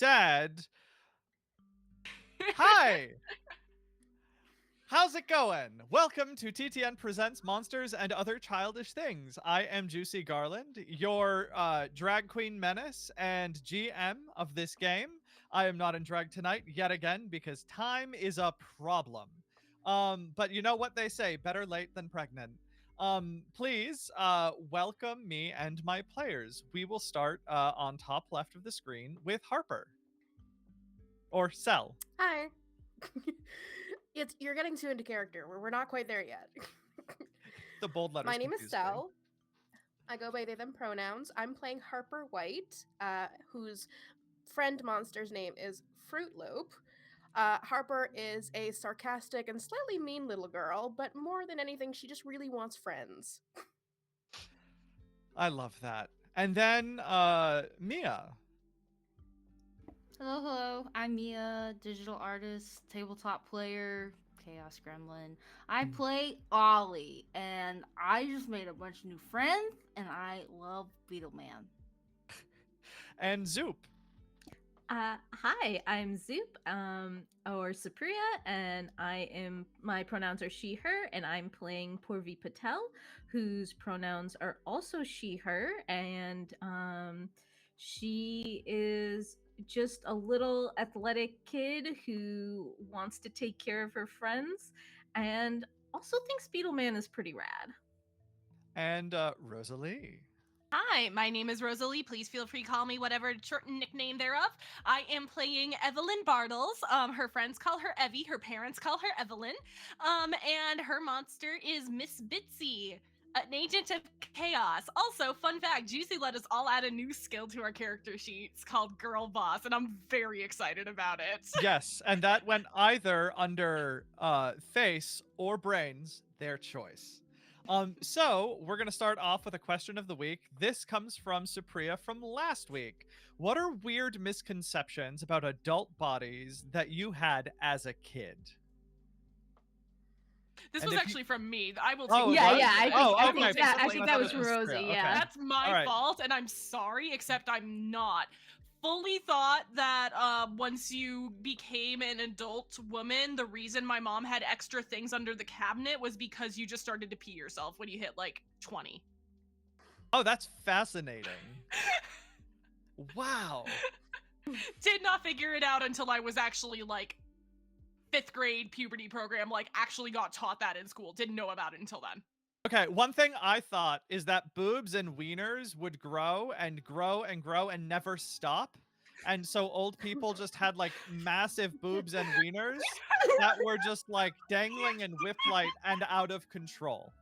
said, hi, how's it going? Welcome to TTN Presents Monsters and Other Childish Things. I am Juicy Garland, your drag queen menace and GM of this game. I am not in drag tonight yet again because time is a problem. But you know what they say, better late than pregnant. Please welcome me and my players. We will start on top left of the screen with Harper or Cell. Hi. You're getting too into character. We're not quite there yet. The bold letters My name is confused me. Sel. I go by they them pronouns. I'm playing Harper White, whose friend monster's name is Fruit Loop. Harper is a sarcastic and slightly mean little girl, but more than anything, she just really wants friends. I love that. And then Mia. Hello, hello. I'm Mia, digital artist, tabletop player, Chaos Gremlin. I play Ollie, and I just made a bunch of new friends, and I love Beetleman. And Zoop. Hi, I'm Zoop, or Supriya, and my pronouns are she, her, and I'm playing Purvi Patel, whose pronouns are also she, her, and she is just a little athletic kid who wants to take care of her friends, and also thinks Beetleman is pretty rad. And Rosalie. Hi, my name is Rosalie. Please feel free to call me whatever short nickname thereof. I am playing Evelyn Bartles. Her friends call her Evie. Her parents call her Evelyn. And her monster is Miss Bitsy, an agent of chaos. Also, fun fact, Juicy let us all add a new skill to our character sheets called Girl Boss, and I'm very excited about it. Yes, and that went either under face or brains, their choice. So we're gonna start off with a question of the week. This comes from Supriya from last week. What are weird misconceptions about adult bodies that you had as a kid? This And was if actually from me. I will Oh, take it Yeah, was? yeah, I think, Oh, I okay. think that, I I think thought that this was was Rosie, Supriya. yeah. Okay. That's my All right. fault, and I'm sorry, except I'm not. Fully thought that once you became an adult woman, the reason my mom had extra things under the cabinet was because you just started to pee yourself when you hit like 20. Oh, that's fascinating. Wow. Did not figure it out until I was actually like 5th grade puberty program, like actually got taught that in school. Didn't know about it until then. Okay, one thing I thought is that boobs and wieners would grow and grow and grow and never stop. And so old people just had like massive boobs and wieners that were just like dangling in whiplight and out of control.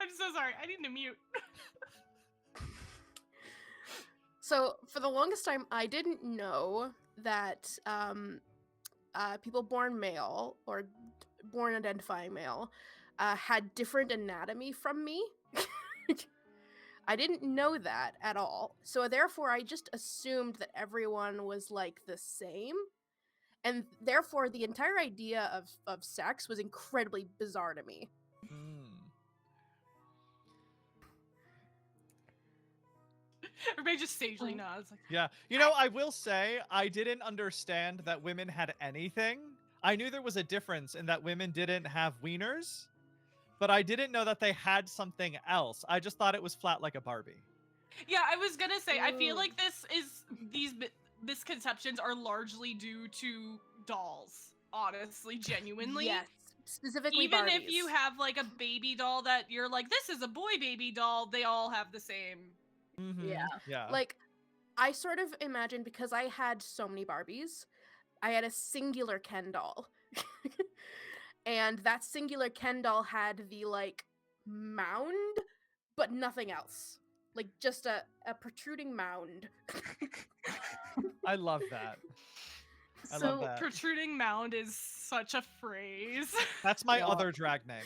I'm so sorry. I need to mute. So, for the longest time, I didn't know that people born male or born identifying male had different anatomy from me. I didn't know that at all. So, therefore, I just assumed that everyone was like the same. And therefore, the entire idea of sex was incredibly bizarre to me. Everybody just sagely nods. Like, Yeah. You know, I will say I didn't understand that women had anything. I knew there was a difference in that women didn't have wieners, but I didn't know that they had something else. I just thought it was flat like a Barbie. yeah, I was gonna say, I feel Ooh. like these misconceptions are largely due to dolls. Honestly, genuinely. Yes, specifically Even Barbies. if you have like a baby doll that you're like, this is a boy baby doll, they all have the same. Mm-hmm. Yeah. Yeah. Like, I sort of imagined, because I had so many Barbies, I had a singular Ken doll. And that singular Ken doll had the, like, mound, but nothing else. Like, just a protruding mound. I love that. I love that. Protruding mound is such a phrase. That's my Yeah. other drag name.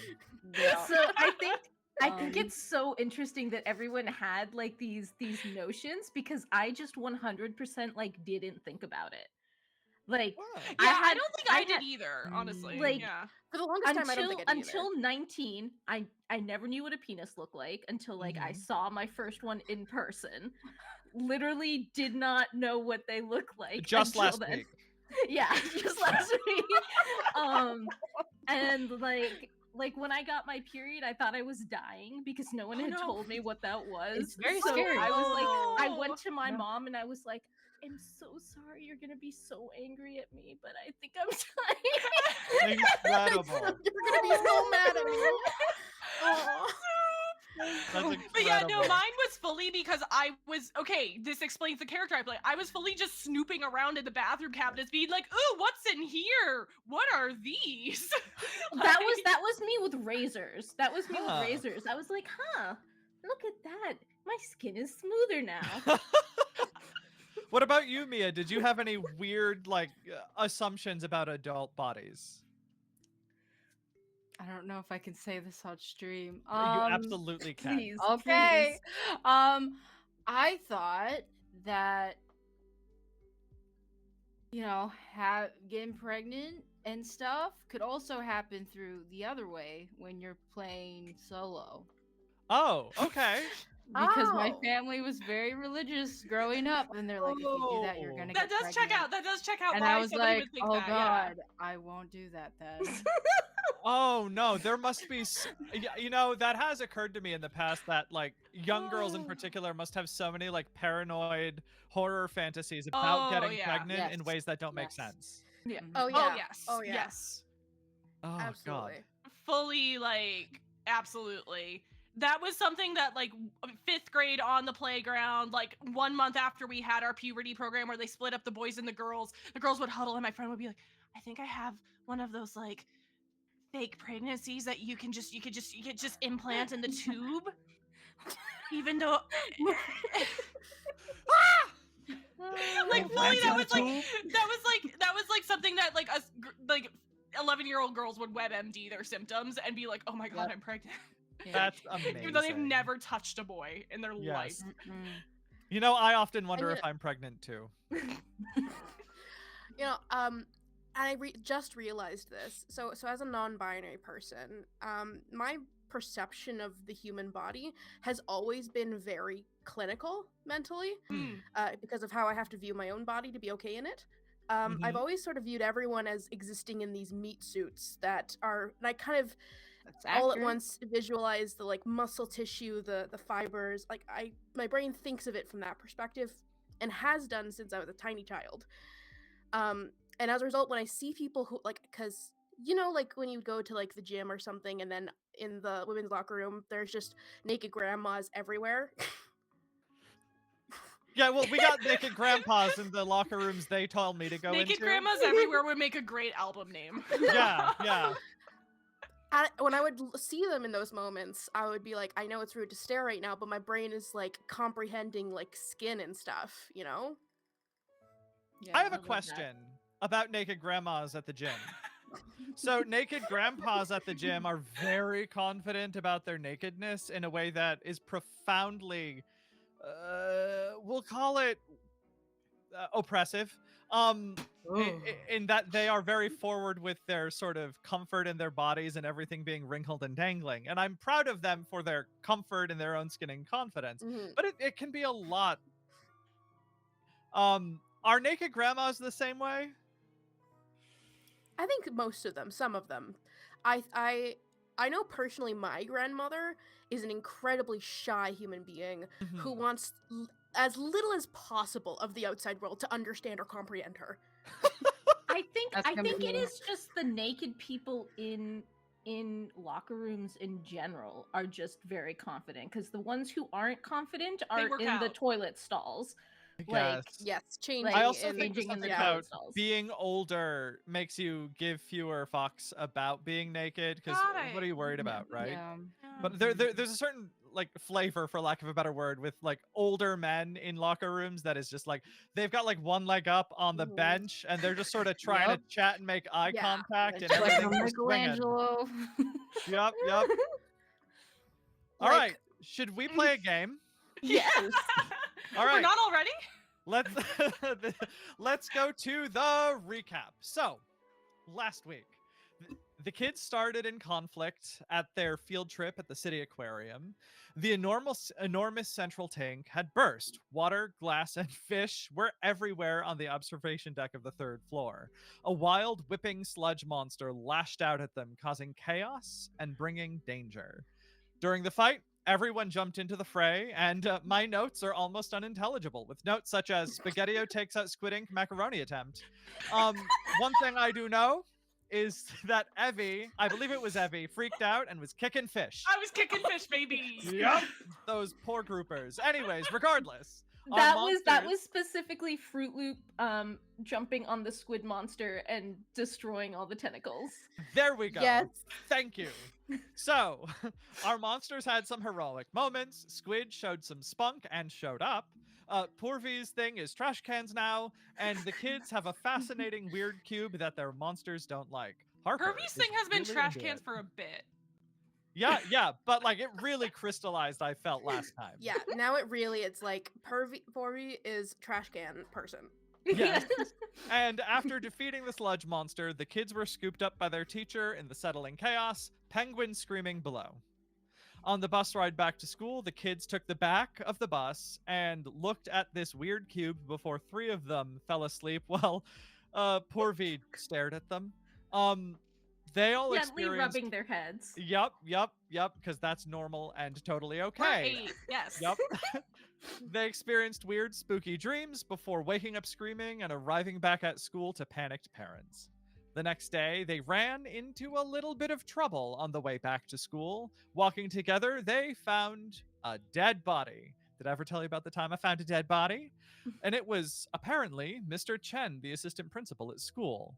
Yeah. So I think Um, it's so interesting that everyone had like these notions, because I just 100% like didn't think about it. Like Wow. Yeah, I had- don't think I I did had- either, honestly. like, yeah. For the longest time, I don't think I did either. Until 19, I never knew what a penis looked like until like I saw my first one in person. Literally did not know what they look like Just until last then. week. Yeah, just last week. And like when I got my period, I thought I was dying because no one Oh, had no. told me what that was. It's very So scary. I was like, I No. went to my Yeah. mom and I was like, I'm so sorry, you're gonna be so angry at me, but I think I'm dying. Incredible. You're gonna be so mad at me. Aw. That's But yeah, no, incredible. mine was fully because I was okay. This explains the character I play. I was fully just snooping around in the bathroom cabinets, being like, "Ooh, what's in here? What are these?" that was me with razors. That was me Huh. with razors. I was like, look at that. My skin is smoother now. What about you, Mia? Did you have any weird like assumptions about adult bodies? I don't know if I can say this on stream. You absolutely can. Please, Okay. please. I thought that getting pregnant and stuff could also happen through the other way when you're playing solo. Oh, okay. Because my Oh. family was very religious growing up, and they're like, if you do that, you're Oh. gonna that get does check pregnant. out. That does check out. And why I was somebody like, would think oh that. god, I won't do that then. Oh no, there must be you know, that has occurred to me in the past that like young girls in Oh. particular must have so many like paranoid horror fantasies about Oh, getting yeah. pregnant in Yes. ways that don't make Yes. sense. Yeah. Mhm. Oh Oh yeah. yes. Oh yeah. Yes. Oh Absolutely. god. Fully like absolutely. That was something that like 5th grade on the playground, like 1 month after we had our puberty program where they split up the boys and the girls would huddle and my friend would be like, I think I have one of those like fake pregnancies that you could just implant in the tube. Even though like fully that was like something that like us like 11-year-old girls would WebMD their symptoms and be like, oh my god, Yep. I'm pregnant. Yeah. That's amazing. Even though they've never touched a boy in their life. Yes. Mm-mm. You know, I often wonder mean- if I'm pregnant too. You know, I just realized this. So as a non-binary person, my perception of the human body has always been very clinical mentally, Hmm. because of how I have to view my own body to be okay in it. I've Mhm. always sort of viewed everyone as existing in these meat suits that are, and I kind of That's all at accurate. once visualize the like muscle tissue, the fibers. Like my brain thinks of it from that perspective, and has done since I was a tiny child. And as a result, when I see people who like, because you know, like when you go to like the gym or something, and then in the women's locker room, there's just naked grandmas everywhere. Yeah, well, we got naked grandpas in the locker rooms they told me to go Naked into. grandmas everywhere would make a great album name. Yeah, yeah. When I would see them in those moments, I would be like, I know it's rude to stare right now, but my brain is like comprehending like skin and stuff, you know? Yeah. I have a love that. question about naked grandmas at the gym. So naked grandpas at the gym are very confident about their nakedness in a way that is profoundly, we'll call it oppressive. In that they are very forward with their sort of comfort in their bodies and everything being wrinkled and dangling. And I'm proud of them for their comfort in their own skin and confidence. Mhm. But it can be a lot. Are naked grandmas the same way? I think most of them, some of them. I know personally my grandmother is an incredibly shy human being who Mhm. wants as little as possible of the outside world to understand or comprehend her. I think That's gonna it be- is just the naked people in locker rooms in general are just very confident because the ones who aren't confident are work in the out. toilet stalls. I Like, guess. Yes, changing. Like, I also in- think there's changing in the something yeah. about stalls. being older makes you give fewer fucks about being naked because Got what are you worried Mhm. about, right? Yeah. But there's a certain like flavor, for lack of a better word, with like older men in locker rooms that is just like they've got like one leg up on the Mhm. bench and they're just sort of trying to Yep. chat and make eye Yeah. contact and It's like a everything's just swinging. Michelangelo. Yep, yep. All Like- right, should we play a game? Yes. All We're right. not already? Let's let's go to the recap. So, last week The kids started in conflict at their field trip at the city aquarium. The enormous central tank had burst. Water, glass, and fish were everywhere on the observation deck of the third floor. A wild, whipping sludge monster lashed out at them, causing chaos and bringing danger. During the fight, everyone jumped into the fray, and my notes are almost unintelligible, with notes such as Spaghettio takes out Squid Ink macaroni attempt. One thing I do know is that Evie, I believe it was Evie, freaked out and was kicking fish. I was kicking fish, baby. Yep, those poor groupers. Anyways, regardless, our That monsters- was specifically Fruit Loop jumping on the squid monster and destroying all the tentacles. There we go. Yes. Thank you. So, our monsters had some heroic moments. Squid showed some spunk and showed up. Purvi's thing is trash cans now, and the kids have a fascinating weird cube that their monsters don't like. Harper Herbie's is thing has been really trash into cans it. for a bit. Yeah, but like it really crystallized, I felt last time. Yeah, now it's like Porvy is trash can person. Yes. And after defeating the sludge monster, the kids were scooped up by their teacher in the settling chaos, Penguin screaming below. On the bus ride back to school, the kids took the back of the bus and looked at this weird cube before three of them fell asleep while poor V stared at them. They all Gently experienced... rubbing their heads. Yep, because that's normal and totally We're okay. 8, yes. Yep. They experienced weird, spooky dreams before waking up screaming and arriving back at school to panicked parents. The next day, they ran into a little bit of trouble on the way back to school. Walking together, they found a dead body. Did I ever tell you about the time I found a dead body? And it was apparently Mr. Chen, the assistant principal at school.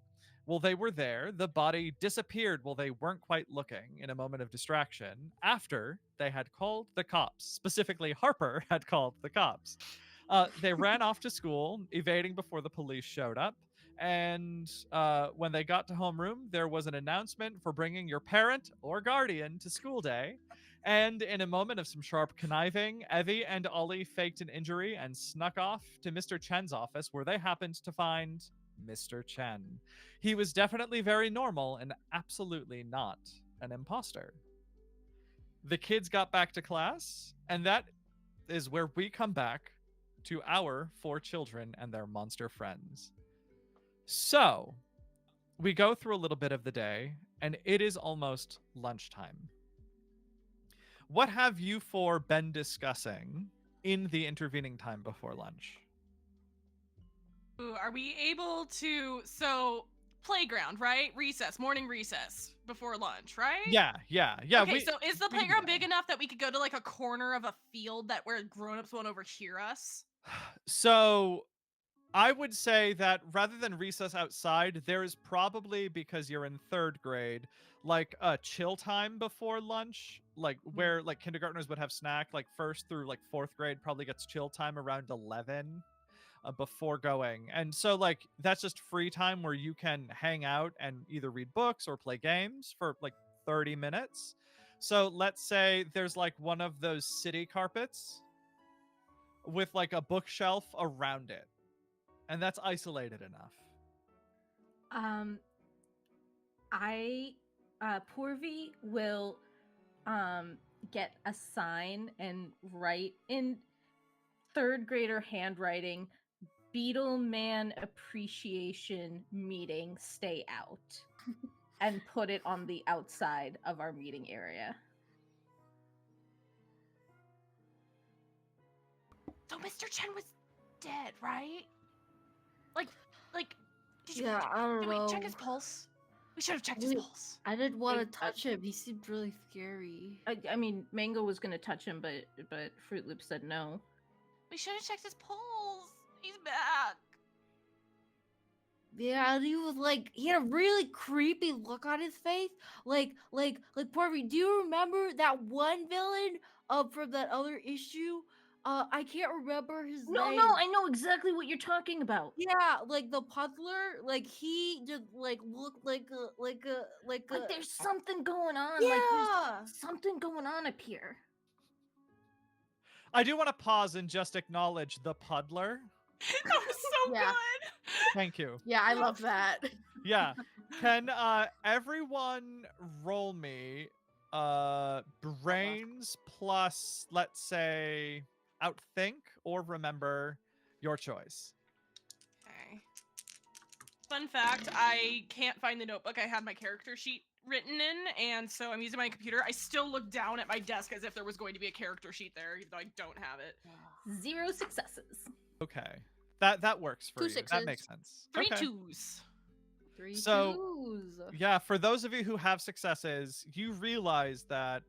While they were there, the body disappeared while they weren't quite looking in a moment of distraction after they had called the cops. Specifically, Harper had called the cops. They ran off to school, evading before the police showed up. And when they got to homeroom, there was an announcement for bringing your parent or guardian to school day. And in a moment of some sharp conniving, Evie and Ollie faked an injury and snuck off to Mr. Chen's office, where they happened to find Mr. Chen. He was definitely very normal and absolutely not an imposter. The kids got back to class, and that is where we come back to our 4 children and their monster friends. So, we go through a little bit of the day, and it is almost lunchtime. What have you 4 been discussing in the intervening time before lunch? Ooh, are we able to... So, playground, right? Recess, morning recess before lunch, right? Yeah. Okay, so is the we can do playground that. big enough that we could go to like a corner of a field that where grown-ups won't overhear us? So, I would say that rather than recess outside, there is probably, because you're in 3rd grade, like a chill time before lunch, like where like kindergartners would have snack, like 1st through like 4th grade probably gets chill time around 11 before going. And so like that's just free time where you can hang out and either read books or play games for like 30 minutes. So let's say there's like one of those city carpets with like a bookshelf around it. And that's isolated enough. Purvi will get a sign and write in 3rd grader handwriting, Beetleman Appreciation Meeting, stay out. And put it on the outside of our meeting area. So Mr. Chen was dead, right? Like, did you? Yeah, I don't Did know. we check his pulse? We should have checked his We- pulse. I didn't want I- to touch him. He seemed really scary. I mean, Mango was gonna touch him, but Fruit Loop said no. We should have checked his pulse. He's back. Yeah, and he was like, he had a really creepy look on his face. Like, Porby, do you remember that one villain from that other issue? I can't remember his No, name. I know exactly what you're talking about. Yeah, like the puzzler, like he just like looked like a Like there's something going on. yeah. Like there's something going on up here. I do want to pause and just acknowledge the puddler. That was so Yeah. good. Thank you. Yeah, I love that. Yeah. Can everyone roll me brains plus, let's say, outthink or remember your choice? Okay. Fun fact, I can't find the notebook I had my character sheet written in, and so I'm using my computer. I still look down at my desk as if there was going to be a character sheet there, even though I don't have it. 0 successes. Okay. That works for 2 you. That makes sixes. sense. Three Okay. twos. 3 So- twos. Yeah, for those of you who have successes, you realize that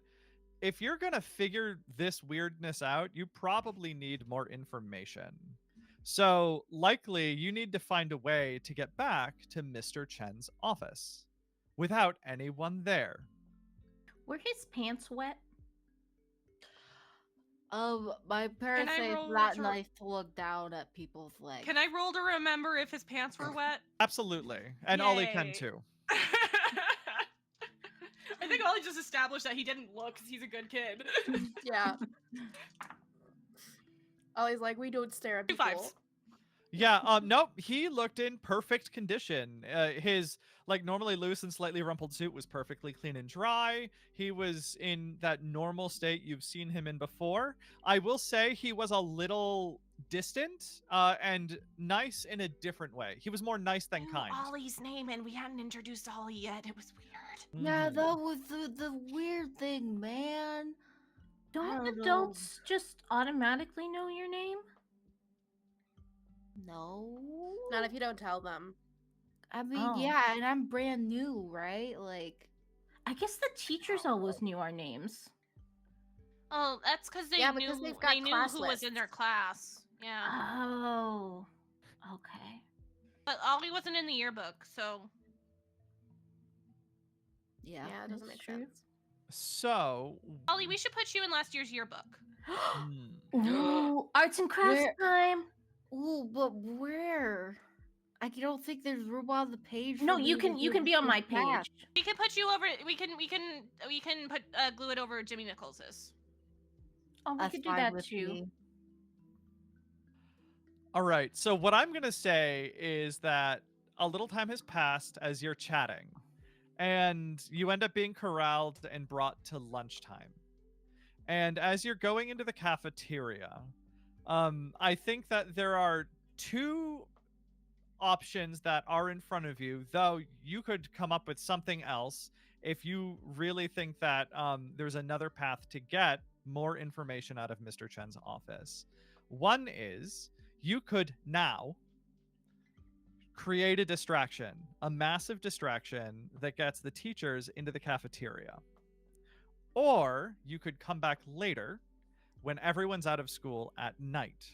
if you're going to figure this weirdness out, you probably need more information. So, likely, you need to find a way to get back to Mr. Chen's office without anyone there. Were his pants wet? My parents I say it's roll not to- nice to look down at people's legs. Can I roll to remember if his pants were wet? Absolutely. And Ollie can Yay. too. I think Ollie just established that he didn't look because he's a good kid. Yeah. Ollie's like, we don't stare at 2 people. fives. Yeah, nope, he looked in perfect condition. His normally loose and slightly rumpled suit was perfectly clean and dry. He was in that normal state you've seen him in before. I will say he was a little distant and nice in a different way. He was more nice than Knew kind. Ollie's name, and we hadn't introduced Ollie yet. It was weird. Yeah, Mhm. that was the weird thing, man. Don't don't know. adults just automatically know your name? No. Not if you don't tell them. I mean, Oh. yeah, and I'm brand new, right? Like, I guess the teachers always knew our names. Oh, that's because they Yeah, knew because they've got they knew class who was in their lists. class. Yeah, Oh. Okay. but Ollie wasn't in the yearbook, so yeah. Yeah, it doesn't that's make true. sense. So, Ollie, we should put you in last year's yearbook. hmm. Ooh, arts and crafts Where- time. Ooh, but where? I don't think there's room on the page. No, for you me can to you do can be on my this task. page. We can put you over. We can put glue it over Jimmy Nichols's. Oh, we That's could do fine that with too. me. All right. So what I'm going to say is that a little time has passed as you're chatting, and you end up being corralled and brought to lunchtime. And as you're going into the cafeteria, I think that there are two options that are in front of you, though you could come up with something else if you really think that there's another path to get more information out of Mr. Chen's office. One is you could now create a distraction, a massive distraction that gets the teachers into the cafeteria. Or you could come back later when everyone's out of school at night.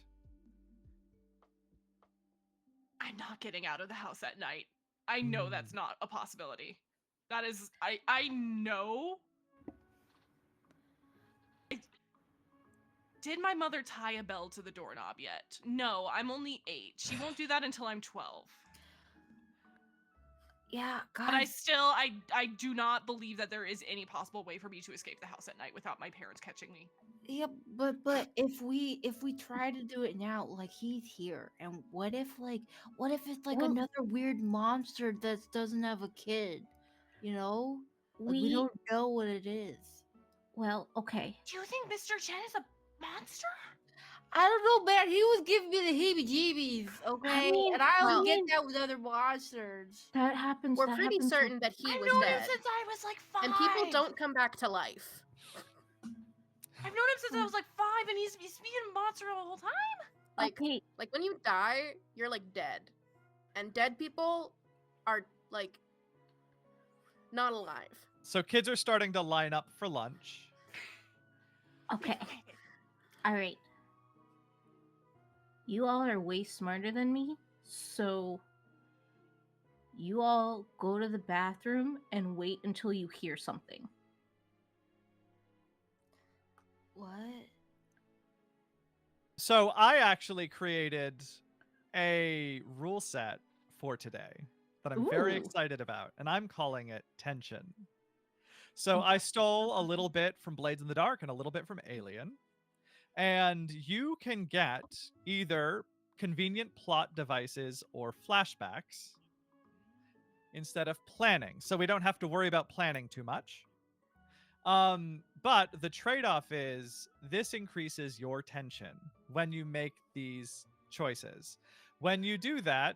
I'm not getting out of the house at night. I know that's not a possibility. That is, I know. Did my mother tie a bell to the doorknob yet? No, I'm only 8. She won't do that until I'm 12. Yeah, But I guys. still, I do not believe that there is any possible way for me to escape the house at night without my parents catching me. Yeah, but if we try to do it now, like he's here, and what if it's like Well- another weird monster that doesn't have a kid, you know? Like, we We don't know what it is. well, okay. Do you think Mr. Chen is a monster? I don't know, man. He was giving me the heebie-jeebies, okay? mean- and I well- don't get that with other monsters. That happens. We're that pretty happens certain with- that he I've was known him dead. since I was like 5. And people don't come back to life. I've known him since I was like 5, and he's been a monster the whole time. Like, okay, like when you die, you're like dead. And dead people are like not alive. So kids are starting to line up for lunch. okay. All right. You all are way smarter than me, so you all go to the bathroom and wait until you hear something. What? So I actually created a rule set for today that I'm very Ooh. excited about, and I'm calling it Tension. So I stole a little bit from Blades in the Dark and a little bit from Alien. And you can get either convenient plot devices or flashbacks instead of planning. So we don't have to worry about planning too much. But the trade-off is this increases your tension when you make these choices. When you do that,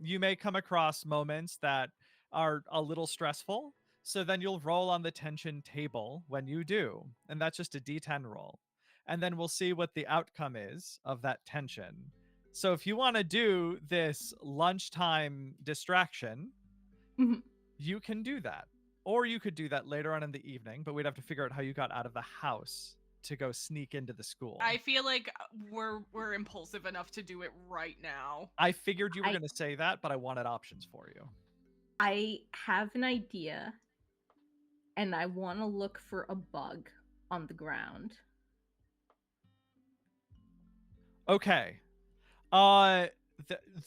you may come across moments that are a little stressful. So then you'll roll on the tension table when you do. And that's just a D10 roll. And then we'll see what the outcome is of that tension. So if you want to do this lunchtime distraction, Mhm. you can do that. Or you could do that later on in the evening, but we'd have to figure out how you got out of the house to go sneak into the school. I feel like we're impulsive enough to do it right now. I figured you were I- going to say that, but I wanted options for you. I have an idea, and I want to look for a bug on the ground. Okay.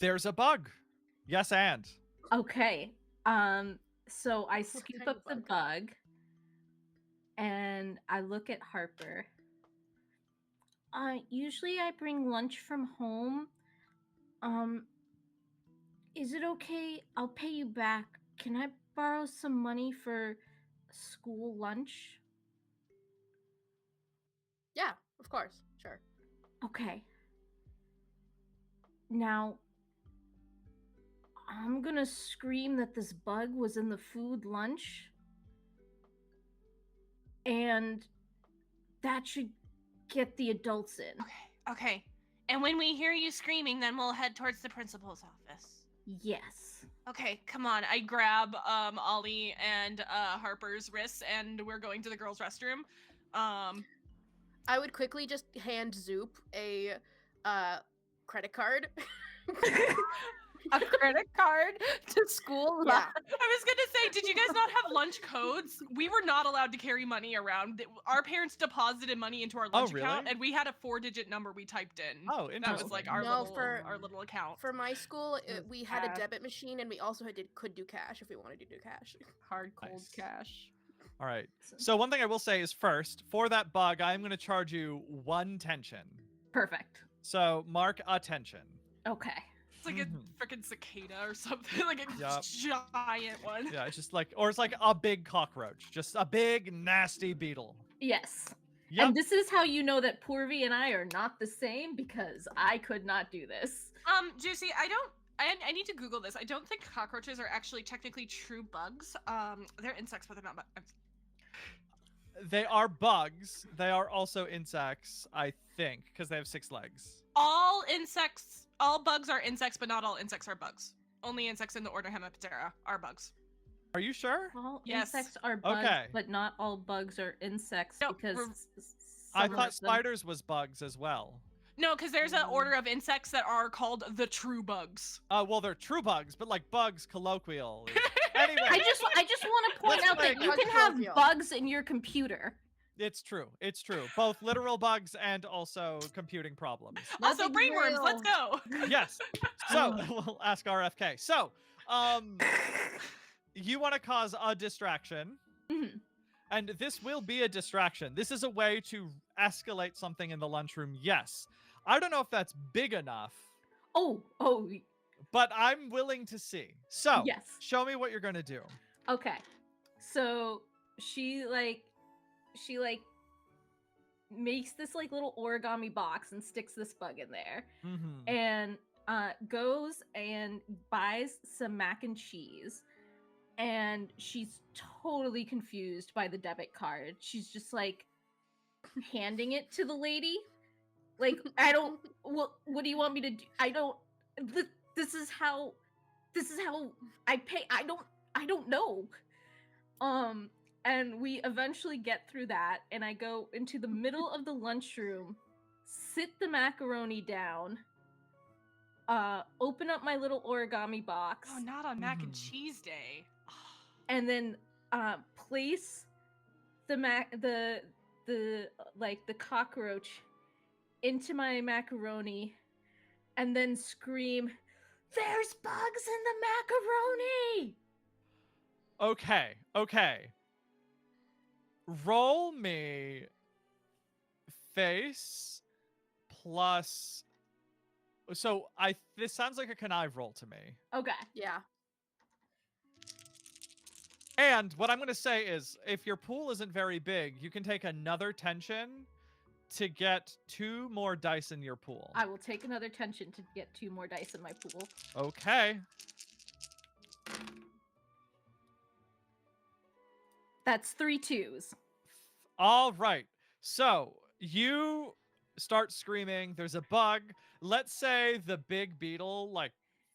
There's a bug. Yes, and Okay. So I scoop kind up of the bug? bug, and I look at Harper. Usually I bring lunch from home. Is it okay? I'll pay you back. Can I borrow some money for school lunch? Yeah, of course. Sure. Okay. Now, I'm gonna scream that this bug was in the food lunch. And that should get the adults in. Okay. And when we hear you screaming, then we'll head towards the principal's office. Yes. Okay, come on. I grab Ollie and Harper's wrists, and we're going to the girls' restroom. I would quickly just hand Zoop a credit card. A credit card to school. Yeah. I was gonna say, did you guys not have lunch codes? We were not allowed to carry money around. Our parents deposited money into our lunch account, really? and we had a 4-digit number we typed in. Oh, That interesting. was like our No, little account. For my school, we had a cash. debit machine, and we also could do cash if we wanted to do cash. Hard cold Nice. cash. All right. So one thing I will say is first, for that bug, I'm going to charge you 1 tension. Perfect. So mark attention. Okay. It's like Mhm. a freaking cicada or something, like a Yup. giant one. Yeah, it's just like, or it's like a big cockroach, just a big nasty beetle. Yes. Yep. And this is how you know that Purvi and I are not the same, because I could not do this. Juicy, I need to Google this. I don't think cockroaches are actually technically true bugs. They're insects, but they're not bugs. They are bugs. They are also insects, I think, because they have 6 legs. All bugs are insects, but not all insects are bugs. Only insects in the order Hemiptera are bugs. Are you sure? All Yes. insects are bugs, Okay. but not all bugs are insects, No, because we're- I some of thought them- spiders was bugs as well. No, because there's an order of insects that are called the true bugs. Well, they're true bugs, but like bugs colloquial. Anyway, I just want to point Let's out that play you Bug can have colloquial. bugs in your computer. it's true. It's true. Both literal bugs and also computing problems. Also, Nothing's brainworms. Let's go. Yes. So we'll ask RFK. So, you want to cause a distraction, Mhm. and this will be a distraction. This is a way to escalate something in the lunchroom. Yes. I don't know if that's big enough, Oh, but I'm willing to see. So, yes. show me what you're going to do. Okay. So she makes this like little origami box and sticks this bug in there, Mm-hmm. and goes and buys some mac and cheese, and she's totally confused by the debit card. She's just like handing it to the lady, like, I don't, what do you want me to do? I don't, this is how I pay. I don't know. And we eventually get through that, and I go into the middle of the lunchroom, sit the macaroni down, open up my little origami box, Oh, not on mac and Mhm. cheese day. and then place the cockroach into my macaroni, and then scream, "There's bugs in the macaroni!" Okay. Roll me face plus. So this sounds like a connive roll to me. Okay. Yeah. And what I'm going to say is, if your pool isn't very big, you can take another tension to get 2 more dice in your pool. I will take another tension to get 2 more dice in my pool. Okay. That's 3 2s. All right. So you start screaming. There's a bug. Let's say the big beetle like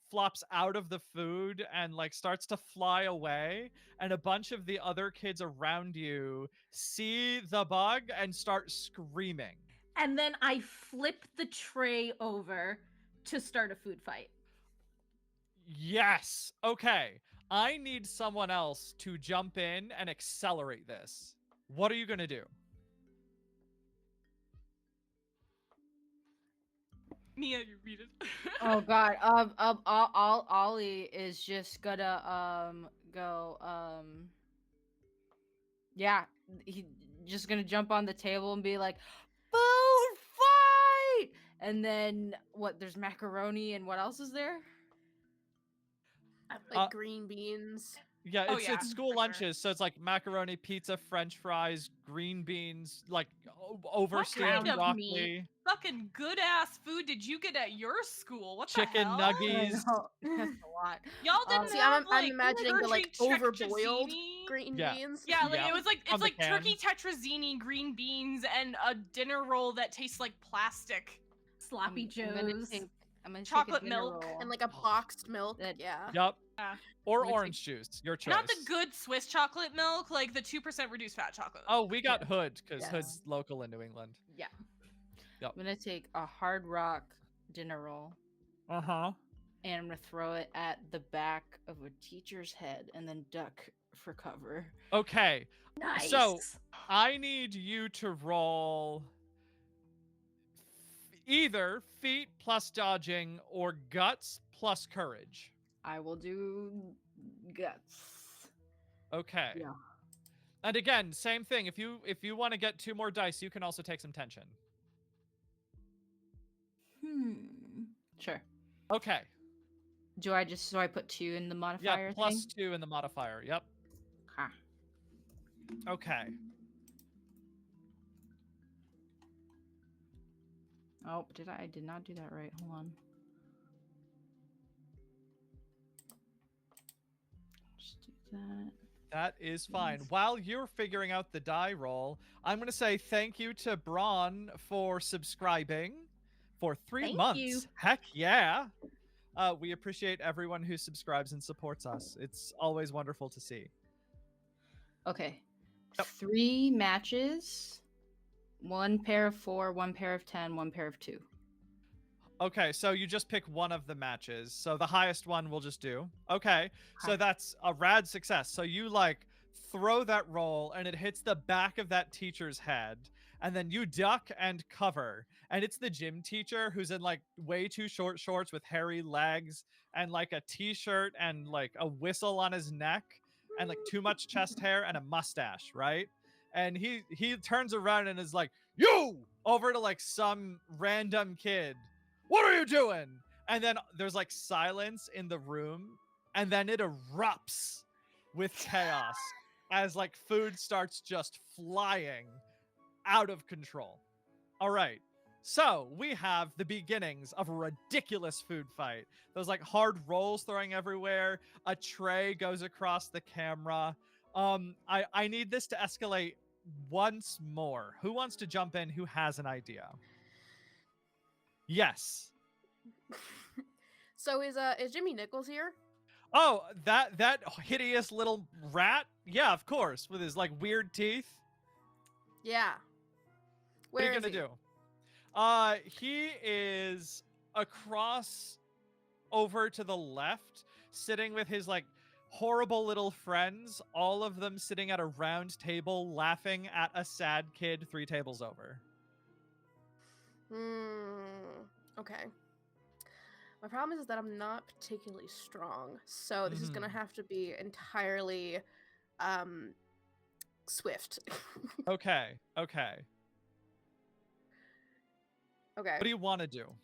flops out of the food and like starts to fly away, and a bunch of the other kids around you see the bug and start screaming. And then I flip the tray over to start a food fight. Yes. Okay. I need someone else to jump in and accelerate this. What are you going to do? Mia, you read it. Oh God. Ollie is just gonna go yeah, he just gonna jump on the table and be like, food fight! And then what? There's macaroni and what else is there? Like green beans. Yeah, Oh, it's yeah, it's school for sure. lunches, so it's like macaroni, pizza, French fries, green beans, like What oversteamed kind of broccoli, fucking good ass food did you get at your school? What chicken the hell? nuggies. That's a lot. Y'all didn't See, have I'm like imagining the like turkey overboiled tetrazzini? green Yeah. beans. Yeah, like Yeah. it was like On it's the like turkey can. tetrazzini, green beans, and a dinner roll that tastes like plastic. Sloppy I'm gonna Joes. I'm gonna Chocolate take a dinner milk. roll. And like a boxed milk. That- Yeah. Yep. Yeah. Or Let me orange juice, your choice. Not the good Swiss chocolate milk, like the 2% reduced fat chocolate. Oh, we got Hood because Yeah. Hood's local in New England. Yeah. I'm gonna take a Hard Rock dinner roll Uh huh. and I'm gonna throw it at the back of a teacher's head and then duck for cover. Okay, Nice. So- I need you to roll either feet plus dodging or guts plus courage. I will do guts. Okay. Yeah. And again, same thing. If you want to get 2 more dice, you can also take some tension. Sure. Okay. Do I just so I put 2 in the Yeah, modifier plus thing? 2 in the modifier. Yep. Ah. Okay. Oh, I did not do that right. Hold on. Just do that. That is fine. While you're figuring out the die roll, I'm going to say thank you to Braun for subscribing for 3 Thank months. you. Heck yeah. We appreciate everyone who subscribes and supports us. It's always wonderful to see. Okay. Yep. 3 matches. 1 pair of 4, 1 pair of 10, 1 pair of 2. Okay, so you just pick one of the matches. So the highest one we'll just do. Okay, so Okay. that's a rad success. So you like throw that roll and it hits the back of that teacher's head. And then you duck and cover. And it's the gym teacher who's in like way too short shorts with hairy legs and like a t-shirt and like a whistle on his neck and like too much chest hair and a mustache, right? And he turns around and is like, "You!" over to like some random kid. "What are you doing?" And then there's like silence in the room, and then it erupts with chaos as like food starts just flying out of control. All right. So we have the beginnings of a ridiculous food fight. Those like hard rolls throwing everywhere. A tray goes across the camera. I need this to escalate once more. Who wants to jump in? Who has an idea? Yes. So is Jimmy Nichols here? Oh, that hideous little rat? Yeah, of course, with his like weird teeth. Yeah. What Where are you is gonna he? do? He is across over to the left, sitting with his like horrible little friends, all of them sitting at a round table laughing at a sad kid 3 tables over. Okay. My problem is that I'm not particularly strong, so this is gonna Mhm. have to be entirely swift. Okay. Okay. What do you want to do?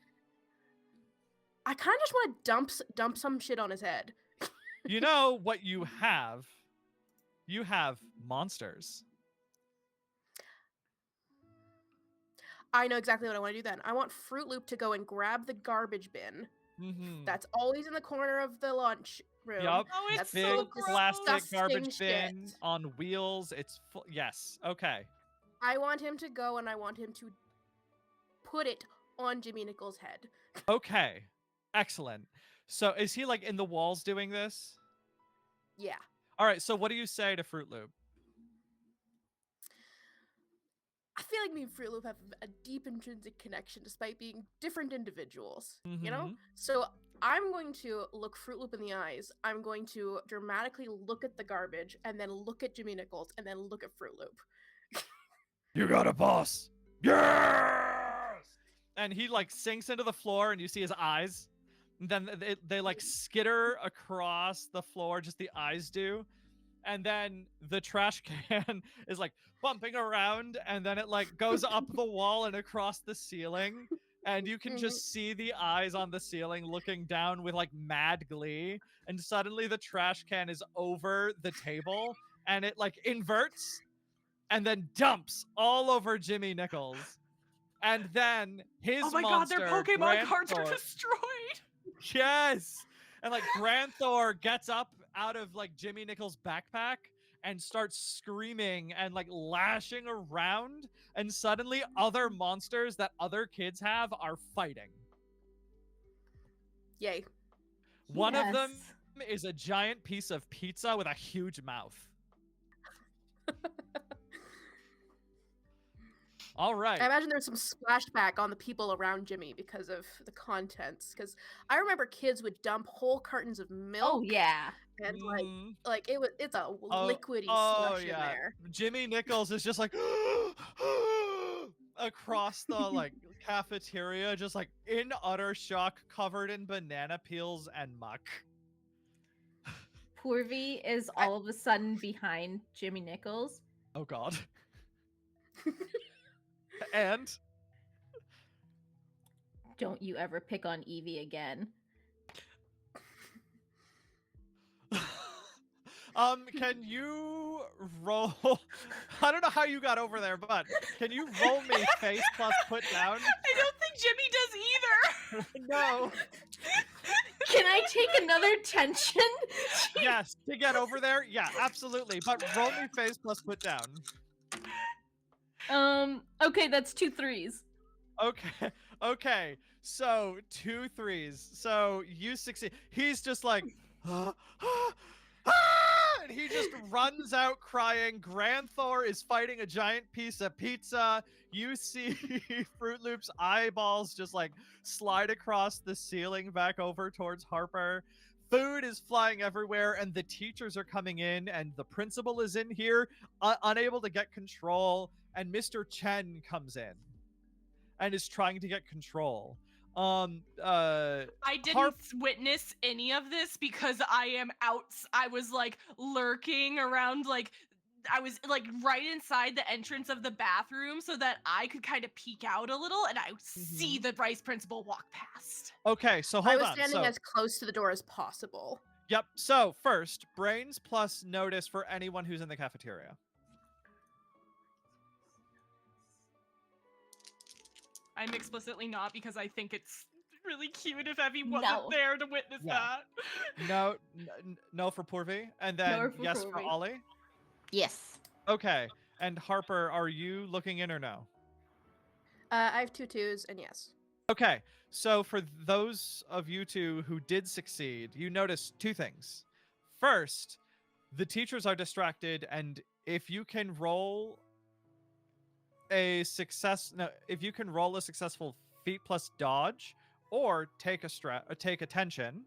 I kind of just want to dump some shit on his head. You know what you have. you have monsters. I know exactly what I want to do then. I want Fruit Loop to go and grab the garbage bin Mm-hmm. that's always in the corner of the lunch room. Yup. Oh, it's That's Big so full of plastic disgusting garbage shit. bin on wheels. It's full. Yes. Okay. I want him to go and I want him to put it on Jimmy Nichols' head. Okay. Excellent. So is he like in the walls doing this? Yeah. All right. So what do you say to Fruit Loop? I feel like me and Fruit Loop have a deep intrinsic connection despite being different individuals, you know? Mhm. So I'm going to look Fruit Loop in the eyes. I'm going to dramatically look at the garbage and then look at Jimmy Nichols and then look at Fruit Loop. You got a boss. Yes. And he like sinks into the floor, and you see his eyes. And then they like skitter across the floor, just the eyes do. And then the trash can is like bumping around, and then it like goes up the wall and across the ceiling. And you can just see the eyes on the ceiling looking down with like mad glee. And suddenly the trash can is over the table, and it like inverts and then dumps all over Jimmy Nichols. And then his Oh my god, their monster, Pokemon cards are Granthor, destroyed. yes, and like Granthor gets up out of like Jimmy Nichols' backpack and starts screaming and like lashing around, and suddenly other monsters that other kids have are fighting. Yay. One of them Yes. is a giant piece of pizza with a huge mouth. All right. I imagine there's some splashback on the people around Jimmy because of the contents. Because I remember kids would dump whole cartons of milk. Oh yeah. And Mhm. it's a Oh, liquidy oh slush in yeah. there. Jimmy Nichols is just like across the like cafeteria, just like in utter shock, covered in banana peels and muck. Purvi is all of a sudden behind Jimmy Nichols. Oh god. And Don't you ever pick on Evie again. can you roll? I don't know how you got over there, but can you roll me face plus put down? I don't think Jimmy does either. No. Can I take another tension? Yes, to get over there. Yeah, absolutely. But roll me face plus put down. Okay, that's 2 3s. Okay. Okay. So 2 3s. So you succeed. He's just like, and he just runs out crying. Granthor is fighting a giant piece of pizza. You see Fruit Loop's eyeballs just like slide across the ceiling back over towards Harper. Food is flying everywhere, and the teachers are coming in, and the principal is in here, unable to get control. And Mr. Chen comes in and is trying to get control. I didn't witness any of this because I am out. I was like lurking around, like I was like right inside the entrance of the bathroom so that I could kind of peek out a little and I see the vice principal walk past. Okay, so I hold was on. standing So, as close to the door as possible. yep. So first, brains plus notice for anyone who's in the cafeteria. I'm explicitly not because I think it's really cute if Evie wasn't No. there to witness Yeah. that. No, no for Purvi, and then No for yes for Purvi. Ollie. Yes. Okay, and Harper, are you looking in or no? I have 2 2s and yes. Okay, so for those of you two who did succeed, you notice 2 things. First, the teachers are distracted, and if you can roll a successful feat plus dodge or take attention,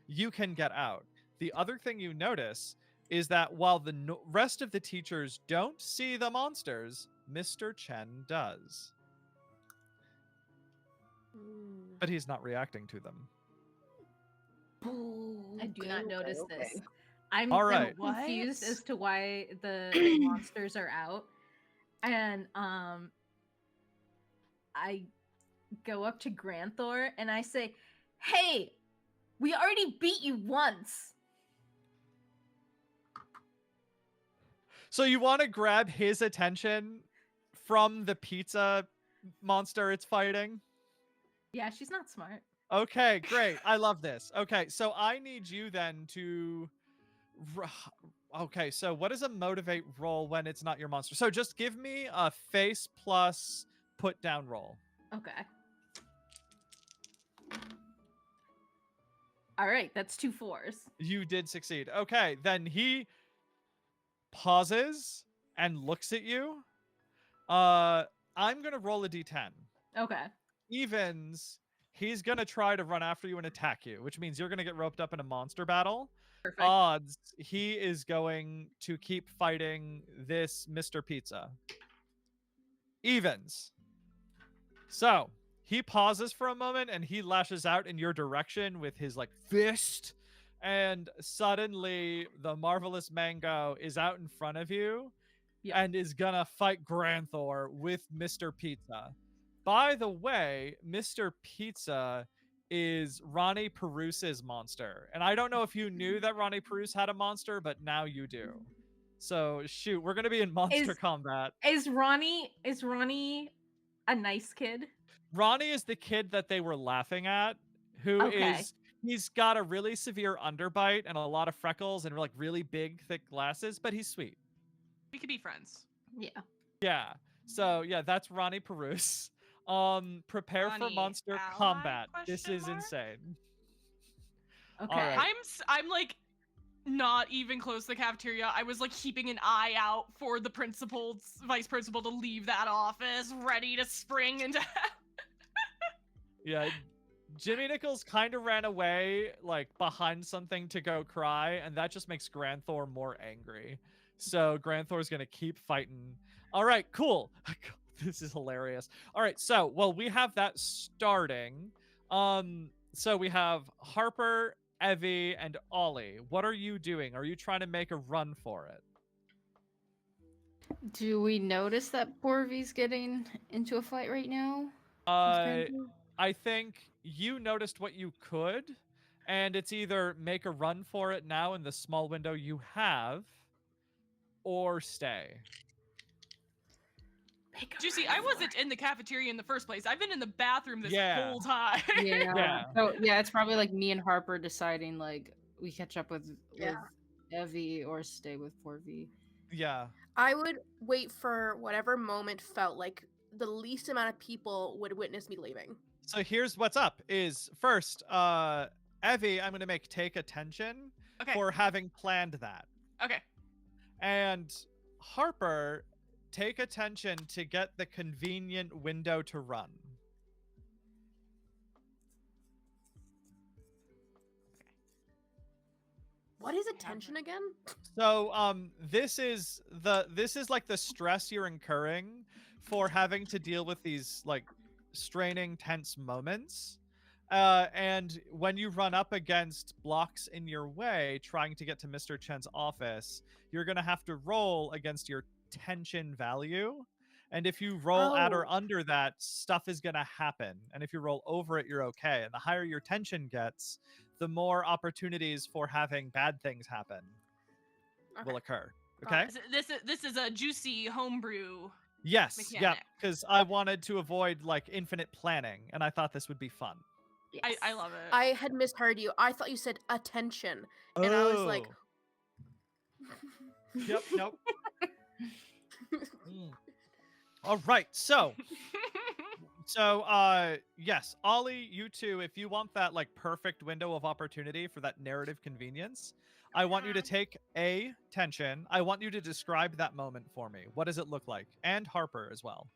you can get out. The other thing you notice is that while the rest of the teachers don't see the monsters, Mr. Chen does. But he's not reacting to them. I do Okay, not notice okay, this. okay. I'm All right. confused What? as to why the monsters are out. And I go up to Granthor and I say, "Hey, we already beat you once." So you want to grab his attention from the pizza monster it's fighting? Yeah, she's not smart. Okay, great. I love this. Okay, so I need you then to. Okay, so what is a motivate roll when it's not your monster? So just give me a face plus put down roll. Okay. All right, that's 2 4s. You did succeed. Okay, then he pauses and looks at you. I'm gonna roll a d10. Okay. Evens, he's gonna try to run after you and attack you, which means you're gonna get roped up in a monster battle. Perfect. Odds, he is going to keep fighting this Mr. Pizza. Evens. So he pauses for a moment and he lashes out in your direction with his like fist, and suddenly the marvelous mango is out in front of you and is gonna fight Granthor with Mr. Pizza. By the way, Mr. Pizza is Ronnie Peruse's monster. And I don't know if you knew that Ronnie Peruse had a monster, but now you do. So shoot, we're gonna be in monster combat. Is Ronnie a nice kid? Ronnie is the kid that they were laughing at, who is he's got a really severe underbite and a lot of freckles and like really big, thick glasses, but he's sweet. We could be friends. Yeah. Yeah. So yeah, that's Ronnie Peruse. Prepare for Ronnie monster ally, combat. This question is mark? insane. Okay. All right. I'm like not even close to the cafeteria. I was like keeping an eye out for the vice principal to leave that office, ready to spring into. Yeah. Jimmy Nichols kind of ran away, like behind something to go cry, and that just makes Granthor more angry. So Granthor's gonna keep fighting. All right, cool. This is hilarious. All right, so well, we have that starting. So we have Harper, Evie, and Ollie. What are you doing? Are you trying to make a run for it? Do we notice that Porvy's getting into a fight right now? with Granthor? I think you noticed what you could, and it's either make a run for it now in the small window you have, or stay. Juicy, I wasn't in the cafeteria in the first place. I've been in the bathroom this Yeah. whole time. Yeah. Yeah. So yeah, it's probably like me and Harper deciding like we catch up with Yeah. Evie or stay with Porvy. Yeah. I would wait for whatever moment felt like the least amount of people would witness me leaving. So here's what's up is first, Evie, I'm gonna make take attention Okay. for having planned that. Okay. And Harper, take attention to get the convenient window to run. What is attention again? So this is like the stress you're incurring for having to deal with these like straining tense moments. And when you run up against blocks in your way trying to get to Mr. Chen's office, you're going to have to roll against your tension value. And if you roll at or Oh. under that, stuff is going to happen. And if you roll over it, you're okay. And the higher your tension gets, the more opportunities for having bad things happen will occur. Okay? This is a juicy homebrew. Yes. Yeah. mechanic. Because I wanted to avoid like infinite planning, and I thought this would be fun. Yes. I love it. I had misheard you. I thought you said attention. And I was like, Yep. Yep. Mm. All right. So yes, Ollie, you too, if you want that like perfect window of opportunity for that narrative convenience, I want you to take a tension. I want you to describe that moment for me. What does it look like? And Harper as well.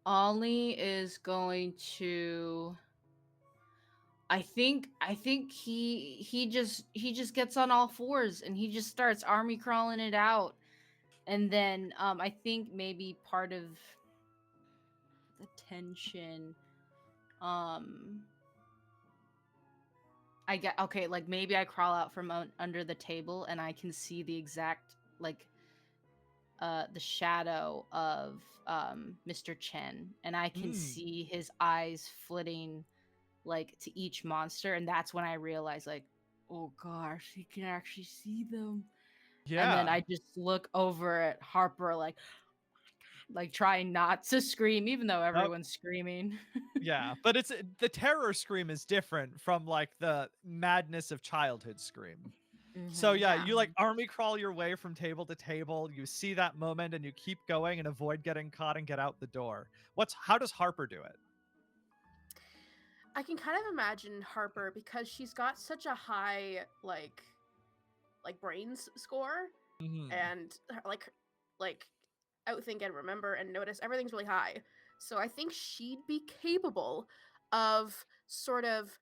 Ollie is going to I think he just gets on all fours and he just starts army crawling it out. And then I think maybe part of the tension I get okay, like maybe I crawl out from under the table and I can see the exact like the shadow of Mr. Chen, and I can see his eyes flitting like to each monster, and that's when I realize like, oh gosh, he can actually see them. Yeah. And then I just look over at Harper like trying not to scream, even though everyone's screaming. Yeah, but it's the terror scream is different from like the madness of childhood scream. So Mhm. yeah, you like army crawl your way from table to table. You see that moment and you keep going and avoid getting caught and get out the door. How does Harper do it? I can kind of imagine Harper because she's got such a high like brains score Mhm. and like outthink and remember and notice everything's really high. So I think she'd be capable of sort of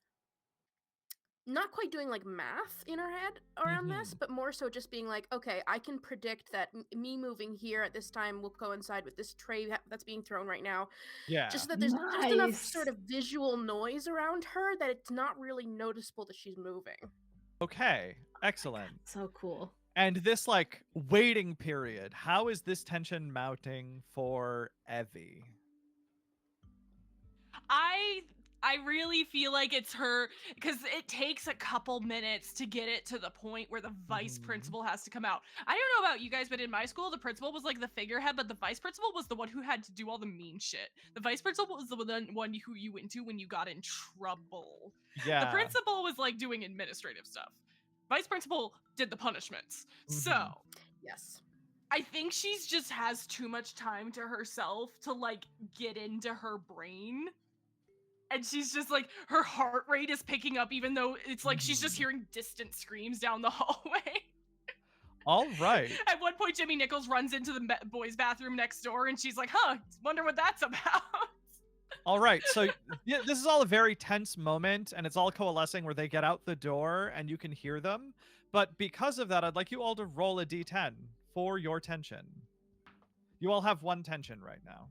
not quite doing like math in her head around this, Mhm. but more so just being like, okay, I can predict that me moving here at this time will coincide with this tray that's being thrown right now. Yeah. Just so that there's just enough sort Nice. of visual noise around her that it's not really noticeable that she's moving. Okay. Excellent. So cool. And this like waiting period, how is this tension mounting for Evie? I really feel like it's her because it takes a couple minutes to get it to the point where the vice Mhm. principal has to come out. I don't know about you guys, but in my school, the principal was like the figurehead, but the vice principal was the one who had to do all the mean shit. The vice principal was the one who you went to when you got in trouble. The Yeah. principal was like doing administrative stuff. Vice principal did the punishments. So Mhm. Yes. I think she's just has too much time to herself to like get into her brain. And she's just like, her heart rate is picking up, even though it's like she's just Mhm. hearing distant screams down the hallway. All right. At one point, Jimmy Nichols runs into the boys' bathroom next door, and she's like, huh, wonder what that's about. All right. So yeah, this is all a very tense moment and it's all coalescing where they get out the door and you can hear them. But because of that, I'd like you all to roll a d10 for your tension. You all have one tension right now.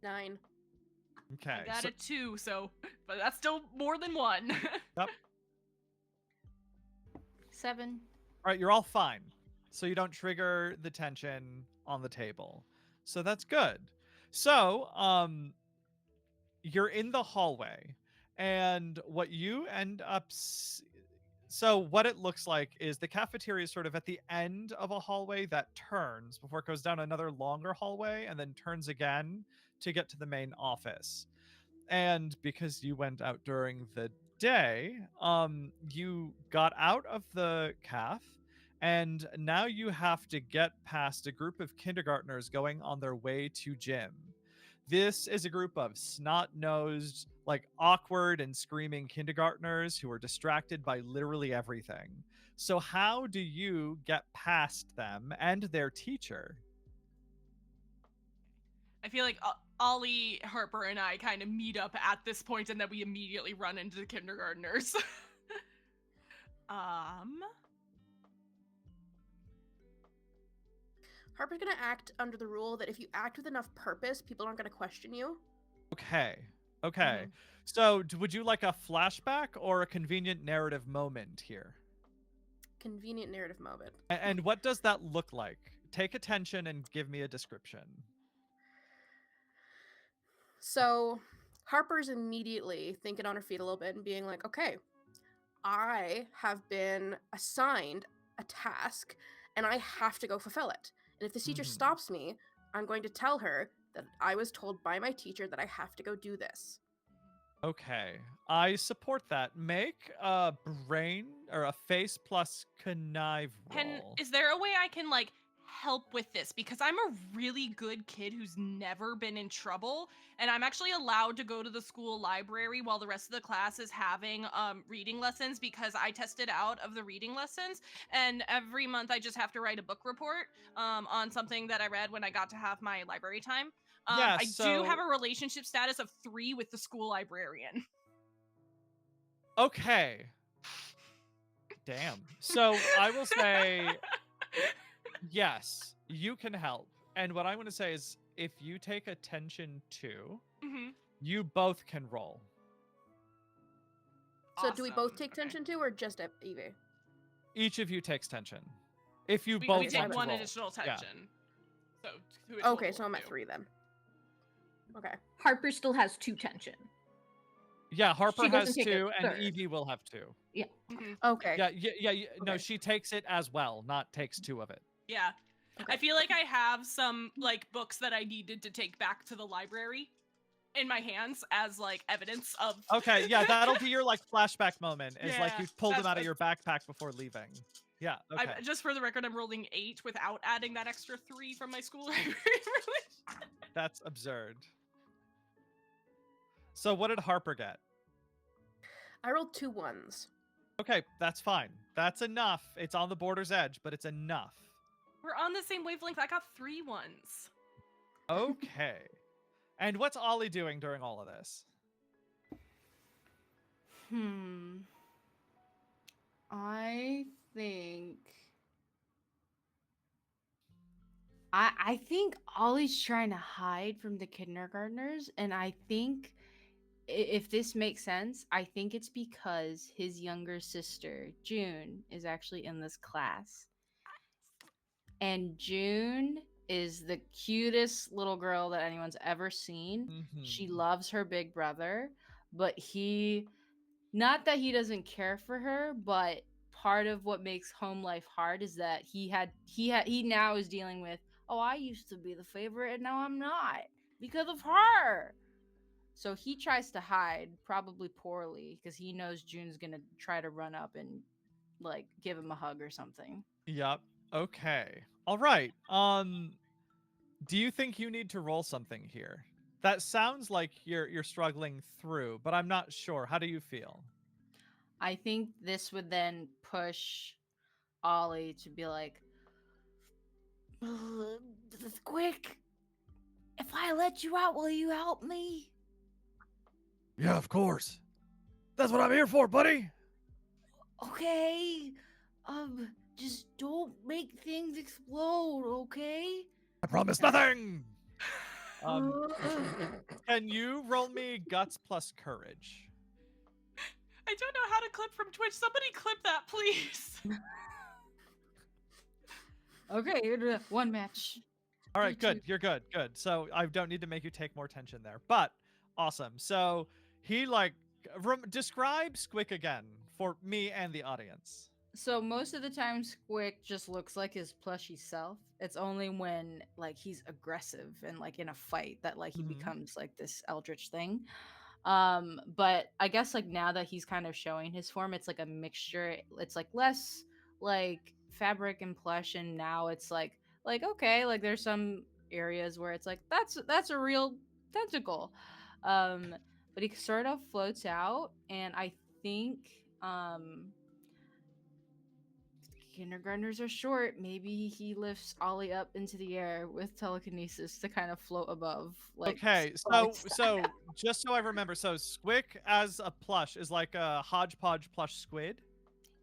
9. Okay. I got so- a 2, so, but that's still more than 1. Yep. 7. All right, you're all fine. So you don't trigger the tension on the table. So that's good. So, you're in the hallway and what you end up so what it looks like is the cafeteria is sort of at the end of a hallway that turns before it goes down another longer hallway and then turns again to get to the main office. And because you went out during the day, you got out of the calf, and now you have to get past a group of kindergartners going on their way to gym. This is a group of snot-nosed, like awkward and screaming kindergartners who are distracted by literally everything. So how do you get past them and their teacher? I feel like Ollie, Harper, and I kind of meet up at this point, and then we immediately run into the kindergartners. Harper's gonna act under the rule that if you act with enough purpose, people aren't gonna question you. Okay. Okay. So, would you like a flashback or a convenient narrative moment here? Convenient narrative moment. And what does that look like? Take attention and give me a description. So Harper's immediately thinking on her feet a little bit and being like, okay, I have been assigned a task and I have to go fulfill it. And if the teacher Mhm. stops me, I'm going to tell her that I was told by my teacher that I have to go do this. Okay. I support that. Make a brain or a face plus connive roll. Is there a way I can like help with this? Because I'm a really good kid who's never been in trouble, and I'm actually allowed to go to the school library while the rest of the class is having reading lessons because I tested out of the reading lessons, and every month I just have to write a book report on something that I read when I got to have my library time. Yeah, I do have a relationship status of 3 with the school librarian. Okay. Damn. So I will say yes, you can help. And what I'm going to say is if you take attention to, you both can roll. So do we both Awesome. take Okay. tension too, or just Evie? Each of you takes tension. If you We both take want to one roll. additional Yeah. tension. So Okay, so I'm at 3 then. Okay. Harper still has 2 tension. Yeah, Harper She doesn't has take a 2, and third. Evie will have 2. Mhm. Okay. Yeah. No, Okay. she takes it as well, not takes 2 of it. Yeah. Okay. I feel like I have some like books that I needed to take back to the library in my hands as like evidence of Okay, yeah, that'll be your like flashback moment. Is like Yeah, you pulled them that's- out of your backpack before leaving. Yeah. Okay. just for the record, I'm rolling 8 without adding that extra 3 from my school library. That's absurd. So what did Harper get? I rolled 2 ones. Okay, that's fine. That's enough. It's on the border's edge, but it's enough. We're on the same wavelength. I got 3 ones. Okay. And what's Ollie doing during all of this? I think I think Ollie's trying to hide from the kindergartners, and I think if this makes sense, I think it's because his younger sister, June, is actually in this class. And June is the cutest little girl that anyone's ever seen. She Mhm. loves her big brother, but not that he doesn't care for her, but part of what makes home life hard is that he now is dealing with, oh, I used to be the favorite and now I'm not because of her. So he tries to hide, probably poorly, because he knows June's gonna try to run up and like give him a hug or something. Yep. Okay. All right. Do you think you need to roll something here? That sounds like you're struggling through, but I'm not sure. How do you feel? I think this would then push Ollie to be like, quick, if I let you out, will you help me? Yeah, of course. That's what I'm here for, buddy. Okay. Just don't make things explode, okay? I promise nothing. Can you roll me guts plus courage? I don't know how to clip from Twitch. Somebody clip that, please. Okay, one match. All right, 3-2. good. You're good. Good. So I don't need to make you take more tension there. But awesome. So he like describe Squick again for me and the audience. So most of the time Squick just looks like his plushy self. It's only when like he's aggressive and like in a fight that like he Mhm. becomes like this eldritch thing. But I guess like now that he's kind of showing his form, it's like a mixture. It's like less like fabric and plush, and now it's like okay, like there's some areas where it's like that's a real tentacle. But he sort of floats out, and I think kindergartners are short. Maybe he lifts Ollie up into the air with telekinesis to kind of float above. Like Okay, so just so I remember, so Squick as a plush is like a hodgepodge plush squid.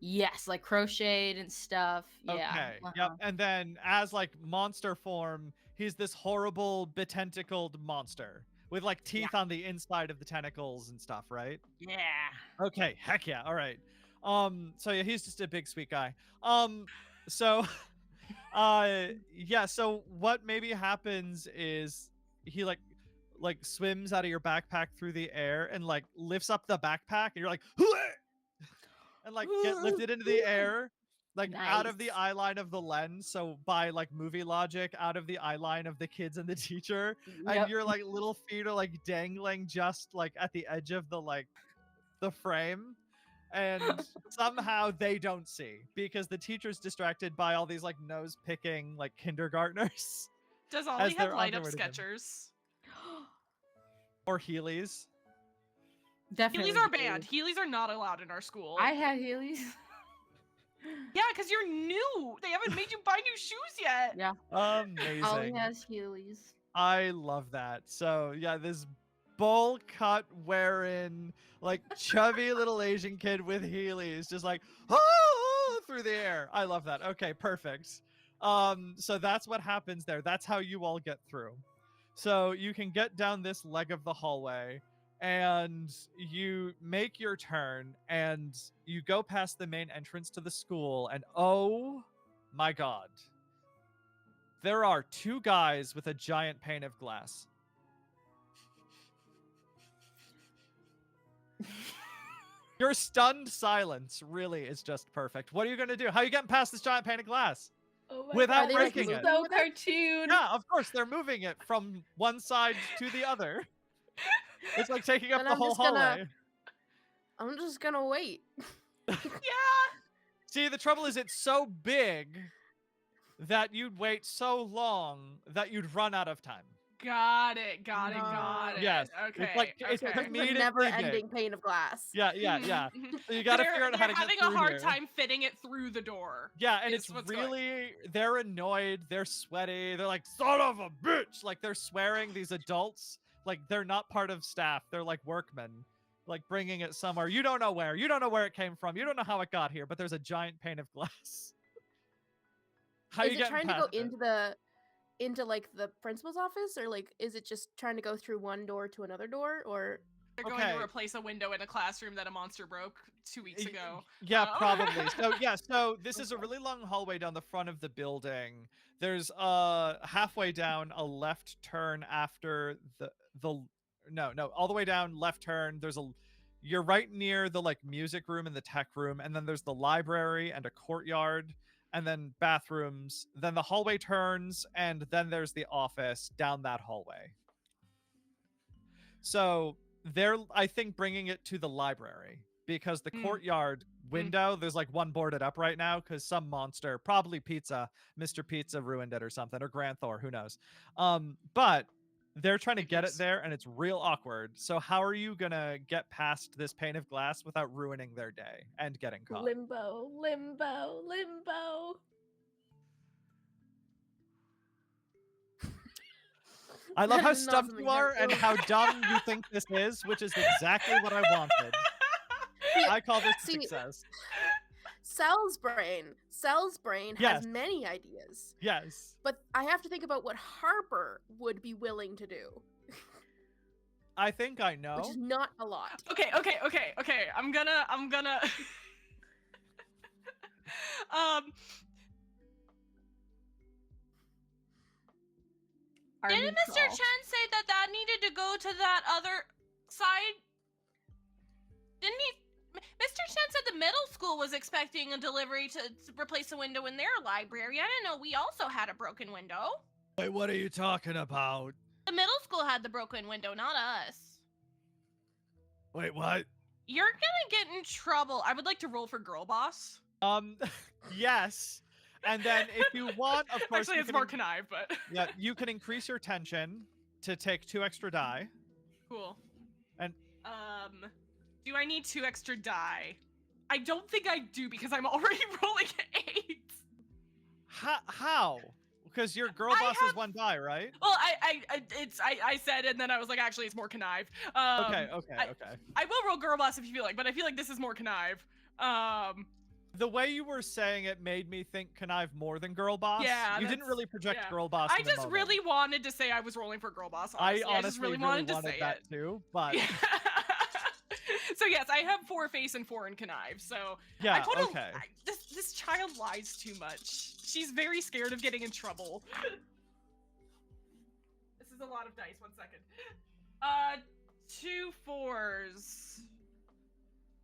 yes, like crocheted and stuff. Yeah. Okay. Yep. And then as like monster form, he's this horrible betentacled monster with like teeth on the inside of the tentacles and stuff, right? Yeah. Okay. Heck yeah. All right. So yeah, he's just a big sweet guy. So yeah, so what maybe happens is he like swims out of your backpack through the air and like lifts up the backpack and you're like and like get lifted into the air like out of the Nice. eye line of the lens, so by like movie logic out of the eye line of the kids and the teacher, and Yep. your like little feet are like dangling just like at the edge of the frame, and somehow they don't see because the teacher's distracted by all these like nose picking like kindergartners Does as Ollie have they're on light their up way to them. Skechers? Or Heelys. Definitely. Heelys are banned. Heelys are not allowed in our school. I had Heelys. Yeah, because you're new. They haven't made you buy new shoes yet. Yeah. Amazing. Ollie has Heelys. I love that. So yeah, this bowl cut wearing like chubby little Asian kid with Heelys just like through the air. I love that. Okay, perfect. So that's what happens there. That's how you all get through. So you can get down this leg of the hallway and you make your turn and you go past the main entrance to the school, and oh my god. There are 2 guys with a giant pane of glass. Your stunned silence really is just perfect. What are you gonna do? How are you getting past this giant pane of glass? Oh my Without Are they, like, breaking moving it. So with it? cartoon. Yeah, of course they're moving it from one side to the other. It's like taking up Then the whole hallway. I'm just gonna wait. Yeah. See, the trouble is it's so big that you'd wait so long that you'd run out of time. Got it. Got Oh. it. Yes, Okay. it's like it's okay. It's a immediately never-ending big. pane of glass. Yeah. Mhm, mhm. So you gotta They're- figure out how to they're get having through a hard here. time fitting it through the door. Yeah, and is it's what's going. really they're annoyed, they're sweaty, they're like, son of a bitch! Like they're swearing, these adults, like they're not part of staff, they're like workmen, like bringing it somewhere. You don't know where it came from, you don't know how it got here, but there's a giant pane of glass. How Is you it getting trying to go past it? into like the principal's office, or like is it just trying to go through one door to another door, or They're going Okay. to replace a window in a classroom that a monster broke 2 weeks ago. Yeah, Oh. probably. So this is a really long hallway down the front of the building. There's halfway down a left turn after the no, all the way down left turn. You're right near the like music room and the tech room, and then there's the library and a courtyard and then bathrooms. Then the hallway turns and then there's the office down that hallway. So they're, I think, bringing it to the library because the courtyard window, there's like one boarded up right now because some monster, probably Mr. Pizza ruined it or something, or Grand Thor, who knows. But they're trying to get it Figures. there and it's real awkward. So how are you gonna get past this pane of glass without ruining their day and getting caught? Limbo, limbo, limbo. I love That how is not stumped something you are that and will- how dumb you think this is, which is exactly what I wanted. I call this a See, success. Cell's brain Yes. has many ideas, Yes. but I have to think about what Harper would be willing to do, I think I know. which is not a lot. Okay. I'm gonna didn't Mr. Chen say that needed to go to that other side? Didn't he? Mr. Chen said the middle school was expecting a delivery to replace a window in their library. I didn't know we also had a broken window. Wait, what are you talking about? The middle school had the broken window, not us. Wait, what? You're gonna get in trouble. I would like to roll for girl boss. Yes. And then if you want, of course, Actually, you it's can more connive, but yeah, you can increase your tension to take 2 extra die. cool. And do I need 2 extra die? I don't think I do because I'm already rolling 8. How? Because your girl boss is 1 die, right? Well, I said, and then I was like, actually, it's more connive. Okay. I will roll girl boss if you feel like, but I feel like this is more connive. The way you were saying it made me think connive more than girl boss. Yeah, You didn't that's- really project yeah. girl boss. I in the just moment. really wanted to say I was rolling for girl boss. I Honestly. honestly just really really wanted to wanted say that it. too, but Yeah. So yes, I have 4 face and 4 in connive. So yeah, I put okay. this child lies too much. She's very scared of getting in trouble. This is a lot of dice. 1 second. 2 4s.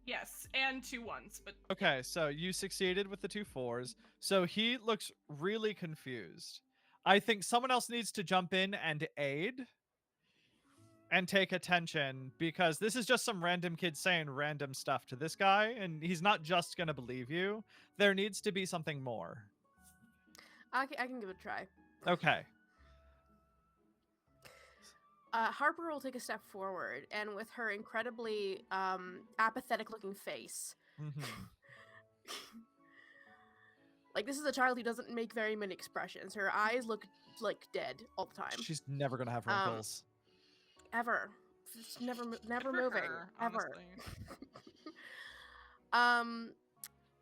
Yes, and 2 1s, but Okay, so you succeeded with the 2 4s. So he looks really confused. I think someone else needs to jump in and aid and take attention because this is just some random kid saying random stuff to this guy and he's not just going to believe you. There needs to be something more. I can give it a try. Okay. Harper will take a step forward, and with her incredibly apathetic-looking face, Mhm. like this is a child who doesn't make very many expressions. Her eyes look like dead all the time. She's never going to have wrinkles. Ever. It's never for moving. her, Ever. honestly.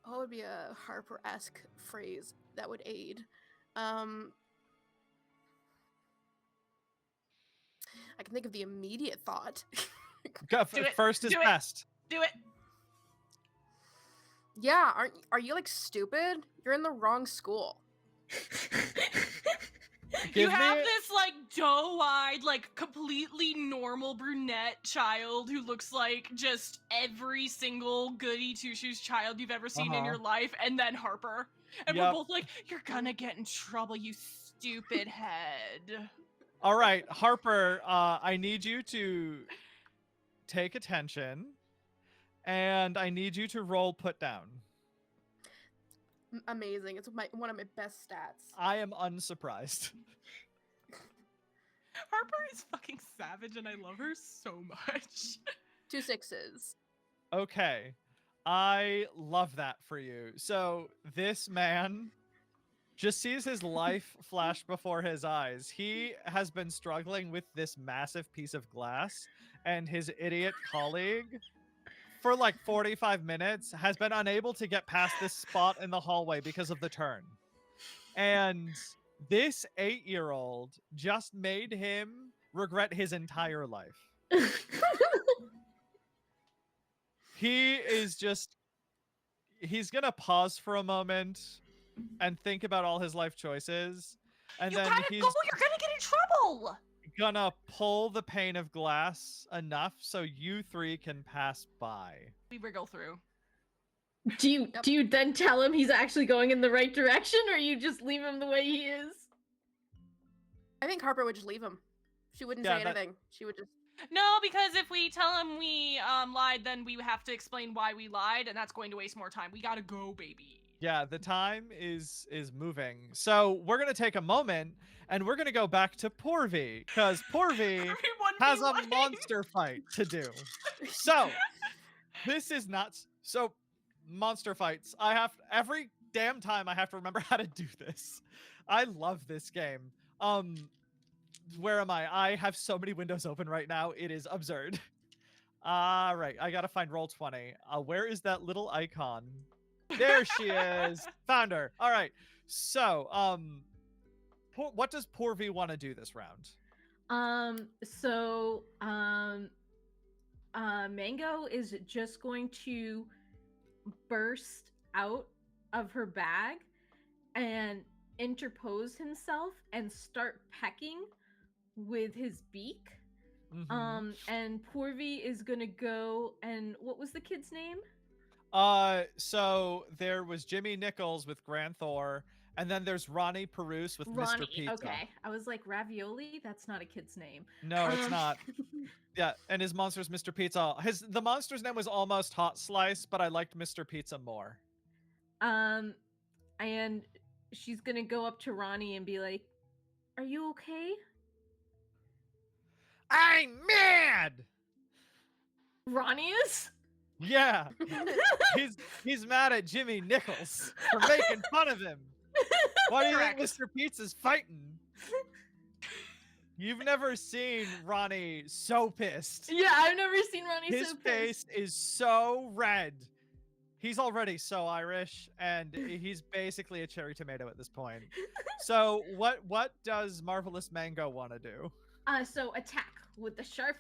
What would be a Harper-esque phrase that would aid? I can think of the immediate thought. Do it, First is do it. best. Do it. Yeah, are you like stupid? You're in the wrong school. You Give have me- this like doe-eyed, like completely normal brunette child who looks like just every single goody two-shoes child you've ever seen in your life, and then Harper. And we're both like, you're gonna get in trouble, you stupid head. All right, Harper, I need you to take attention, and I need you to roll put down. Amazing. It's one of my best stats. I am unsurprised. Harper is fucking savage, and I love her so much. 2 6s. Okay. I love that for you. So this man just sees his life flash before his eyes. He has been struggling with this massive piece of glass, and his idiot colleague for like 45 minutes has been unable to get past this spot in the hallway because of the turn. And this 8-year-old just made him regret his entire life. He's gonna pause for a moment and think about all his life choices, and You then gotta he's go, you're gonna get in trouble! gonna pull the pane of glass enough so you three can pass by. We wriggle through. Do you then tell him he's actually going in the right direction, or you just leave him the way he is? I think Harper would just leave him. She wouldn't Yeah, say anything. She would just. No, because if we tell him we lied, then we have to explain why we lied, and that's going to waste more time. We gotta go, baby. Yeah, the time is moving. So we're gonna take a moment and we're gonna go back to Porvy, because Porvy has a monster fight to do. So this is nuts. So monster fights. I have every damn time I have to remember how to do this. I love this game. Where am I? I have so many windows open right now. It is absurd. All right, I gotta find Roll20. Where is that little icon? There she is. Found her. All right. So, what does Porvy want to do this round? Mango is just going to burst out of her bag and interpose himself and start pecking with his beak. Mm-hmm. And Porvy is gonna go and what was the kid's name? So there was Jimmy Nichols with Grand Thor, and then there's Ronnie Perouse with Mr. Pizza. Okay. I was like, Ravioli? That's not a kid's name. No, it's not. Yeah, and his monster's Mr. Pizza. The monster's name was almost Hot Slice, but I liked Mr. Pizza more. And she's gonna go up to Ronnie and be like, "Are you okay?" I'm mad! Ronnie is? Yeah. he's mad at Jimmy Nichols for making fun of him. Why do you think Mr. Pizza's fighting? You've never seen Ronnie so pissed. Yeah, I've never seen Ronnie His so pissed. face is so red. He's already so Irish, and he's basically a cherry tomato at this point. So what does Marvelous Mango want to do? So attack with the sharp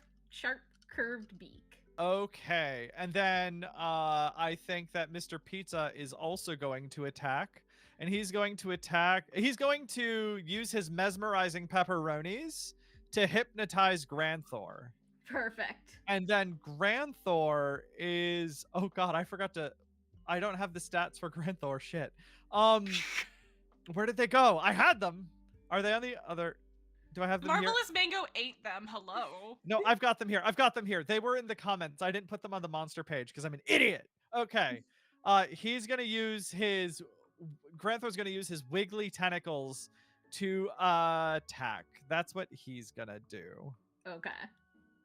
curved beak. Okay, and then I think that Mr. Pizza is also going to attack, and he's going to use his mesmerizing pepperonis to hypnotize Granthor. Perfect. And then Granthor is, oh god, I don't have the stats for Granthor. Shit. Where did they go? I had them. Are they on the other? Do I have them Marvelous here? Mango ate them. Hello. No, I've got them here. They were in the comments. I didn't put them on the monster page because I'm an idiot. Okay. He's gonna use his Granthor's gonna use his wiggly tentacles to attack. That's what he's gonna do. Okay.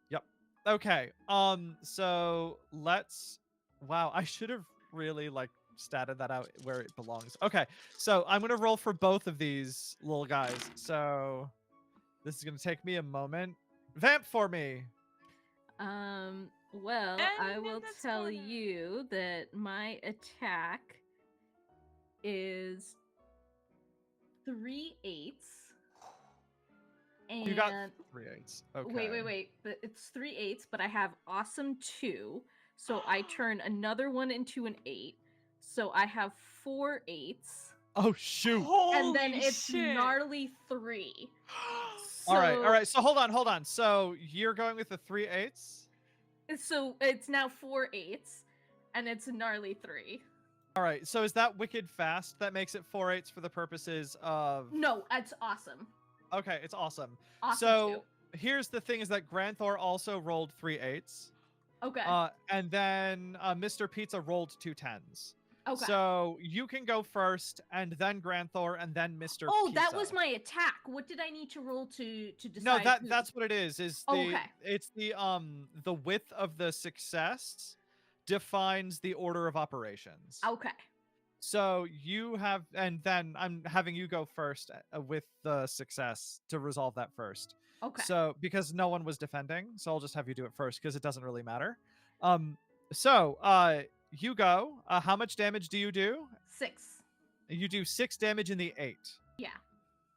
Yep. Okay. So let's. Wow, I should have really statted that out where it belongs. Okay. So I'm gonna roll for both of these little guys. So this is gonna take me a moment. Vamp for me. Well, I will tell you that my attack is 3/8. And You got 3/8. Okay. Wait. But it's 3/8, but I have awesome 2. So I turn another one into an 8. So I have 4/8. Oh shoot. and then Holy it's shit. gnarly 3. All right. So hold on. So you're going with the 3/8? So it's now 4/8, and it's gnarly 3. All right. So is that wicked fast? That makes it 4/8 for the purposes of. No, that's awesome. Okay, it's awesome. Awesome So here's the thing: is that Granthor also rolled 3/8, too. Okay. and then Mr. Pizza rolled 2 10s. Okay. So you can go first, and then Granthor, and then Mr. Oh, Pizza. that was my attack. What did I need to roll to decide? No, who- that's what it is. Is Oh, the okay. it's the width of the success defines the order of operations. Okay. So you have, and then I'm having you go first with the success to resolve that first. Okay. So because no one was defending, so I'll just have you do it first because it doesn't really matter. You go. How much damage do you do? 6. You do 6 damage in the 8. Yeah.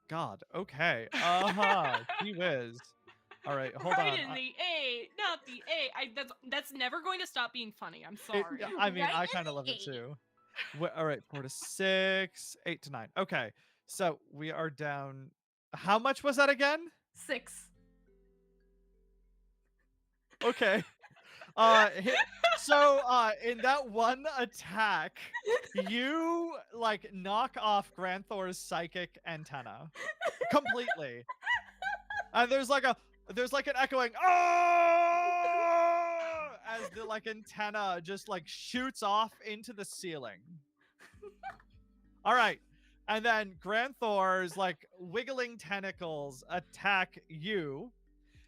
God. Okay. Gee whiz. All right. Hold right on. in the 8, not the 8. That's never going to stop being funny. I'm It- sorry. I mean, Right I in kind the of love it 8. too. All right, 4 to 6, 8 to 9. Okay, so we are down. How much was that again? 6. Okay. In that one attack, you like knock off Granthor's psychic antenna completely, and there's like an echoing oh as the like antenna just like shoots off into the ceiling. All right. And then Granthor's like wiggling tentacles attack you,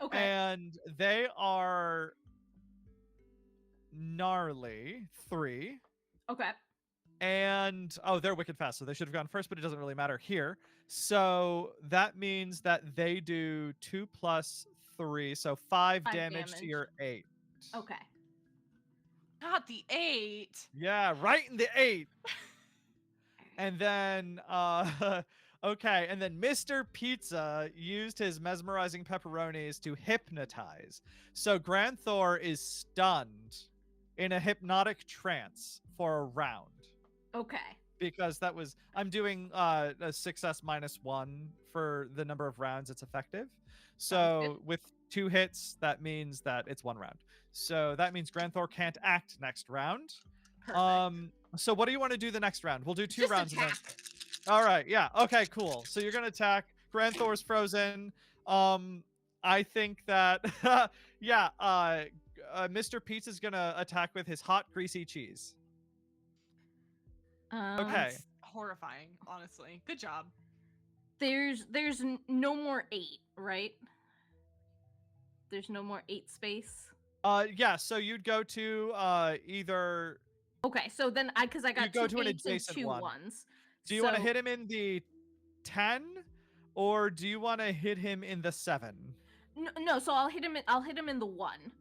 Okay. and they are gnarly 3. Okay. And they're wicked fast, so they should have gone first, but it doesn't really matter here. So that means that they do 2 plus 3, so 5 damage to your 8. Okay. Not the 8. Yeah, right in the 8. And then okay, and then Mr. Pizza used his mesmerizing pepperonis to hypnotize. So Granthor is stunned in a hypnotic trance for a round. Okay. Because I'm doing a success -1 for the number of rounds it's effective. So with 2 hits, that means that it's 1 round. So that means Granthor can't act next round. Perfect. So what do you want to do the next round? We'll do 2 Just rounds. attack. And then... All right. Yeah. Okay, cool. So you're going to attack. Granthor's frozen. I think that, yeah, Mr. Pizza's going to attack with his hot, greasy cheese. Okay. That's horrifying, honestly. Good job. There's no more 8, right? There's no more 8 space. Yeah, so you'd go to either... Okay, so then because I got go 2 to an 8s and adjacent 2 one. 1s. Do you want to hit him in the 10, or do you want to hit him in the 7? No, so I'll hit him in the 1.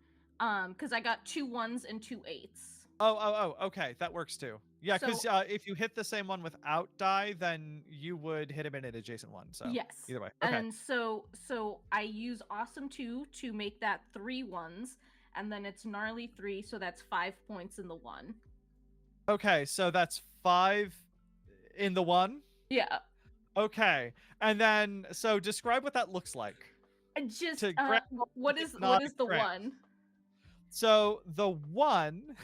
Because I got 2 1s and 2 8s. Oh, okay, that works too. Yeah, because So- if you hit the same one without die, then you would hit him in an adjacent one. So Yes. either way. Okay. And so I use Awesome 2 to make that 3 1s, and then it's Gnarly 3, so that's 5 points in the 1. Okay, so that's 5 in the 1. Yeah. Okay, and then so describe what that looks like. Just To grab what is hypnotic the trance. 1? So the 1,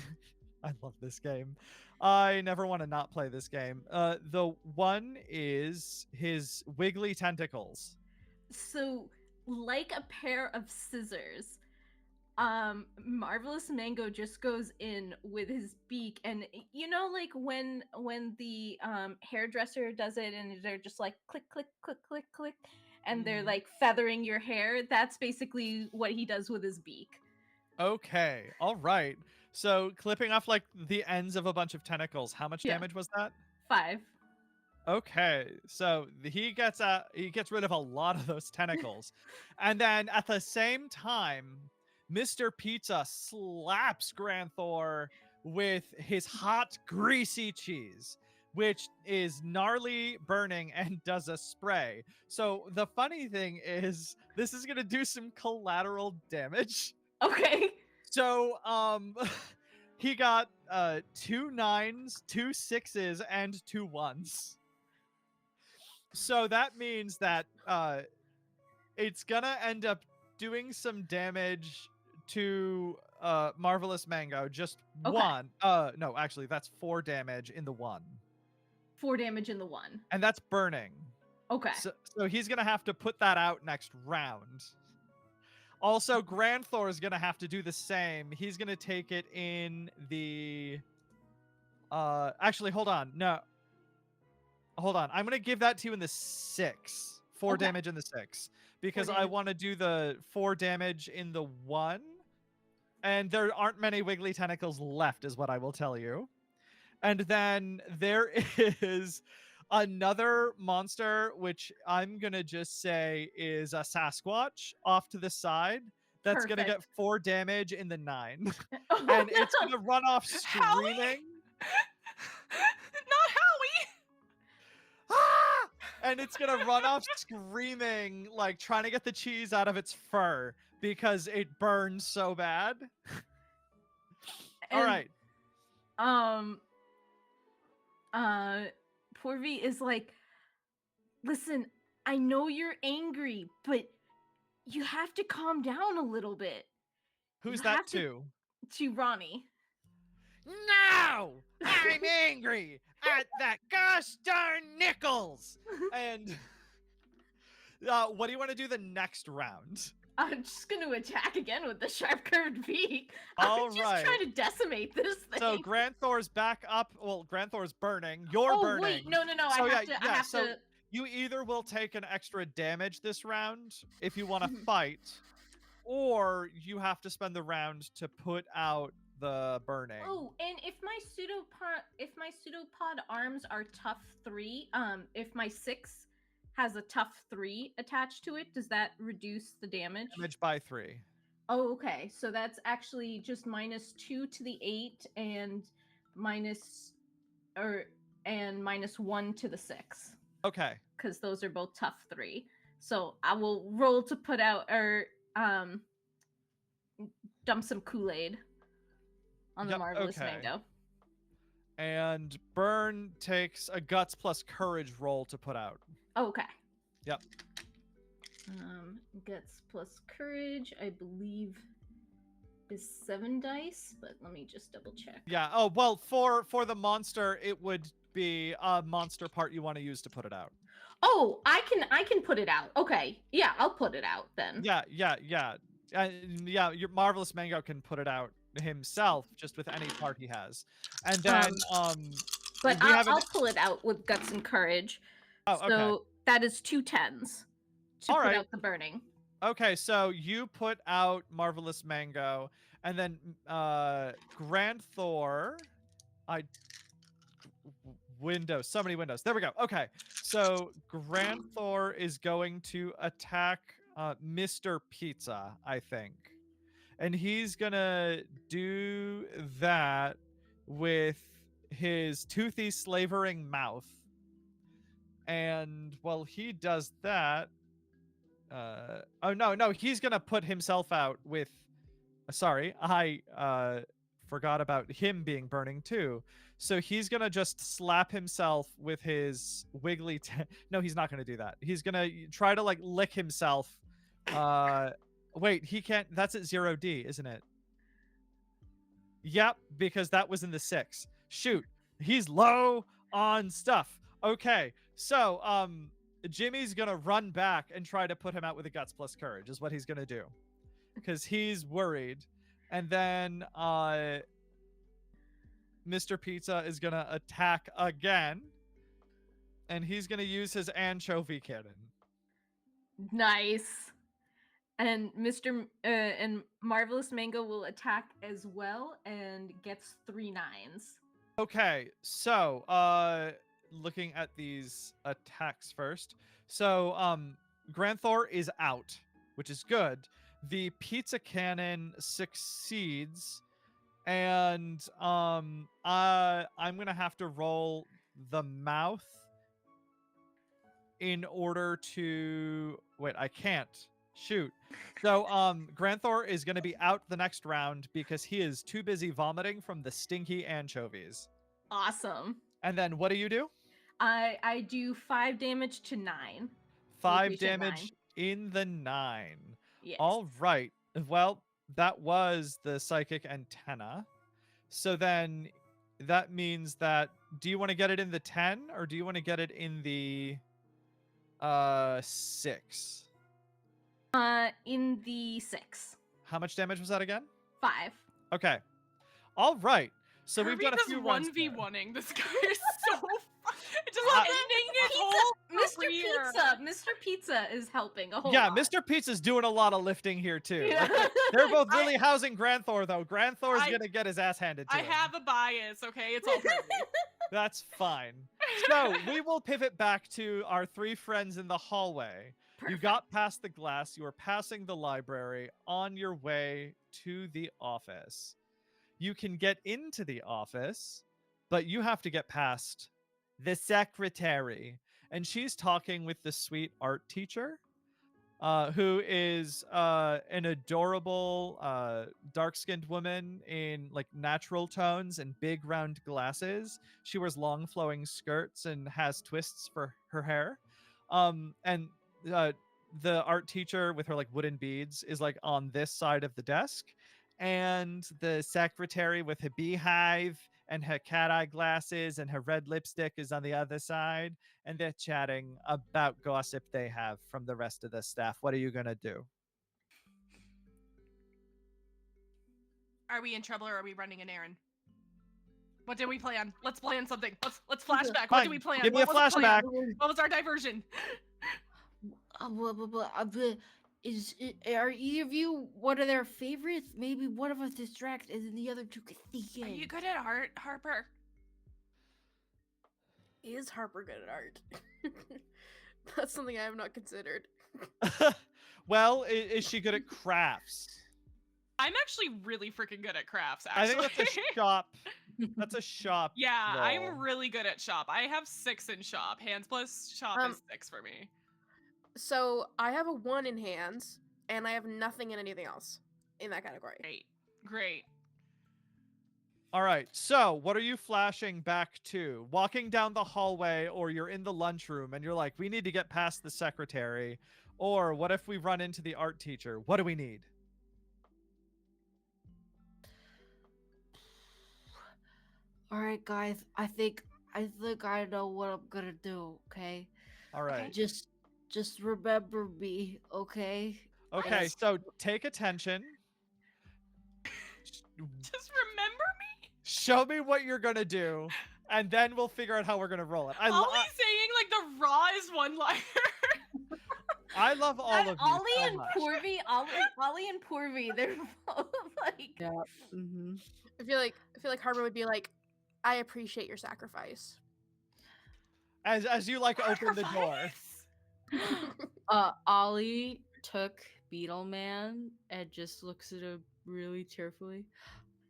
I love this game. I never want to not play this game. The 1 is his wiggly tentacles. So like a pair of scissors, Marvelous Mango just goes in with his beak, and you know, like when the hairdresser does it and they're just like click click click click click, and they're like feathering your hair. That's basically what he does with his beak. Okay, all right. So clipping off like the ends of a bunch of tentacles. How much Yeah. damage was that? 5. Okay, so he gets rid of a lot of those tentacles, and then at the same time, Mr. Pizza slaps Granthor with his hot, greasy cheese, which is gnarly burning and does a spray. So the funny thing is, this is gonna do some collateral damage. Okay. So he got 2 9s, 2 6s, and 2 1s. So that means that it's gonna end up doing some damage to Marvelous Mango. Just Okay. one. No, actually, that's 4 damage in the one, 4 damage in the one. and that's burning. Okay. So he's gonna have to put that out next round. Also, Grandthor is gonna have to do the same. He's gonna take it in the. Actually, hold on. No, hold on. I'm gonna give that to you in the 6. 4 Okay. damage in the 6 because I damage. want to do the 4 damage in the 1, and there aren't many wiggly tentacles left, is what I will tell you. And then there is another monster, which I'm gonna just say is a Sasquatch off to the side. That's gonna get Perfect. 4 damage in the 9, Oh, and no. it's gonna run off Howie? screaming. Not Howie. Ah! And it's gonna run off screaming, like trying to get the cheese out of its fur because it burns so bad. All And, right. Porvi is like, listen, I know you're angry, but you have to calm down a little bit. Who's You that have to? To Ronnie. No! I'm angry at that gosh darn Nichols! And what do you want to do the next round? I'm just going to attack again with the sharp curved beak. All I'm just right. trying to decimate this thing. So Grandthor's back up. Well, Grandthor's burning. You're oh, burning. wait, no. So I have so to. you either will take an extra damage this round if you want to fight, or you have to spend the round to put out the burning. Oh, and if my pseudopod arms are tough 3, if my 6 has a tough 3 attached to it, does that reduce the damage? Damage by 3. Oh, okay. So that's actually just -2 to the 8 and minus 1 to the 6. Okay. Because those are both tough 3. So I will roll to put out or dump some Kool-Aid on the Marvelous Mango. And burn takes a guts plus courage roll to put out. Oh, okay. Yep. Guts plus courage, I believe, is 7 dice, but let me just double check. Yeah. Oh well, for the monster, it would be a monster part you want to use to put it out. Oh, I can put it out. Okay, yeah, I'll put it out then. Yeah. Your Marvelous Mango can put it out himself just with any part he has, and then But I'll pull it out with guts and courage. Oh, so okay. that is 2 10s to put out the burning. Okay, so you put out Marvelous Mango, and then Grandthor, windows, so many windows. There we go. Okay, so Grandthor is going to attack Mr. Pizza, I think, and he's gonna do that with his toothy slavering mouth. And while he does that, oh no, he's gonna put himself out with. Sorry, I forgot about him being burning too. So he's gonna just slap himself with his wiggly. No, he's not gonna do that. He's gonna try to like lick himself. Wait, he can't. That's at 0D, isn't it? Yep, because that was in the 6. Shoot, he's low on stuff. Okay, so Jimmy's gonna run back and try to put him out with a guts plus courage is what he's gonna do, because he's worried. And then Mr. Pizza is gonna attack again, and he's gonna use his anchovy cannon. Nice. And and Marvelous Mango will attack as well and gets 3 9s. Okay, so looking at these attacks first. So Grandthor is out, which is good. The pizza cannon succeeds, and I'm gonna have to roll the mouth in order to wait. I can't shoot. So Grandthor is gonna be out the next round because he is too busy vomiting from the stinky anchovies. Awesome. And then what do you do? I do 5 damage to 9. 5 Location damage in the 9. Yes. All right. Well, that was the psychic antenna. So then that means that do you want to get it in the 10 or do you want to get it in the 6? In the 6. How much damage was that again? 5. Okay. All right. So we've done a Kirby few is runs there. 1v1ing. This guy is so just I- ending his whole Mr. career. Mr. Pizza is helping a whole Yeah, lot. Mr. Pizza's doing a lot of lifting here too. Yeah. They're both really housing Granthor though. Granthor's I- gonna get his ass handed to I him. have a bias, okay? It's all Kirby. That's fine. So we will pivot back to our 3 friends in the hallway. You got past the glass, you were passing the library on your way to the office. You can get into the office, but you have to get past the secretary. And she's talking with the sweet art teacher, who is an adorable dark-skinned woman in like natural tones and big round glasses. She wears long flowing skirts and has twists for her hair. And the art teacher with her like wooden beads is like on this side of the desk, and the secretary with her beehive and her cat eye glasses and her red lipstick is on the other side, and they're chatting about gossip they have from the rest of the staff. What are you gonna do? Are we in trouble or are we running an errand? What did we plan? Let's plan something. Let's flashback. What Fine, did we plan? give me What a was the plan? flashback. What was our diversion? Are either of you one of their favorites? Maybe one of us distracted and then the other two can sneak Are in. you good at art, Harper? Is Harper good at art? That's something I have not considered. Well, is she good at crafts? I'm actually really freaking good at crafts, I actually. think that's a shop. That's a shop. Yeah, role. I'm really good at shop. I have 6 in shop. Hands plus shop is 6 for me. So I have a 1 in hands, and I have nothing in anything else in that category. Great. Great. All right. So, what are you flashing back to? Walking down the hallway, or you're in the lunchroom and you're like, we need to get past the secretary. Or what if we run into the art teacher? What do we need? All right, guys. I think I know what I'm gonna do. Okay. All right. Just remember me. Okay. Okay. Yes. So take attention. Just remember me? Show me what you're gonna do, and then we'll figure out how we're gonna roll it. Ollie's saying like the rawest one-liner. I love all of you Ollie so and much. Porvy, Ollie and Porvy, they're both like Yeah. Mm-hmm. I feel like Harper would be like, I appreciate your sacrifice. As you like open the door. Ollie took Beetleman and just looks at him really tearfully.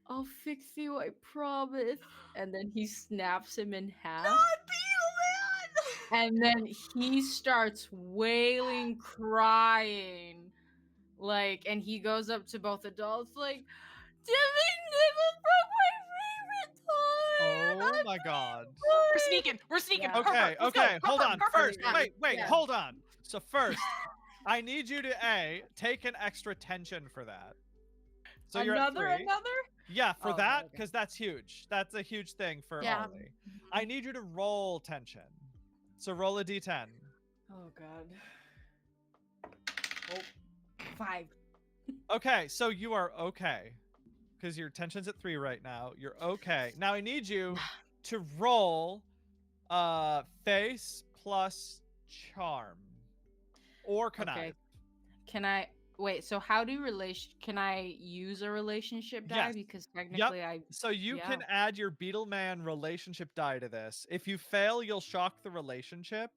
I'll fix you, I promise. And then he snaps him in half. Not Beetleman! And then he starts wailing, crying. Like, and he goes up to both adults, like, Oh my god. We're sneaking. We're sneaking. Yeah. Okay, Let's go. okay, hold on. Harper, First, yeah, wait, yeah. hold on. So first, I need you to take an extra tension for that. So you're at 3. Yeah, for Oh, that, okay. because that's huge. That's a huge thing for Yeah. Ollie. I need you to roll tension. So roll a d10. Oh god. Oh, 5. Okay, so you are okay. Because your tension's at 3 right now. You're okay. Now I need you to roll face plus charm. Or connive. Okay. Can I wait? So how do can I use a relationship die? Yes. Because technically I So you Yeah. can add your Beetleman relationship die to this. If you fail, you'll shock the relationship.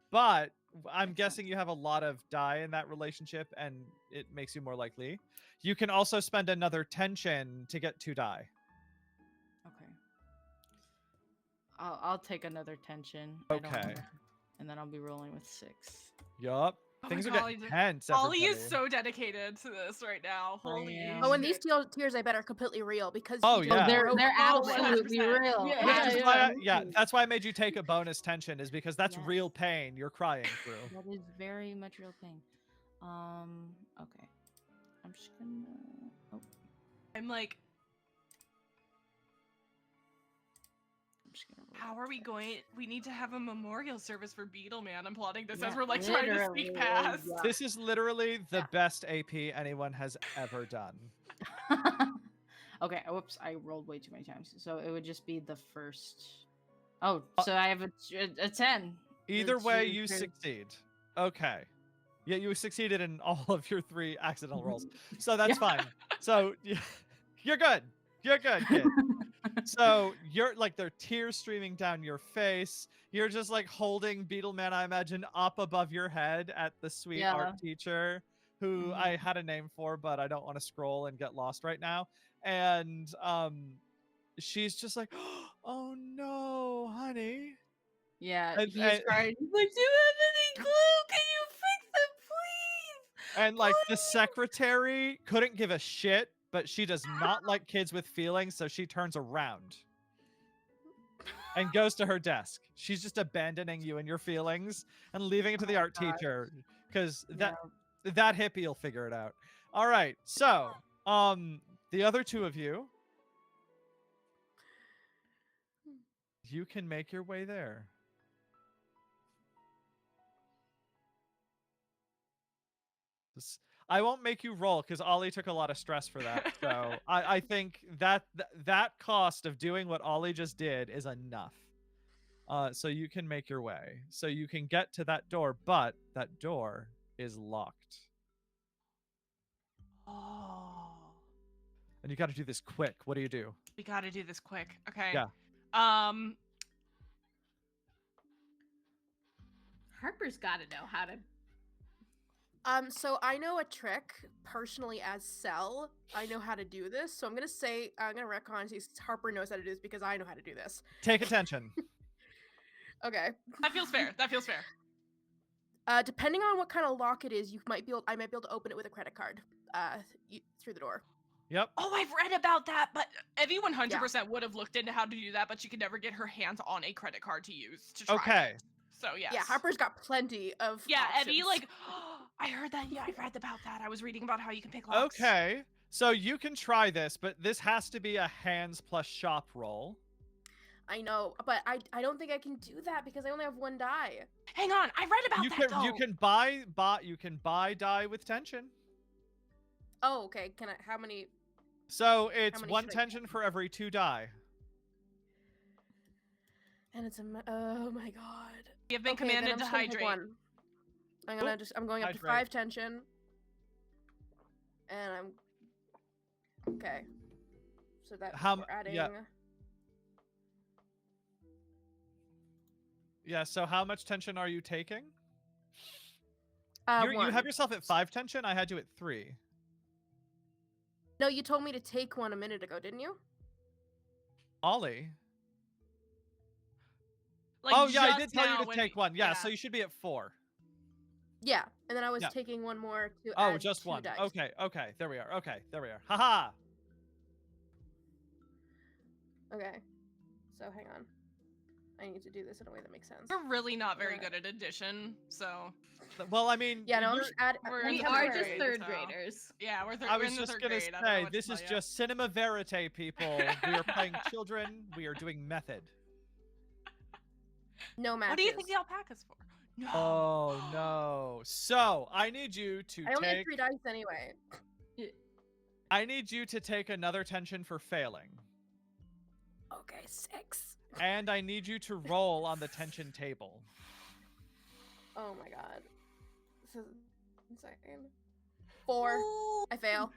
But I'm Makes guessing you have a lot of die in that relationship, and it makes you more likely. You can also spend another tension to get 2 die. okay. I'll take another tension. I don't Okay. know. And then I'll be rolling with 6. Yup. Oh Things my are God, getting tense. Ollie is everybody. so dedicated to this right now. I Holy am. Oh, and shit. these tears I bet are completely real because Oh, he yeah. just They're broke all of them. absolutely 100%. real. Yeah, Which yeah, is yeah. why, that's why I made you take a bonus tension, is because that's Yes. real pain you're crying through. That is very much real pain. Okay. I'm just gonna. Oh, I'm like, I'm just gonna. how are we going? We need to have a memorial service for Beetleman. I'm plotting this as Yeah, we're like trying to literally, sneak past. yeah. This is literally the Yeah. best AP anyone has ever done. Okay. Whoops! I rolled way too many times. So it would just be the first. Oh, so I have a 10. Either It's way, your you turn. succeed. Okay. Yeah, you succeeded in all of your 3 accidental rolls. So that's Yeah. fine. So you're good. You're good, kid. So you're like, there are tears streaming down your face. You're just like holding Beetleman, I imagine, up above your head at the sweet art Yeah. teacher who I had a name for, but I don't want to scroll and get lost right now. And she's just like, oh no, honey. Yeah, And- he's and- crying. He's like, do you have any glue? Can you fix it, please? And like the Please." secretary couldn't give a shit, but she does not like kids with feelings, so she turns around and goes to her desk. She's just abandoning you and your feelings and leaving it to the art God. teacher, because Yeah. that hippie will figure it out. All right, so the other 2 of you, you can make your way there. I won't make you roll because Ollie took a lot of stress for that. So I think that cost of doing what Ollie just did is enough. So you can make your way. So you can get to that door, but that door is locked. Oh, And you got to do this quick. What do you do? we got to do this quick. Okay. Yeah. Harper's got to know how to. So I know a trick personally as Cell. I know how to do this. So I'm gonna retcon since Harper knows how to do this because I know how to do this. Take attention. Okay. That feels fair. That feels fair. Depending on what kind of lock it is, I might be able to open it with a credit card. Through the door. Yep. Oh, I've read about that, but Evie 100% would have looked into how to do that, but she could never get her hands on a credit card to use to try Okay. it. So yes. Yeah, Harper's got plenty of. Yeah, Evie, options. like, I heard that. Yeah, I read about that. I was reading about how you can pick locks. Okay. So you can try this, but this has to be a hands plus shop roll. I know, but I don't think I can do that because I only have 1 die. Hang on, I read about You that can you can buy die with tension. Oh, okay. Can I? How many? So it's many 1 should I tension for every 2 die. And it's oh my god. You've been Okay, then commanded I'm to just gonna pick hydrate. one. I'm going up to Hydrate. 5 tension. And I'm okay. So that How we're adding. Yeah, so how much tension are you taking? You 1. have yourself at 5 tension. I had you at 3. No, you told me to take 1 a minute ago, didn't you? Ollie. Like, Oh yeah, I just did tell now you to when take 1. Yeah, so you should be at 4. Yeah, and then I was Yeah. taking 1 more to Oh, add just 2 1. dice. Okay, there we are. Haha. Okay. So hang on. I need to do this in a way that makes sense. We're really not very Yeah. good at addition, so Well, I mean, Yeah, no, I'm you're- just add. we're I'm in We the temporary. are just grade, third so- graders. yeah, we're I we're was in the just third gonna grade. I don't know say, what to this tell is ya. just cinema verite, people. We are playing children. We are doing method. No matches. What do you think the alpaca's for? No. Oh no! So I need you to I only have take. 3 dice anyway. I need you to take another tension for failing, Okay, 6. and I need you to roll on the tension table. Oh my god. This is insane. 4. I fail.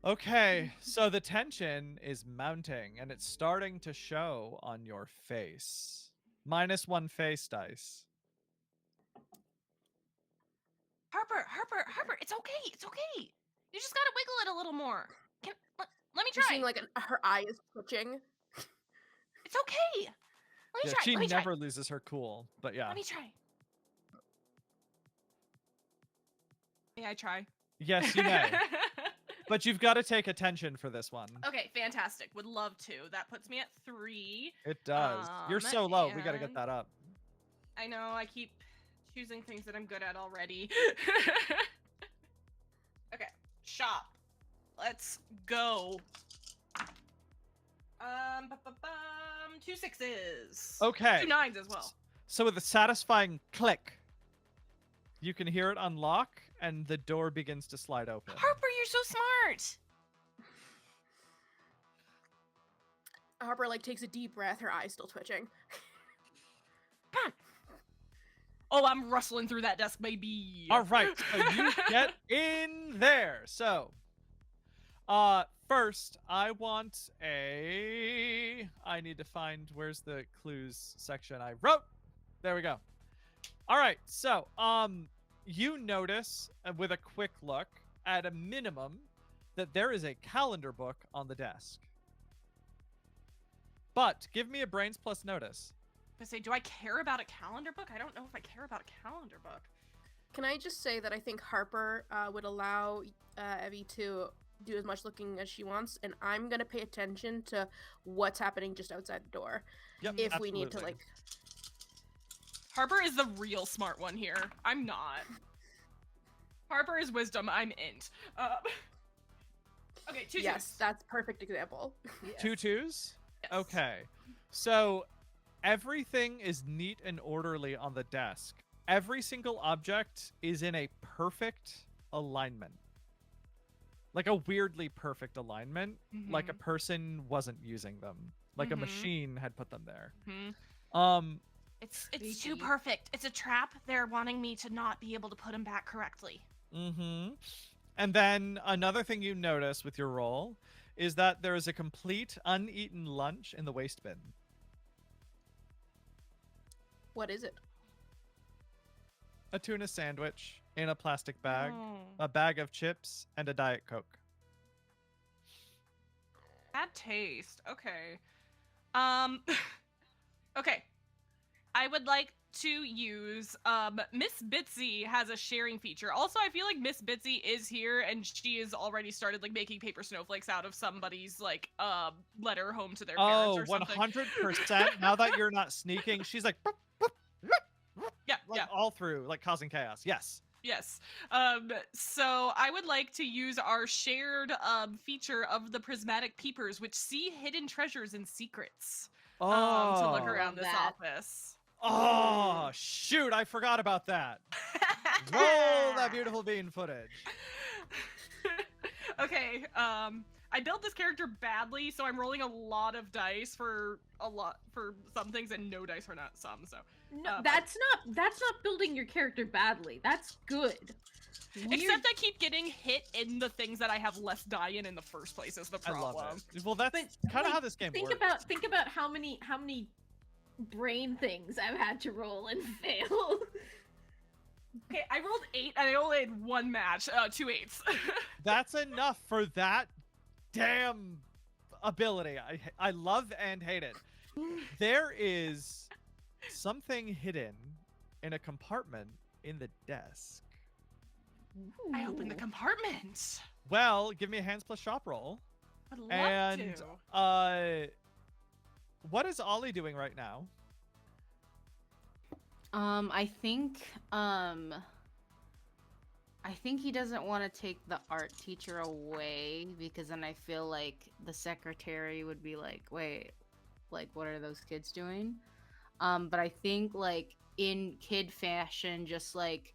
Okay, so the tension is mounting, and it's starting to show on your face. -1 face dice. Harper, it's okay. It's okay. You just gotta wiggle it a little more. Let me You're try. seeing like her eye is twitching. It's okay. Let me Yeah, try. she Let me never try. loses her cool, but yeah. Let me try. May I try? Yes, you may. But you've got to take attention for this one. Okay, fantastic. Would love to. That puts me at 3. It does. You're so low. We got to get And that up. I know, I keep choosing things that I'm good at already. Okay, shop. Let's go. 2 6s. Okay. 2 9s as well. So with a satisfying click, you can hear it unlock, and the door begins to slide open. Harper, you're so smart. Harper like takes a deep breath, her eyes still twitching. Oh, I'm rustling through that desk, baby. All right, so you get in there. So, first, I need to find where's the clues section I wrote. There we go. All right, so, you notice with a quick look, at a minimum, that there is a calendar book on the desk. But give me a brains plus notice. I say, do I care about a calendar book? I don't know if I care about a calendar book. Can I just say that I think Harper would allow Evie to do as much looking as she wants, and I'm gonna pay attention to what's happening just outside the door. Yep, If we need to absolutely. like. Harper is the real smart one here. I'm not. Harper is wisdom. I'm int. Okay, 2 Yes, that's perfect example. 2 2s? Yes. Okay. So everything is neat and orderly on the desk. Every single object is in a perfect alignment. Like a weirdly perfect alignment. Like a person wasn't using them. Like a machine had put them there. It's too Spooky. perfect. It's a trap. They're wanting me to not be able to put them back correctly. And then another thing you notice with your roll is that there is a complete uneaten lunch in the waste bin. What is it? A tuna sandwich in a plastic bag, Oh. a bag of chips, and a Diet Coke. Bad taste. Okay. Okay. I would like to use Miss Bitsy has a sharing feature. Also, I feel like Miss Bitsy is here and she has already started like making paper snowflakes out of somebody's like letter home to their parents or something. 100%. Now that you're not sneaking, she's like, boop, boop, Yeah, like yeah. all through, like causing chaos. Yes. Yes. So I would like to use our shared feature of the prismatic peepers, which see hidden treasures and secrets. To look around Love this that. office. Oh, shoot. I forgot about that. Roll that beautiful bean footage. Okay. I built this character badly, so I'm rolling a lot of dice for some things and no dice for not some. So No, that's not building your character badly. That's good. except I keep getting hit in the things that I have less die in the first place is the I problem. love it. Well, that's But, kind of like, how this game think works. about how many brain things I've had to roll and fail. Okay, I rolled 8 and I only had 1 match, 2 8s. That's enough for that damn ability. I love and hate it. There is something hidden in a compartment in the desk. I opened the compartment. Well, give me a hands plus shop roll. I'd love And to. what is Ollie doing right now? I think he doesn't want to take the art teacher away because then I feel like the secretary would be like, wait, like what are those kids doing? But I think like in kid fashion, just like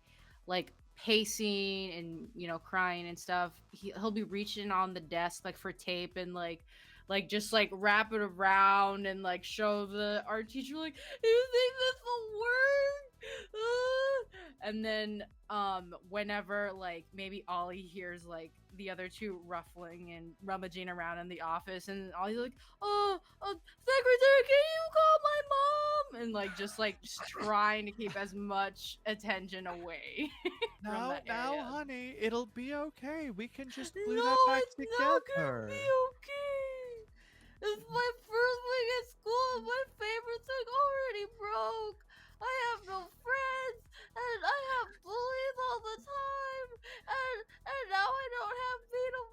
pacing and crying and stuff, he'll be reaching on the desk like for tape and like just like wrap it around and like show the art teacher like, you think this will work? And then whenever like maybe Ollie hears like the other two ruffling and rummaging around in the office and Ollie's like, secretary, can you call my mom? And like just trying to keep as much attention away from Now, that area. honey, it'll be okay. We can just glue No, that back it's not together. gonna be okay. It's my first week at school. My favorite thing already broke. I have no friends, and I have bullies all the time. and now I don't have Beetle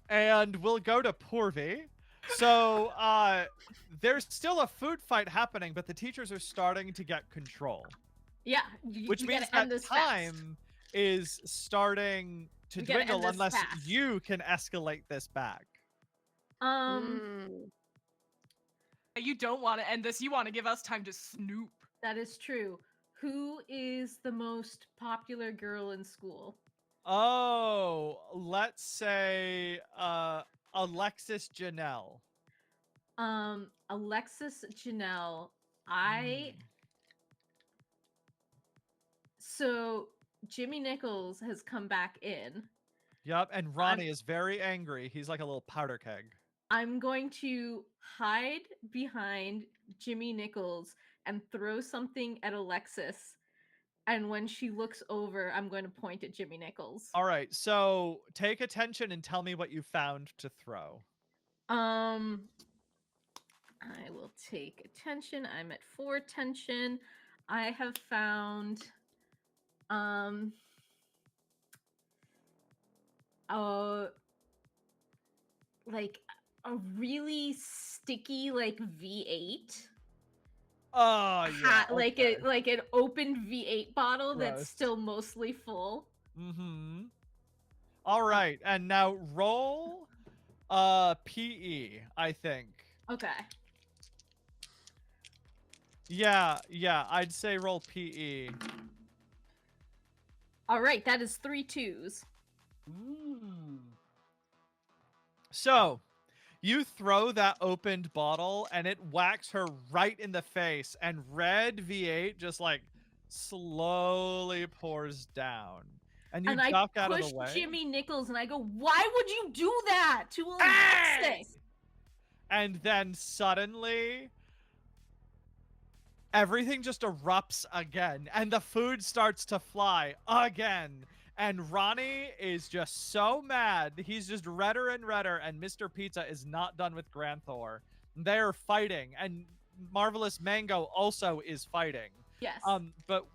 Man. And we'll go to Purvi. So there's still a food fight happening, but the teachers are starting to get control, Yeah, which we means gotta that end this time is starting to We gotta end dwindle this unless fast. you can escalate this back. fast. Mm. You don't want to end this. You want to give us time to snoop. That is true. Who is the most popular girl in school? Oh, let's say Alexis Janelle. Alexis Janelle. I Mhm. So Jimmy Nichols has come back in. Yep, and Ronnie is very angry. He's like a little powder keg. I'm going to hide behind Jimmy Nichols and throw something at Alexis. And when she looks over, I'm going to point at Jimmy Nichols. All right, so take attention and tell me what you found to throw. I will take attention. I'm at 4 attention. I have found like a really sticky like V8. Oh yeah, Like an open V8 bottle Gross. that's still mostly full. Mm-hmm. All right, and now roll PE, I think. Okay. Yeah, I'd say roll PE. All right, that is 3 2s. So, you throw that opened bottle and it whacks her right in the face, and red V8 just like slowly pours down. And you And I duck out of push the way. Jimmy Nichols and I go, "Why would you do that to Hey! Alexis?" And then suddenly everything just erupts again and the food starts to fly again. And Ronnie is just so mad. He's just redder and redder, and Mr. Pizza is not done with Granthor. They're fighting, and Marvelous Mango also is fighting. Yes. But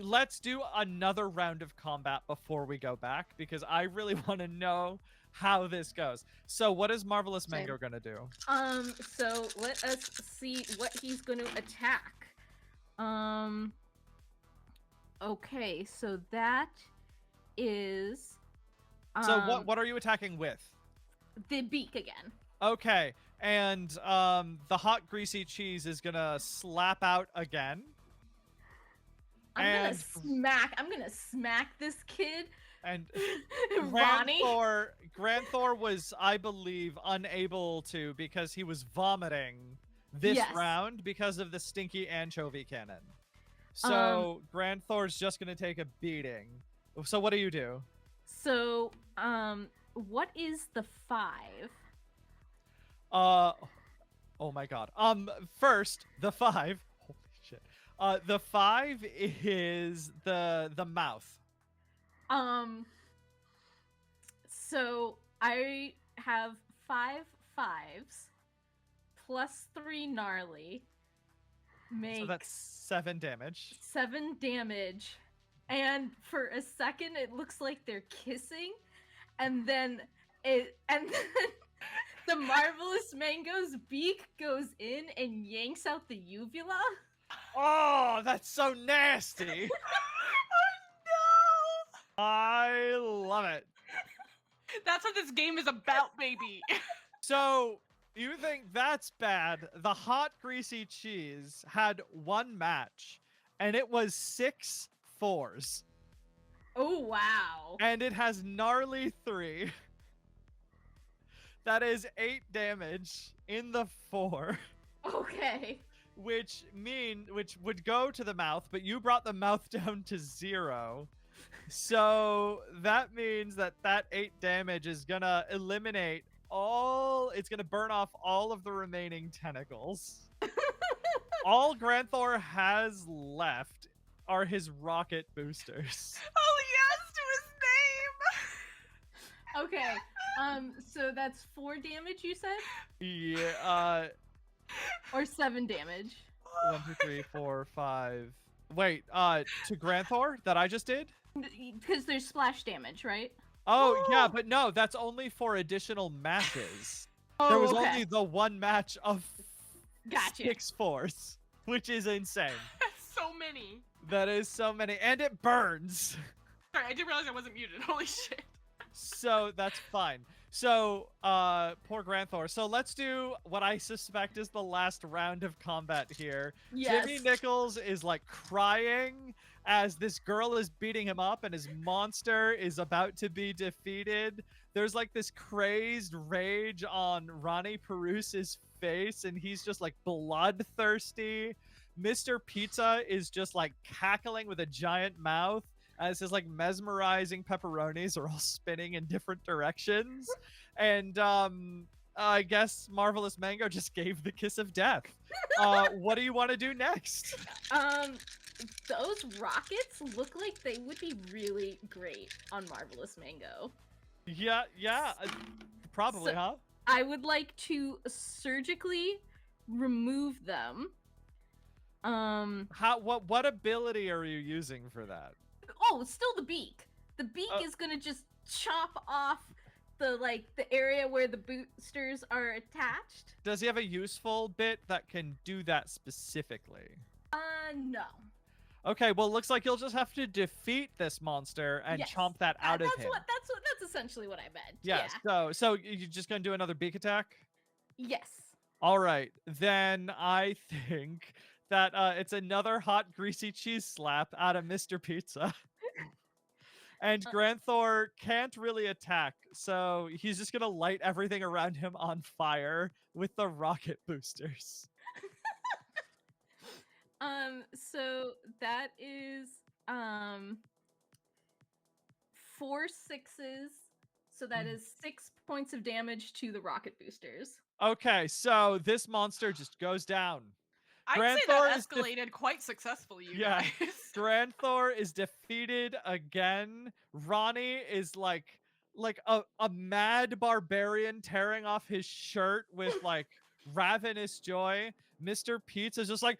let's do another round of combat before we go back, because I really want to know how this goes. So what is Marvelous Same. Mango gonna do? So let us see what he's going to attack. Okay, so that is So what are you attacking with? the beak again. Okay, and the hot greasy cheese is gonna slap out again. I'm And gonna smack this kid. and Ronnie. Granthor was, I believe, unable to because he was vomiting this Yes. round because of the stinky anchovy cannon. So Granthor's just gonna take a beating. So what do you do? So, what is the 5? Oh my god. First, the 5. Holy shit. The 5 is the mouth. So I have 5 5s plus 3 gnarly makes So that's 7 damage. 7 damage. And for a second it looks like they're kissing, and then the Marvelous Mango's beak goes in and yanks out the uvula. Oh, that's so nasty. I love it. That's what this game is about, baby. So, you think that's bad? The hot greasy cheese had 1 match, and it was 6 4s. Oh wow. And it has gnarly 3. That is 8 damage in the 4. Okay. Which would go to the mouth, but you brought the mouth down to 0. So that means that 8 damage is gonna eliminate it's gonna burn off all of the remaining tentacles. All Granthor has left are his rocket boosters. Oh yes, to his name. Okay. So that's 4 damage you said? Yeah, Or 7 damage? 1, 2, 3, 4, 5, Wait, to Granthor that I just did? Because there's splash damage, right? Oh, yeah, but no, that's only for additional matches. There Oh, was okay. only the one match of Gotcha. 6 force, which is insane. So many. That is so many, and it burns. Sorry, I didn't realize I wasn't muted. Holy shit. So that's fine. So, poor Granthor. So let's do what I suspect is the last round of combat here. Yes. Jimmy Nichols is like crying as this girl is beating him up and his monster is about to be defeated. There's like this crazed rage on Ronnie Peruse's face and he's just like bloodthirsty. Mr. Pizza is just like cackling with a giant mouth as his like mesmerizing pepperonis are all spinning in different directions. And I guess Marvelous Mango just gave the kiss of death. What do you want to do next? Those rockets look like they would be really great on Marvelous Mango. Yeah, probably, So- huh? I would like to surgically remove them. What ability are you using for that? Oh, it's still the beak. The beak Oh. is gonna just chop off the area where the boosters are attached. Does he have a useful bit that can do that specifically? No. Okay, well, looks like you'll just have to defeat this monster and Yes. chomp that out of that's him. that's essentially what I meant. Yes. Yeah. So you're just gonna do another beak attack? Yes. All right, then I think that it's another hot, greasy cheese slap out of Mr. Pizza. And Granthor can't really attack, so he's just gonna light everything around him on fire with the rocket boosters. So that is 4 6s. So that is 6 points of damage to the rocket boosters. Okay, so this monster just goes down. I'd say Granthor that is escalated quite successfully, you Yeah. guys. Granthor is defeated again. Ronnie is like a mad barbarian tearing off his shirt with like ravenous joy. Mr. Pizza's just like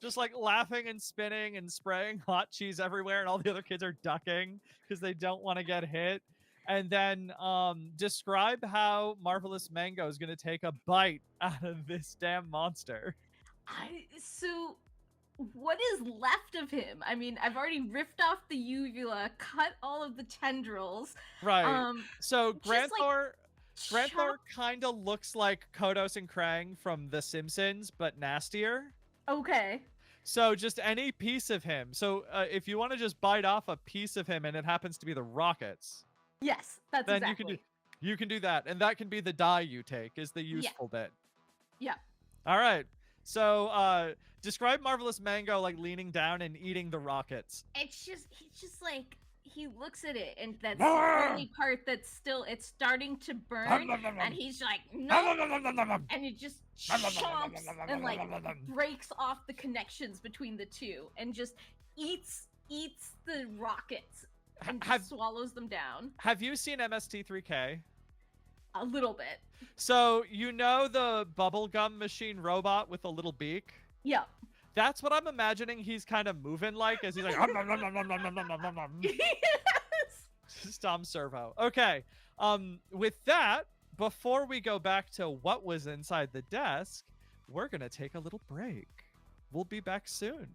just like laughing and spinning and spraying hot cheese everywhere, and all the other kids are ducking because they don't want to get hit. And then describe how Marvelous Mango is going to take a bite out of this damn monster. So what is left of him? I mean, I've already ripped off the uvula, cut all of the tendrils. Right. So just, like, Granthor chop- kind of looks like Kodos and Krang from The Simpsons, but nastier. Okay. So just any piece of him. So if you want to just bite off a piece of him and it happens to be the rockets, Yes, that's then exactly. you can do that, and that can be the die you take is the useful bit. Yeah. All right. So describe Marvelous Mango like leaning down and eating the rockets. He's just like, he looks at it, and that's the only part that's still, it's starting to burn, and he's like, no, and he just chomps and like breaks off the connections between the two, and just eats the rockets and just swallows them down. Have you seen MST3K? A little bit. So you know the bubblegum machine robot with a little beak? Yep. That's what I'm imagining he's kind of moving like as he's like Yes. just Tom Servo. Okay. With that, before we go back to what was inside the desk, we're gonna take a little break. We'll be back soon.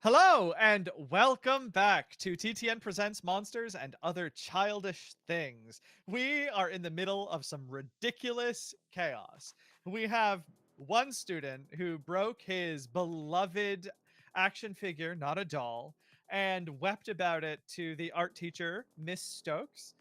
Hello and welcome back to TTN Presents Monsters and Other Childish Things. We are in the middle of some ridiculous chaos. We have one student who broke his beloved action figure, not a doll, and wept about it to the art teacher, Miss Stokes,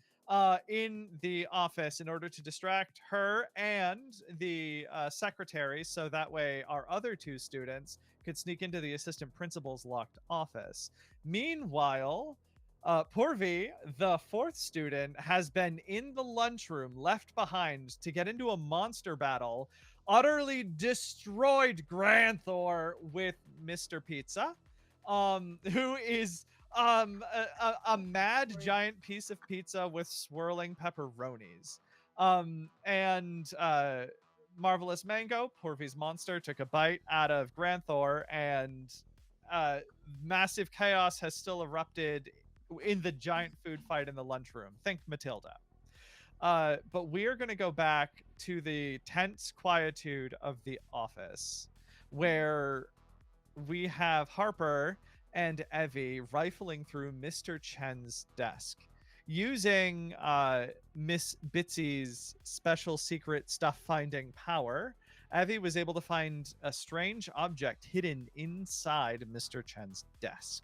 in the office in order to distract her and the secretary so that way our other two students could sneak into the assistant principal's locked office. Meanwhile, Purvi, the fourth student, has been in the lunchroom left behind to get into a monster battle, utterly destroyed Granthor with Mr. Pizza, who is a mad giant piece of pizza with swirling pepperonis. And Marvelous Mango, Porvy's monster, took a bite out of Granthor, and massive chaos has still erupted in the giant food fight in the lunchroom. Think Matilda. But we are going to go back to the tense quietude of the office, where we have Harper and Evie rifling through Mr. Chen's desk using Miss Bitsy's special secret stuff finding power. Evie was able to find a strange object hidden inside Mr. Chen's desk.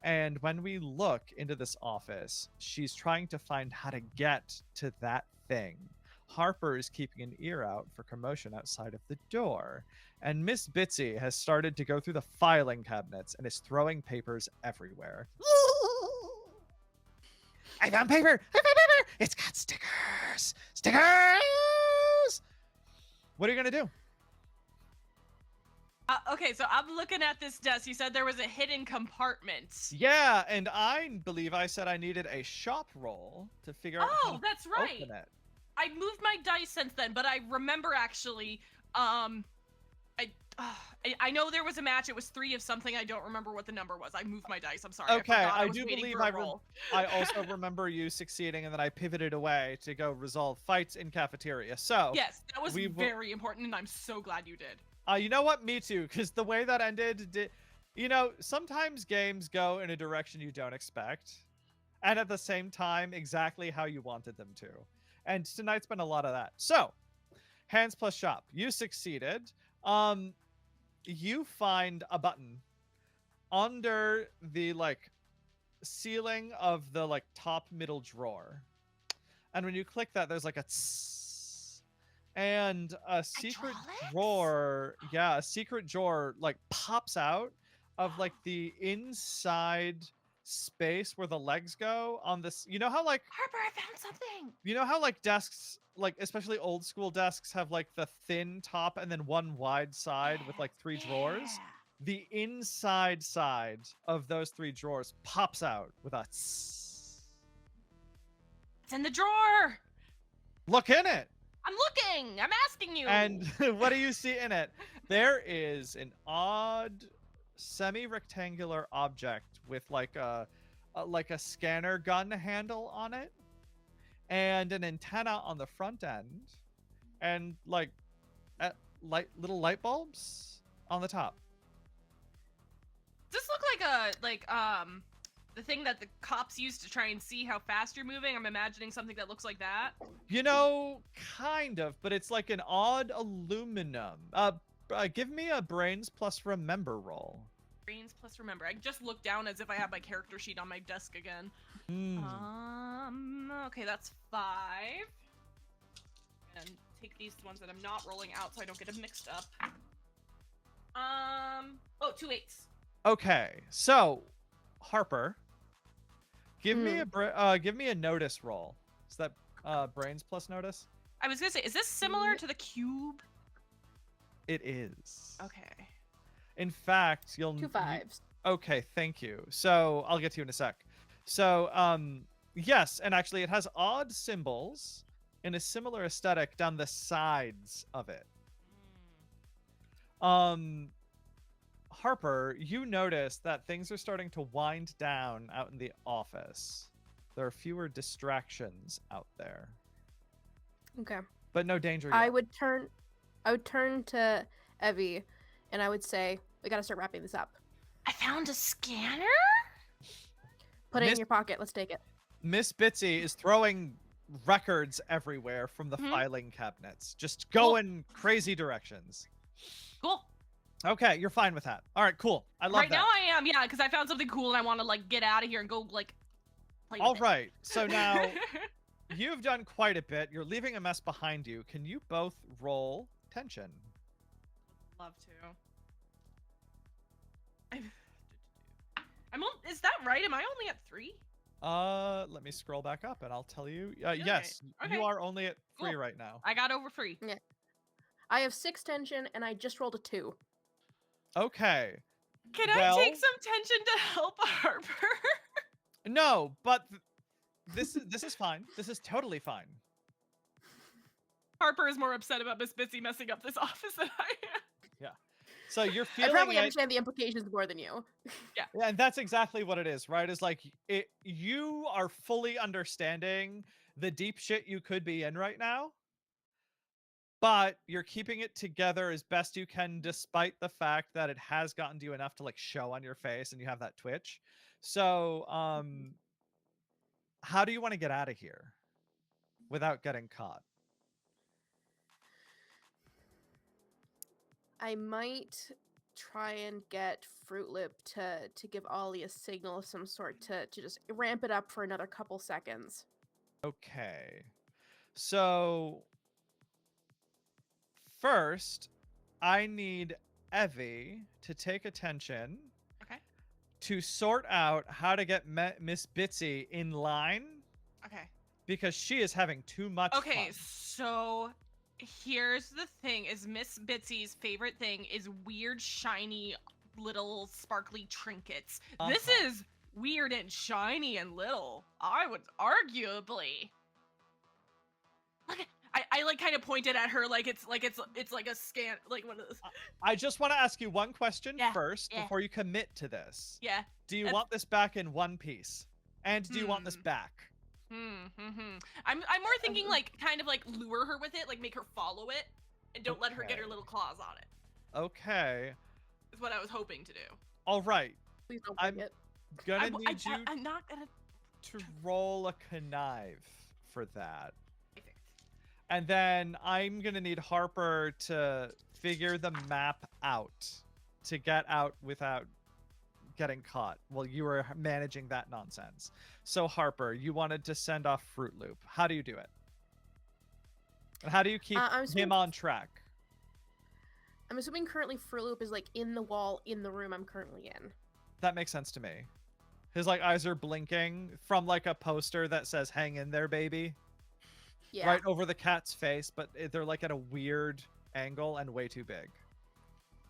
And when we look into this office, she's trying to find how to get to that thing. Harper is keeping an ear out for commotion outside of the door. And Miss Bitsy has started to go through the filing cabinets and is throwing papers everywhere. I found paper! I found paper! It's got stickers! Stickers! What are you going to do? Okay, so I'm looking at this desk. You said there was a hidden compartment. Yeah, and I believe I said I needed a shop roll to figure out how to that's right. open it. I moved my dice since then, but I remember actually, I know there was a match. It was 3 of something. I don't remember what the number was. I moved my dice. I'm sorry. Okay, I do believe roll. I also remember you succeeding, and then I pivoted away to go resolve fights in cafeteria. So yes, that was very important, and I'm so glad you did. You know what? Me too, because the way that ended, sometimes games go in a direction you don't expect, and at the same time, exactly how you wanted them to. And tonight's been a lot of that. So, hands plus shop. You succeeded. You find a button under the ceiling of the top middle drawer, and when you click that, there's a tss, and a secret drawer. Yeah, a secret drawer pops out of the inside space where the legs go on this. You know how Harper, I found something. You know how desks, especially old school desks, have the thin top and then one wide side with 3 drawers? The inside side of those 3 drawers pops out with a tss. It's in the drawer. Look in it. I'm looking. I'm asking you. And what do you see in it? There is an odd semi-rectangular object with a scanner gun handle on it, and an antenna on the front end, and little light bulbs on the top. Does this look like the thing that the cops use to try and see how fast you're moving? I'm imagining something that looks like that. Kind of, but it's an odd aluminum. Give me a brains plus remember roll. Brains plus remember. I just looked down as if I had my character sheet on my desk again. Okay, that's 5. And take these ones that I'm not rolling out so I don't get them mixed up. 2 8s. Okay, so Harper, give me a notice roll. Is that brains plus notice? I was gonna say, is this similar to the cube? It is. Okay. In fact, you'll 2 5s. Okay, thank you. So I'll get to you in a sec. So yes, and actually it has odd symbols in a similar aesthetic down the sides of it. Harper, you notice that things are starting to wind down out in the office. There are fewer distractions out there. Okay. But no danger yet. I would turn to Evie, and I would say, "We gotta start wrapping this up." I found a scanner? Put it in Miss- your pocket. Let's take it. Miss Bitsy is throwing records everywhere from the Mhm. filing cabinets, just Cool. going crazy directions. Cool. Okay, you're fine with that. All right, cool. I love Right that. now I am, yeah, because I found something cool and I want to like get out of here and go like play All with right, so it. now you've done quite a bit. You're leaving a mess behind you. Can you both roll tension? Love to. Is that right? Am I only at 3? Let me scroll back up and I'll tell you. Yes, Okay. you are only at 3 Cool. right now. I got over 3. I have 6 tension, and I just rolled a 2. Okay. Can I Well- take some tension to help Harper? No, but this is fine. This is totally fine. Harper is more upset about Miss Bitsy messing up this office than I am. So you're I feeling probably it. understand the implications more than you. Yeah, and that's exactly what it is, right? Is like you are fully understanding the deep shit you could be in right now, but you're keeping it together as best you can, despite the fact that it has gotten to you enough to like show on your face and you have that twitch. So, how do you want to get out of here without getting caught? I might try and get Fruit Loop to give Ollie a signal of some sort to just ramp it up for another couple seconds. Okay. So first, I need Evie to take attention Okay. to sort out how to get Miss Bitsy in line Okay. because she is having too much Okay, fun. so here's the thing: is Miss Bitsy's favorite thing is weird, shiny, little, sparkly trinkets. This Uh-huh. is weird and shiny and little. I would arguably. Look, I like kind of pointed at her like it's like a scan, like one of those. I just want to ask you one question Yeah, first yeah. before you commit to this. Yeah. Do you That's- want this back in one piece? And do you want this back? I'm more thinking like kind of like lure her with it, like make her follow it, and don't let her get her Okay. little claws on it. Okay. Is what I was hoping to do. All right. Please don't I'm- break it. Gonna need you I'm not gonna. to roll a connive for that. Perfect. And then I'm gonna need Harper to figure the map out to get out without getting caught while you were managing that nonsense. So Harper, you wanted to send off Fruit Loop. How do you do it? And how do you keep I'm him assuming- on track? I'm assuming currently Fruit Loop is like in the wall in the room I'm currently in. That makes sense to me. His like eyes are blinking from like a poster that says "Hang in there, baby," Yeah. right over the cat's face, but they're like at a weird angle and way too big.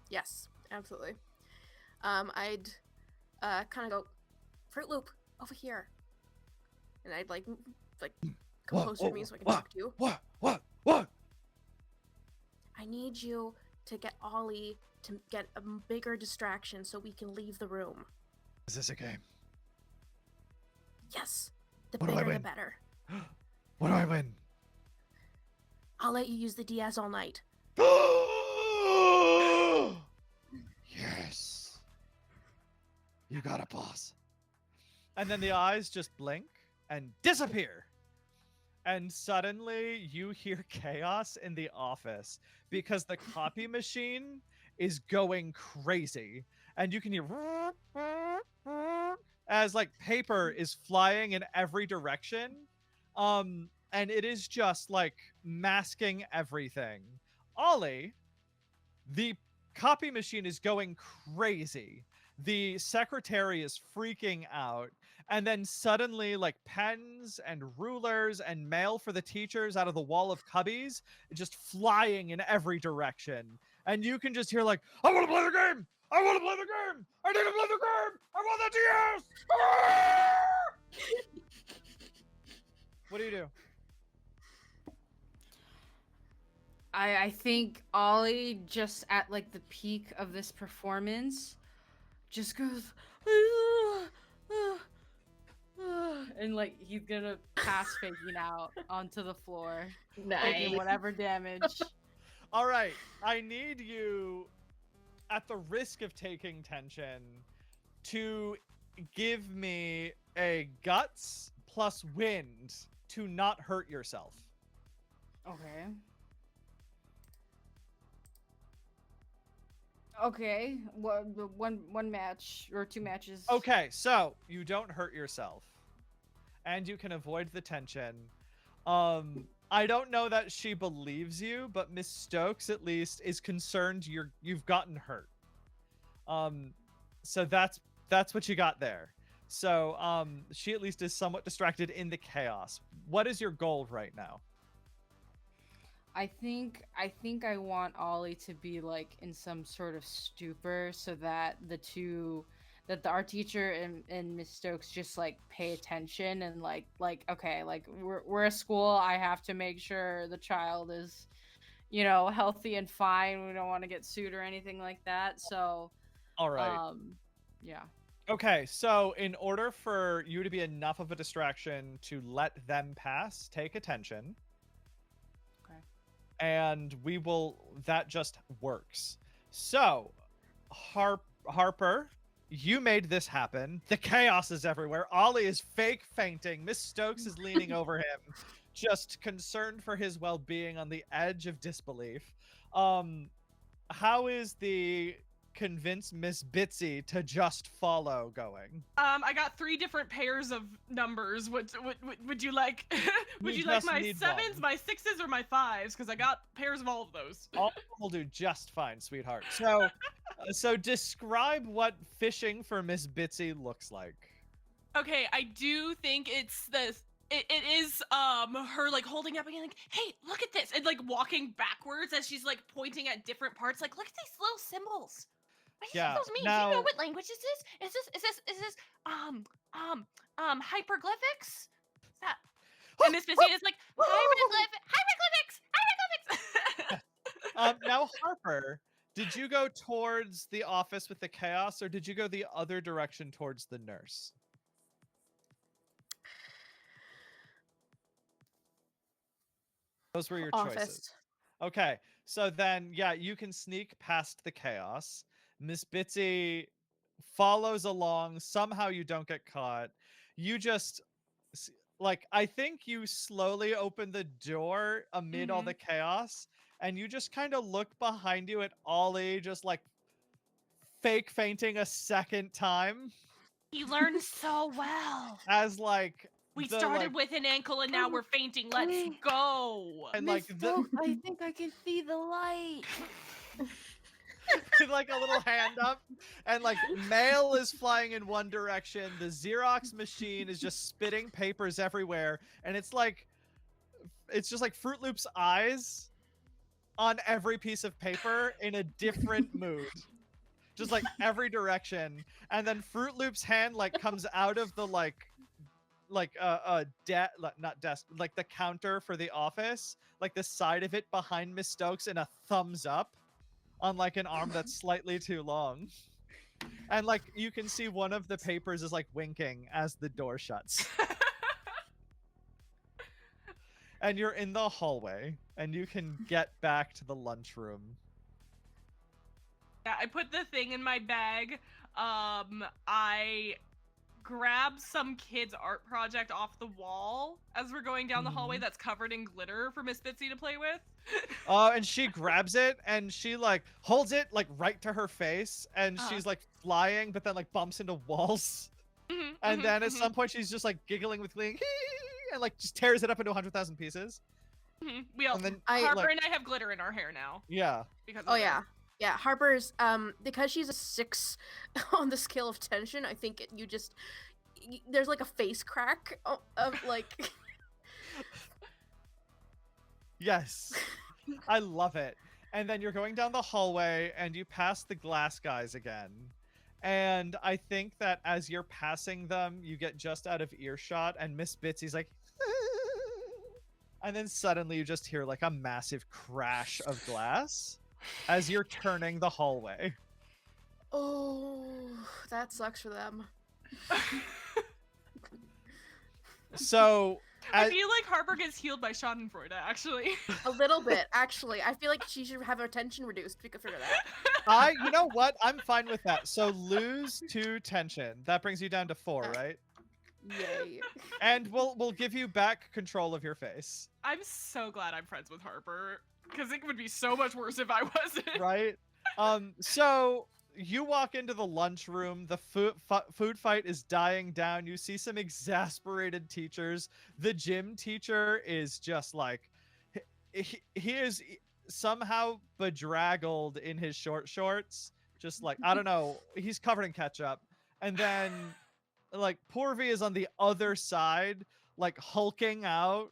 Yes, absolutely. I'd kind of go, Fruit Loop over here, and I'd like come Whoa, closer to me whoa, so I can whoa. talk to you. What? I need you to get Ollie to get a bigger distraction so we can leave the room. Is this a game? Yes, the What do I bigger the win? better. What do I win? I'll let you use the DS all night. Yes. You got it, boss. And then the eyes just blink and disappear. And suddenly you hear chaos in the office because the copy machine is going crazy. And you can hear as like paper is flying in every direction. And it is just like masking everything. Ollie, the copy machine is going crazy. The secretary is freaking out. And then suddenly, like pens and rulers and mail for the teachers out of the wall of cubbies just flying in every direction. And you can just hear like, I want to play the game! I want to play the game! I need to play the game! I want the DS! What do you do? I think Ollie, just at like the peak of this performance, just goes and like he's gonna pass faking out onto the floor, taking whatever damage. All right, I need you, at the risk of taking tension, to give me a guts plus wind to not hurt yourself. Okay. Okay. One match or 2 matches. Okay, so you don't hurt yourself, and you can avoid the tension. I don't know that she believes you, but Miss Stokes at least is concerned you've gotten hurt. So that's what you got there. So she at least is somewhat distracted in the chaos. What is your goal right now? I think I want Ollie to be like in some sort of stupor so that our teacher and Miss Stokes just like pay attention and like okay, like we're a school. I have to make sure the child is, healthy and fine. We don't want to get sued or anything like that. So All right. Yeah. Okay, so in order for you to be enough of a distraction to let them pass, take attention. Okay. And that just works. So, Harper, you made this happen. The chaos is everywhere. Ollie is fake fainting. Miss Stokes is leaning over him, just concerned for his well-being on the edge of disbelief. How is the convince Miss Bitsy to just follow going? I got 3 different pairs of numbers. Would you like? Would you like my 7s, my 6s, or my 5s? Because I got pairs of all of those. All will do just fine, sweetheart. So describe what fishing for Miss Bitsy looks like. Okay, I do think it's this. It is her like holding up again, like, hey, look at this, and like walking backwards as she's like pointing at different parts, like, look at these little symbols. What do you think those mean? Do you know what language is this? Is this hyperglyphics? Is that? And Miss Busy is like, hieroglyphics. Now Harper, did you go towards the office with the chaos, or did you go the other direction towards the nurse? Those were your choices. Okay, so then, yeah, you can sneak past the chaos. Miss Bitsy follows along. Somehow you don't get caught. You just, like, I think you slowly open the door amid all the chaos, and you just kind of look behind you at Ollie, just like fake fainting a second time. He learned so well. As like, we started with an ankle and now we're fainting. Let's go. And Miss Stokes, I think I can see the light. Like a little hand up, and like mail is flying in one direction. The Xerox machine is just spitting papers everywhere, and it's just like Fruit Loops eyes on every piece of paper in a different mood, just like every direction. And then Fruit Loops hand like comes out of the not desk, like the counter for the office, like the side of it behind Miss Stokes, in a thumbs up on like an arm that's slightly too long. And like you can see one of the papers is like winking as the door shuts. And you're in the hallway and you can get back to the lunchroom. Yeah, I put the thing in my bag. I grab some kid's art project off the wall as we're going down the hallway that's covered in glitter for Miss Bitsy to play with. And she grabs it and she like holds it like right to her face, and she's like flying, but then like bumps into walls. And then at some point she's just like giggling with glee and like just tears it up into 100,000 pieces. We all, Harper and I have glitter in our hair now. Yeah. Because yeah, Harper's because she's a 6 on the scale of tension. I think there's like a face crack of like. Yes, I love it. And then you're going down the hallway and you pass the glass guys again. And I think that as you're passing them, you get just out of earshot, and Miss Bitsy's like, and then suddenly you just hear like a massive crash of glass as you're turning the hallway. Oh, that sucks for them. So I As- feel like Harper gets healed by Schadenfreude, actually. A little bit, actually. I feel like she should have her tension reduced. We could figure that. you know what? I'm fine with that. So lose 2 tension. That brings you down to 4, Alright. right? Yay. And we'll give you back control of your face, I'm so glad I'm friends with Harper, because it would be so much worse if I wasn't. right? So you walk into the lunchroom. The food fight is dying down. You see some exasperated teachers. The gym teacher is just like he is somehow bedraggled in his short shorts. Just like, I don't know, he's covered in ketchup. And then like Porvi is on the other side, like hulking out.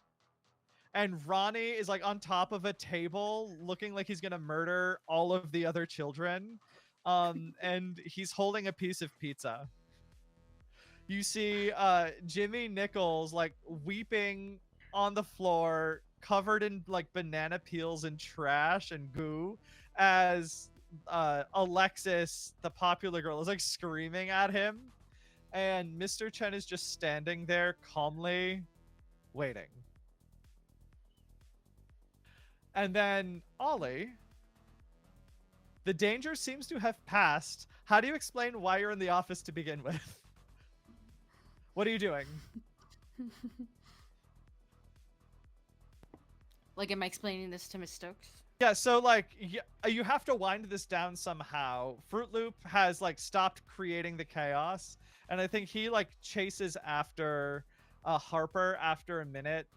And Ronnie is like on top of a table looking like he's gonna murder all of the other children. And he's holding a piece of pizza. You see Jimmy Nichols like weeping on the floor, covered in like banana peels and trash and goo, as Alexis, the popular girl, is like screaming at him. And Mr. Chen is just standing there calmly waiting. And then Ollie, the danger seems to have passed. How do you explain why you're in the office to begin with? What are you doing? Like, am I explaining this to Miss Stokes? Yeah, so like you have to wind this down somehow. Fruit Loop has like stopped creating the chaos, and I think he like chases after Harper after a minute.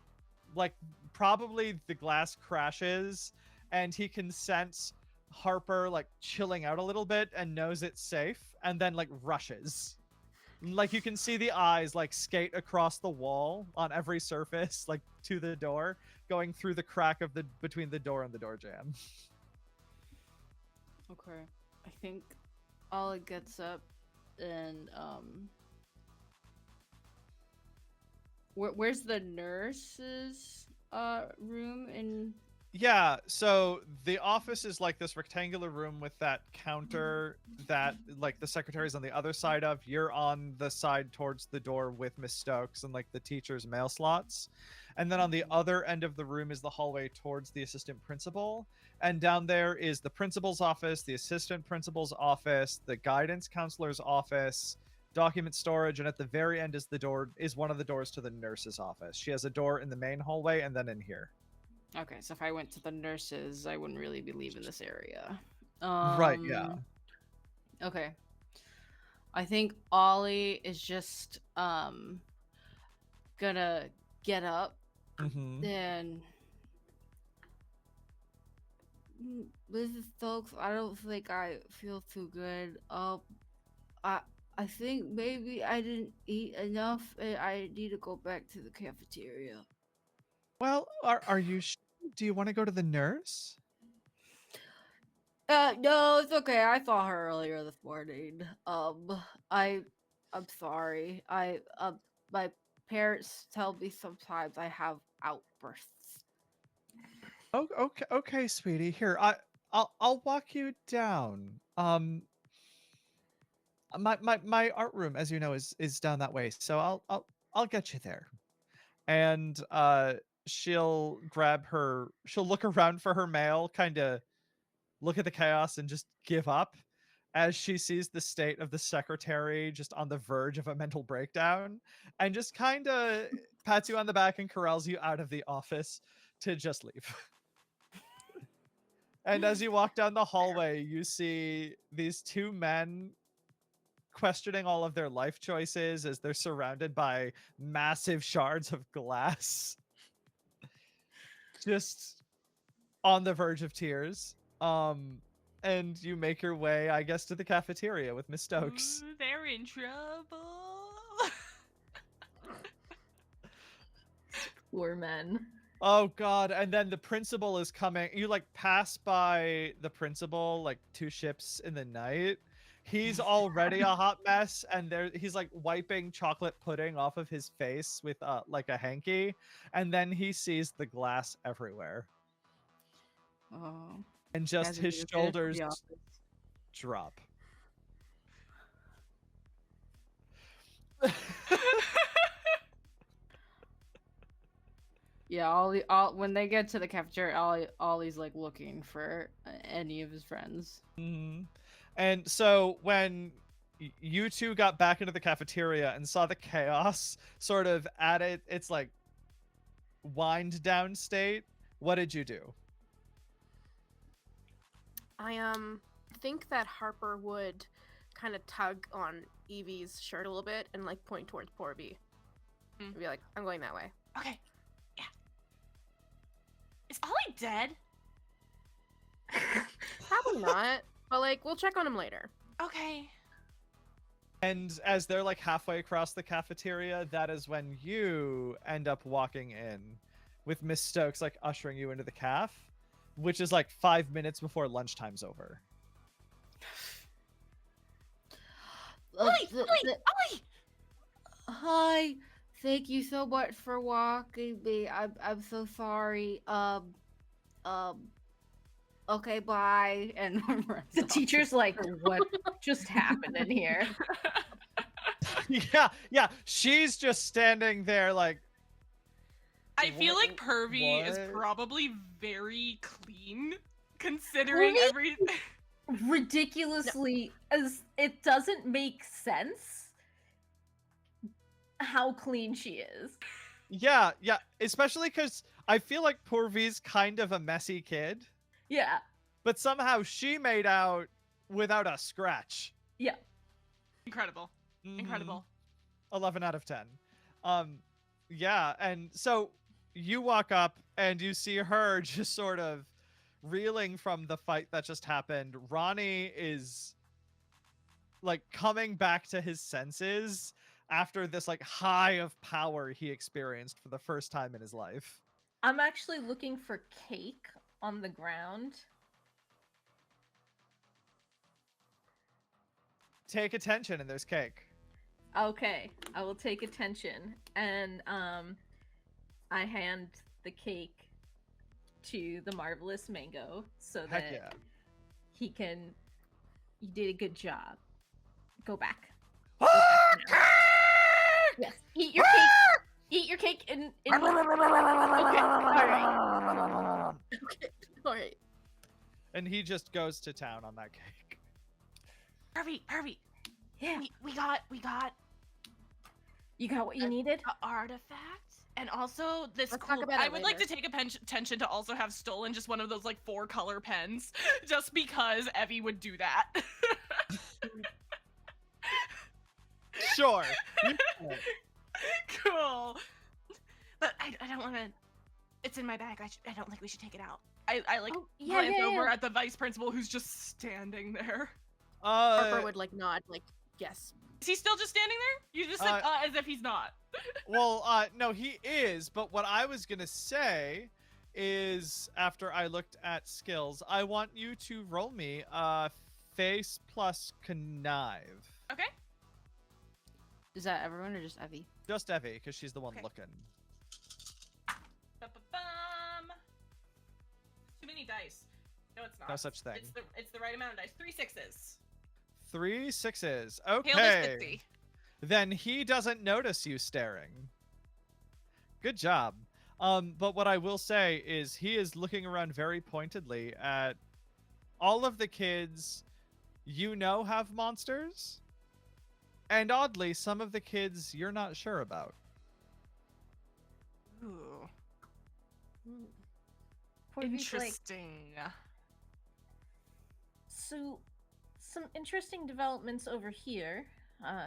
Like probably the glass crashes, and he can sense Harper like chilling out a little bit and knows it's safe, and then like rushes. Like you can see the eyes like skate across the wall on every surface, like to the door, going through the crack of the between the door and the door jamb. Okay. I think Ollie gets up and where's the nurse's room in Yeah, so the office is like this rectangular room with that counter that like the secretary's on the other side of. You're on the side towards the door with Miss Stokes and like the teacher's mail slots. And then on the other end of the room is the hallway towards the assistant principal. And down there is the principal's office, the assistant principal's office, the guidance counselor's office, document storage, and at the very end is one of the doors to the nurse's office. She has a door in the main hallway and then in here. Okay, so if I went to the nurses, I wouldn't really be leaving this area. Right, yeah. Okay. I think Ollie is just gonna get up Mm-hmm. and Mrs. Stokes, I don't think I feel too good. I think maybe I didn't eat enough and I need to go back to the cafeteria. Well, are you do you want to go to the nurse? No, it's okay. I saw her earlier this morning. I'm sorry. My parents tell me sometimes I have outbursts. Oh, okay, sweetie. Here, I'll walk you down. My art room, as you know, is down that way. So I'll get you there. And she'll look around for her mail, kind of look at the chaos and just give up as she sees the state of the secretary just on the verge of a mental breakdown, and just kind of pats you on the back and corrals you out of the office to just leave. And as you walk down the hallway, you see these 2 men questioning all of their life choices as they're surrounded by massive shards of glass. Just on the verge of tears. And you make your way, I guess, to the cafeteria with Miss Stokes. Ooh, they're in trouble. Poor men. Oh god, and then the principal is coming. You like pass by the principal like 2 ships in the night. He's already a hot mess, and he's like wiping chocolate pudding off of his face with like a hanky, and then he sees the glass everywhere. Oh. And just Guys are his being fitted for shoulders the office. drop. Yeah, all when they get to the cafeteria, Ollie's like looking for any of his friends. Mhm. And so when you two got back into the cafeteria and saw the chaos sort of at its like wind down state, what did you do? I think that Harper would kind of tug on Evie's shirt a little bit and like point towards poor V. Hmm. Be like, I'm going that way. Okay. Yeah. Is Ollie dead? Probably not, but like we'll check on him later. Okay. And as they're like halfway across the cafeteria, that is when you end up walking in with Miss Stokes like ushering you into the caf, which is like 5 minutes before lunchtime's over. Ollie! Ollie! Hi, thank you so much for walking me. I'm so sorry. Okay, bye. And runs The off. teacher's like, what just happened in here? Yeah. She's just standing there like, I feel like What- Pervy is what? probably very clean, considering Pervy? every. Ridiculously, as it doesn't make sense how clean she is. yeah, especially because I feel like poor V's kind of a messy kid, Yeah, but somehow she made out without a scratch. yeah. Incredible. Mhm. Incredible. 11 out of 10. Yeah, and so you walk up and you see her just sort of reeling from the fight that just happened. Ronnie is like coming back to his senses after this like high of power he experienced for the first time in his life. I'm actually looking for cake on the ground. Take attention and there's cake. Okay, I will take attention, and I hand the cake to the marvelous Mango so Heck that yeah. he can. You did a good job. Go back. Yes, eat your cake. Eat your cake in. Okay, all right. Okay, all right. And he just goes to town on that cake. Pervy. Yeah, We got you got what you needed. an artifact, and also this Let's cool. talk about I it would like to later. take attention to also have stolen just one of those like 4-color pens, just because Evie would do that. Sure. You can. Cool. But I don't want to. It's in my bag. I don't think we should take it out. I like Oh, yeah, glance yeah, over yeah. at the vice principal who's just standing there. Harper would like nod, like yes. Is he still just standing there? You just said as if he's not. Well, no, he is. But what I was gonna say is, after I looked at skills, I want you to roll me face plus connive. Okay. Is that everyone or just Evie? Just Evie, because she's the one Okay. looking. Ba-ba-bum. Too many dice. No, it's not. No such thing. It's the right amount of dice. 3 6s. 3 6s. Hailed as Okay. 50. Then he doesn't notice you staring. Good job. But what I will say is he is looking around very pointedly at all of the kids you know have monsters. And oddly, some of the kids you're not sure about. Ooh. Poor Vee's like, Interesting. so, some interesting developments over here. I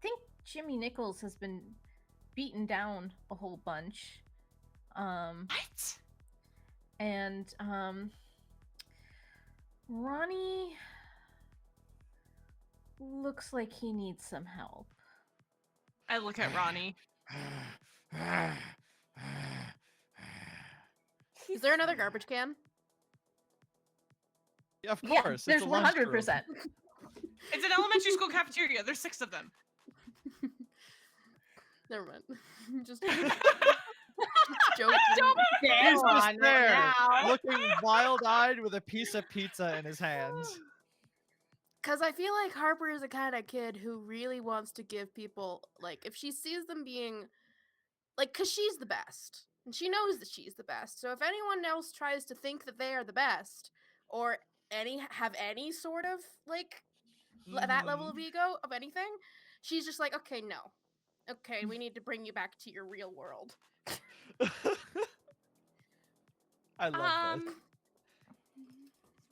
think Jimmy Nichols has been beaten down a whole bunch. What? And Ronnie looks like he needs some help. I look at Ronnie. Is there another garbage can? Of Yeah, course. there's it's a lunchroom. 100%. It's an elementary school cafeteria. There's 6 of them. Never mind. Just joking. He's just there, looking wild-eyed with a piece of pizza in his hand. Because I feel like Harper is the kind of kid who really wants to give people, like, if she sees them being, like, because she's the best. And she knows that she's the best. So if anyone else tries to think that they are the best, or have any sort of, like, that level of ego of anything, she's just like, okay, no. Okay, we need to bring you back to your real world. I love this.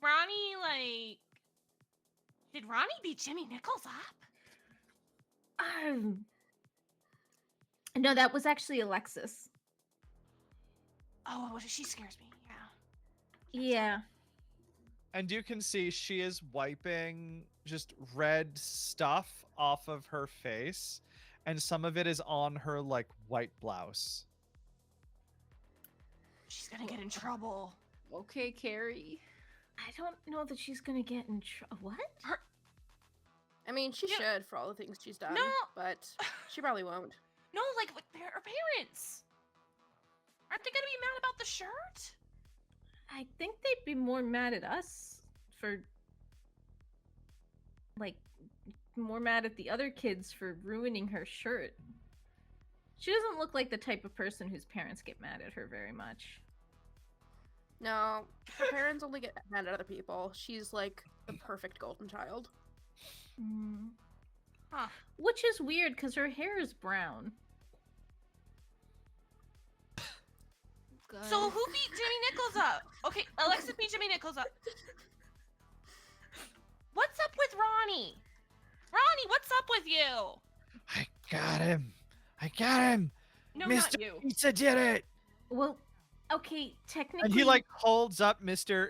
Ronnie, like, did Ronnie beat Jimmy Nichols up? No, that was actually Alexis. Oh, she scares me. Yeah. Yeah. And you can see she is wiping just red stuff off of her face, and some of it is on her like white blouse. She's gonna get in trouble. Okay, Carrie. I don't know that she's gonna get in trouble. What? I mean, she Yeah. should for all the things she's done, No. but she probably won't. No, like with her parents. Aren't they gonna be mad about the shirt? I think they'd be more mad at us for, like, more mad at the other kids for ruining her shirt. She doesn't look like the type of person whose parents get mad at her very much. No, her parents only get mad at other people. She's like the perfect golden child. Mm. Huh. Which is weird because her hair is brown. So who beat Jimmy Nichols up? Okay, Alexis beat Jimmy Nichols up. What's up with Ronnie? Ronnie, what's up with you? I got him. I got him. No, Mr. not you. Pizza did it. Well, okay, technically. And he like holds up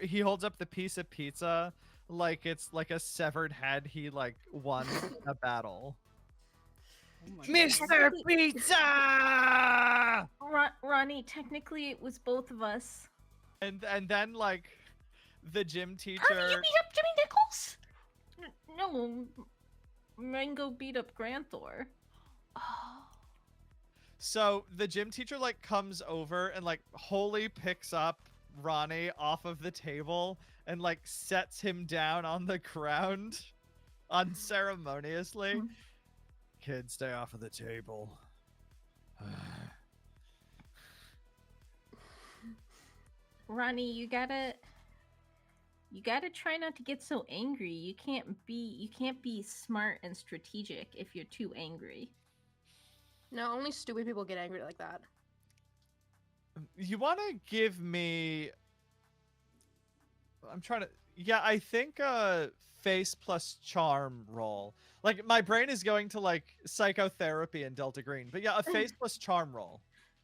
he holds up the piece of pizza like it's like a severed head. He like won a battle. Mr. Pizza! Ronnie, technically it was both of us. And then like the gym teacher. Hermie, you beat up Jimmy Nichols? No, Mango beat up Granthor. Oh. So the gym teacher like comes over and like wholly picks up Ronnie off of the table and like sets him down on the ground unceremoniously. Kid, stay off of the table. Ronnie, you gotta try not to get so angry. You can't be smart and strategic if you're too angry. No, only stupid people get angry like that. You want to give me... I'm trying to... Yeah, I think face plus charm roll. Like, my brain is going to, like, psychotherapy and Delta Green. But yeah, a face plus charm roll.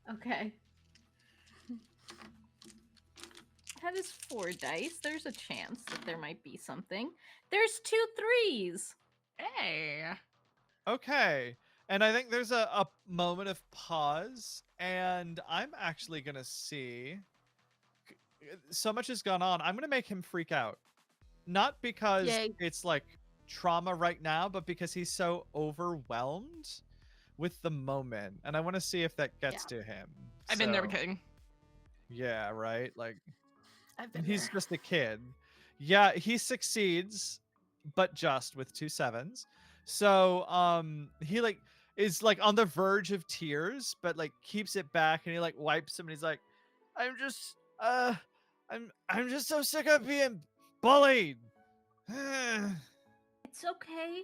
Okay. That is 4 dice. There's a chance that there might be something. There's 2 3s. Hey. Okay. And I think there's a moment of pause. And I'm actually going to see... So much has gone on. I'm going to make him freak out. Not because Yay. it's, like, trauma right now, but because he's so overwhelmed with the moment. And I want to see if that gets to him. I've been there, So- King. Yeah, right? Like... I've been And he's there. just a kid. Yeah, he succeeds, but just with 2 7s. So he like is like on the verge of tears, but like keeps it back and he like wipes him and he's like, I'm just so sick of being bullied. It's okay.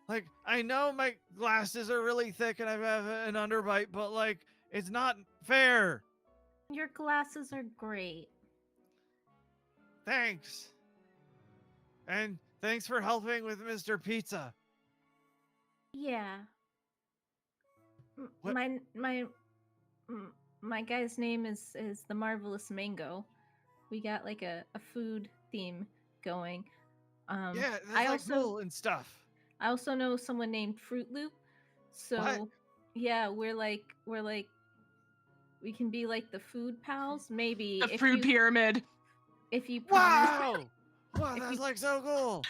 Like, I know my glasses are really thick and I have an underbite, but like it's not fair. Your glasses are great. Thanks. And thanks for helping with Mr. Pizza. Yeah. What- My guy's name is the Marvelous Mango. We got like a food theme going. Yeah, that's I like also cool and stuff. I also know someone named Fruit Loop. So What? yeah, we're like we can be like the food pals. Maybe The if fruit you pyramid. if you promise. Wow! Wow, If that's you- like so cool.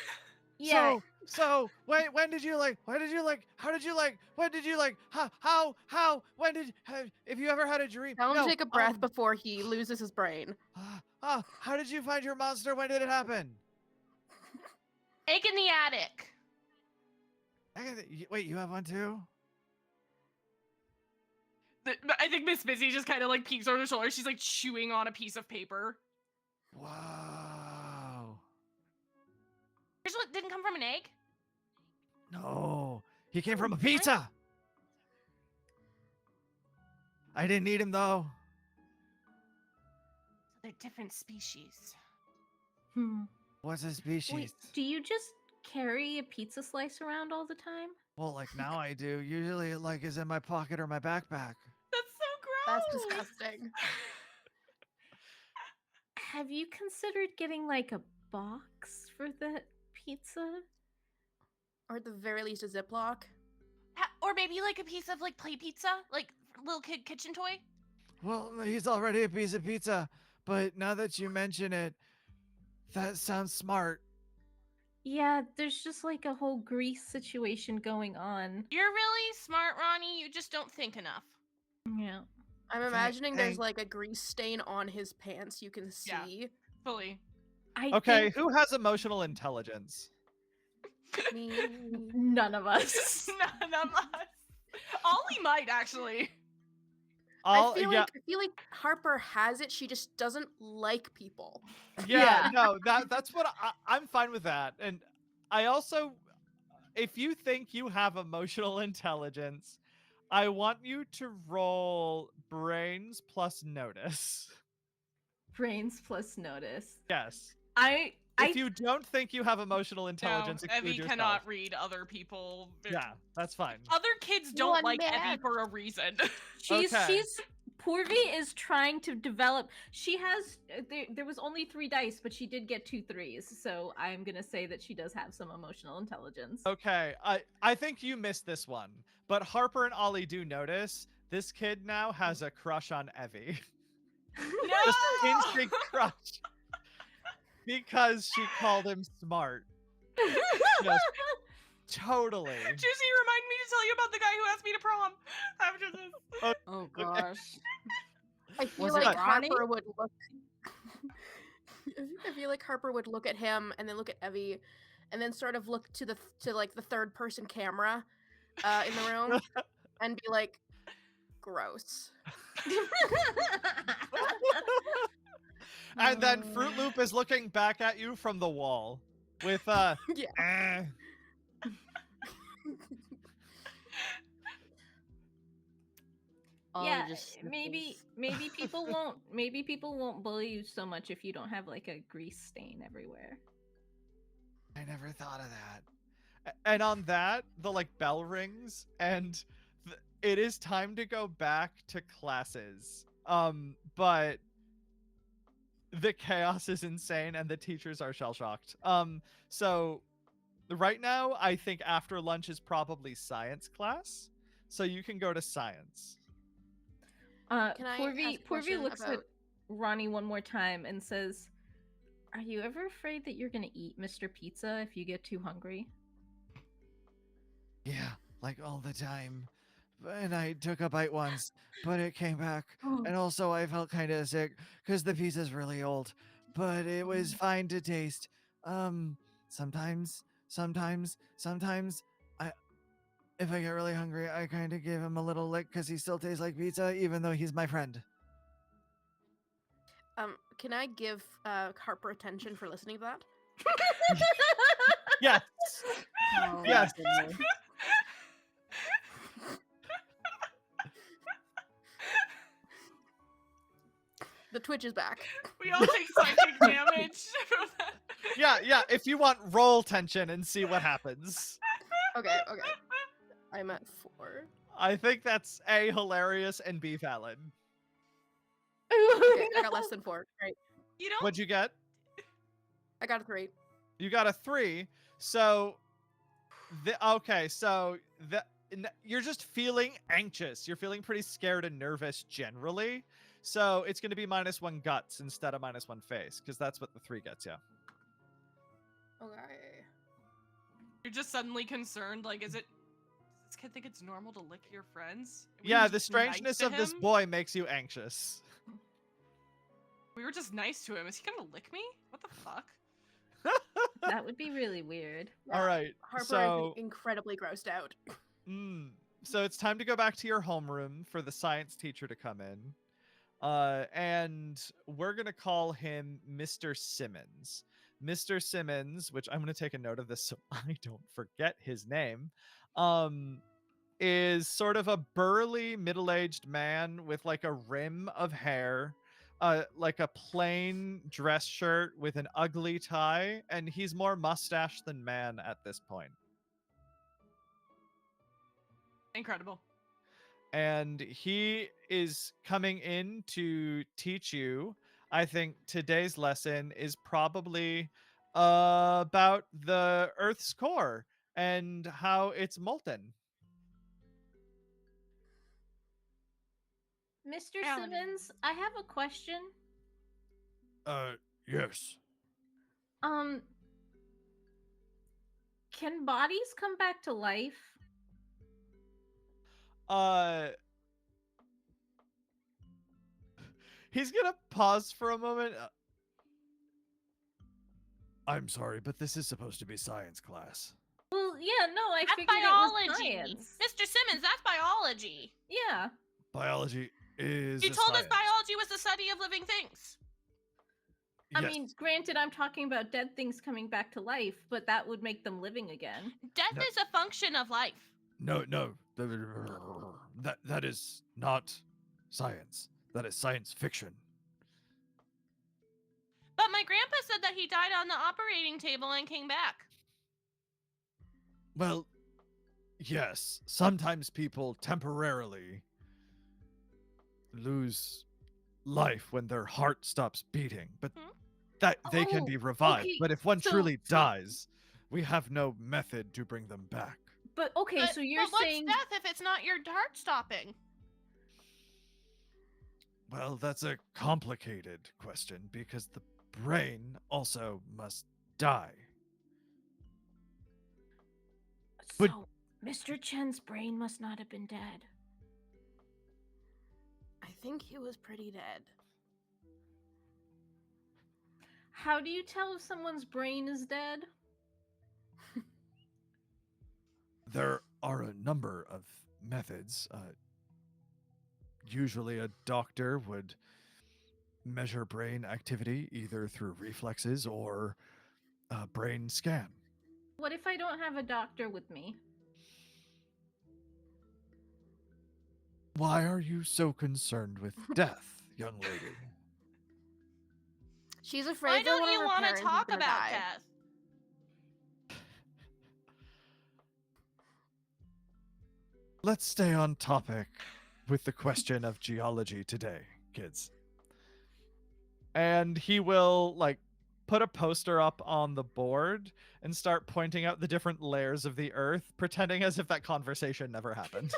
Yeah. So wait, when did you like? How did you like? When did you like? How? When did? If you ever had a dream? Tell him No, to take a breath before he loses his brain. How did you find your monster? When did it happen? Egg in the attic. Wait, you have one too? I think Miss Busy just kind of like peeks over her shoulder. She's like chewing on a piece of paper. Wow. Here's what didn't come from an egg. No, he came from a pizza. I didn't eat him though. So they're different species. What's a species? Wait, do you just carry a pizza slice around all the time? Well, like now I do. Usually it like is in my pocket or my backpack. That's so gross. That's disgusting. Have you considered getting like a box for the pizza? Or at the very least, a Ziploc. Or maybe like a piece of like play pizza, like little kid kitchen toy. Well, he's already a piece of pizza, but now that you mention it, that sounds smart. Yeah, there's just like a whole grease situation going on. You're really smart, Ronnie. You just don't think enough. Yeah. I'm imagining there's thank- like a grease stain on his pants you can Yeah. see. Fully. Okay, think who has emotional intelligence? Me. none of us. None of us. Ollie might actually. I'll, I feel yeah, like Harper has it. She just doesn't like people. yeah, Yeah. no, that's what I'm fine with that. And I also, if you think you have emotional intelligence, I want you to roll brains plus notice. Brains plus notice. Yes. I If you don't think you have emotional intelligence, No, exclude Evie yourself. cannot read other people. Yeah, that's fine. Other kids don't One like man. Evie for a reason. Okay. she's Purvi is trying to develop. She has there was only 3 dice, but she did get 2 3s. So I'm gonna say that she does have some emotional intelligence. Okay, I think you missed this one, but Harper and Ollie do notice this kid now has a crush on Evie. Just No! instant crush. Because she called him smart. Just totally. Juicy, remind me to tell you about the guy who asked me to prom after this. Oh gosh. I feel Was like it Ronnie? Harper would look. I feel like Harper would look at him and then look at Evie, and then sort of look to like the third person camera in the room, and be like, "Gross." And then Fruit Loop is looking back at you from the wall with Yeah. eh. Ollie Yeah, just maybe sniffles. people won't bully you so much if you don't have like a grease stain everywhere. I never thought of that. And on that, the like bell rings and it is time to go back to classes. But the chaos is insane and the teachers are shell-shocked. So right now I think after lunch is probably science class. So you can go to science. Can I ask a Purvi question looks at about- Ronnie one more time and says, "Are you ever afraid that you're gonna eat Mr. Pizza if you get too hungry?" Yeah, like all the time. And I took a bite once, but it came back. And also I felt kind of sick because the pizza's really old, but it was fine to taste. Sometimes if I get really hungry, I kind of give him a little lick because he still tastes like pizza, even though he's my friend. Can I give Harper attention for listening to that? Yes. Oh, my Yes. goodness. The Twitch is back. We all take psychic damage from that. Yeah. If you want, roll tension and see what happens. Okay. I'm at 4. I think that's A, hilarious, and B, valid. Okay, I got less than 4. Great. You don't. What'd you get? I got a 3. You got a 3. So, you're just feeling anxious. You're feeling pretty scared and nervous generally. So it's going to be -1 guts instead of -1 face, because that's what the 3 gets you. Okay. You're just suddenly concerned. Like, does this kid think it's normal to lick your friends? We Yeah, were the just nice strangeness to of this him? boy makes you anxious. We were just nice to him. Is he gonna lick me? What the fuck? That would be really weird. All Yeah, right. Harper, I So, think, incredibly grossed out. so it's time to go back to your homeroom for the science teacher to come in. And we're going to call him Mr. Simmons. Mr. Simmons, which I'm going to take a note of this so I don't forget his name, is sort of a burly middle-aged man with like a rim of hair, like a plain dress shirt with an ugly tie, and he's more mustache than man at this point. Incredible. And he is coming in to teach you. I think today's lesson is probably about the Earth's core and how it's molten. Mr. Alan. Simmons, I have a question. Yes. Um, can bodies come back to life? He's gonna pause for a moment. I'm sorry, but this is supposed to be science class. Well, yeah, no, I That's figured biology. it was science. Mr. Simmons, that's biology. Yeah. Biology is. You told us biology was the study of living things. I mean, granted, I'm talking about dead things coming back to life, but that would make them living again. Death is a function of life. No. That is not science. That is science fiction. But my grandpa said that he died on the operating table and came back. Well, yes. Sometimes people temporarily lose life when their heart stops beating, but that they can be revived. Okay, But if one so- truly dies, we have no method to bring them back. But okay, so you're but saying what's death if it's not your heart stopping? Well, that's a complicated question because the brain also must die. But- so Mr. Chen's brain must not have been dead. I think he was pretty dead. How do you tell if someone's brain is dead? There are a number of methods. Usually, a doctor would measure brain activity either through reflexes or a brain scan. What if I don't have a doctor with me? Why are you so concerned with death, young lady? She's afraid Why that don't one of you her want to parents is talk gonna about die. death? Let's stay on topic with the question of geology today, kids. And he will, like, put a poster up on the board and start pointing out the different layers of the earth, pretending as if that conversation never happened.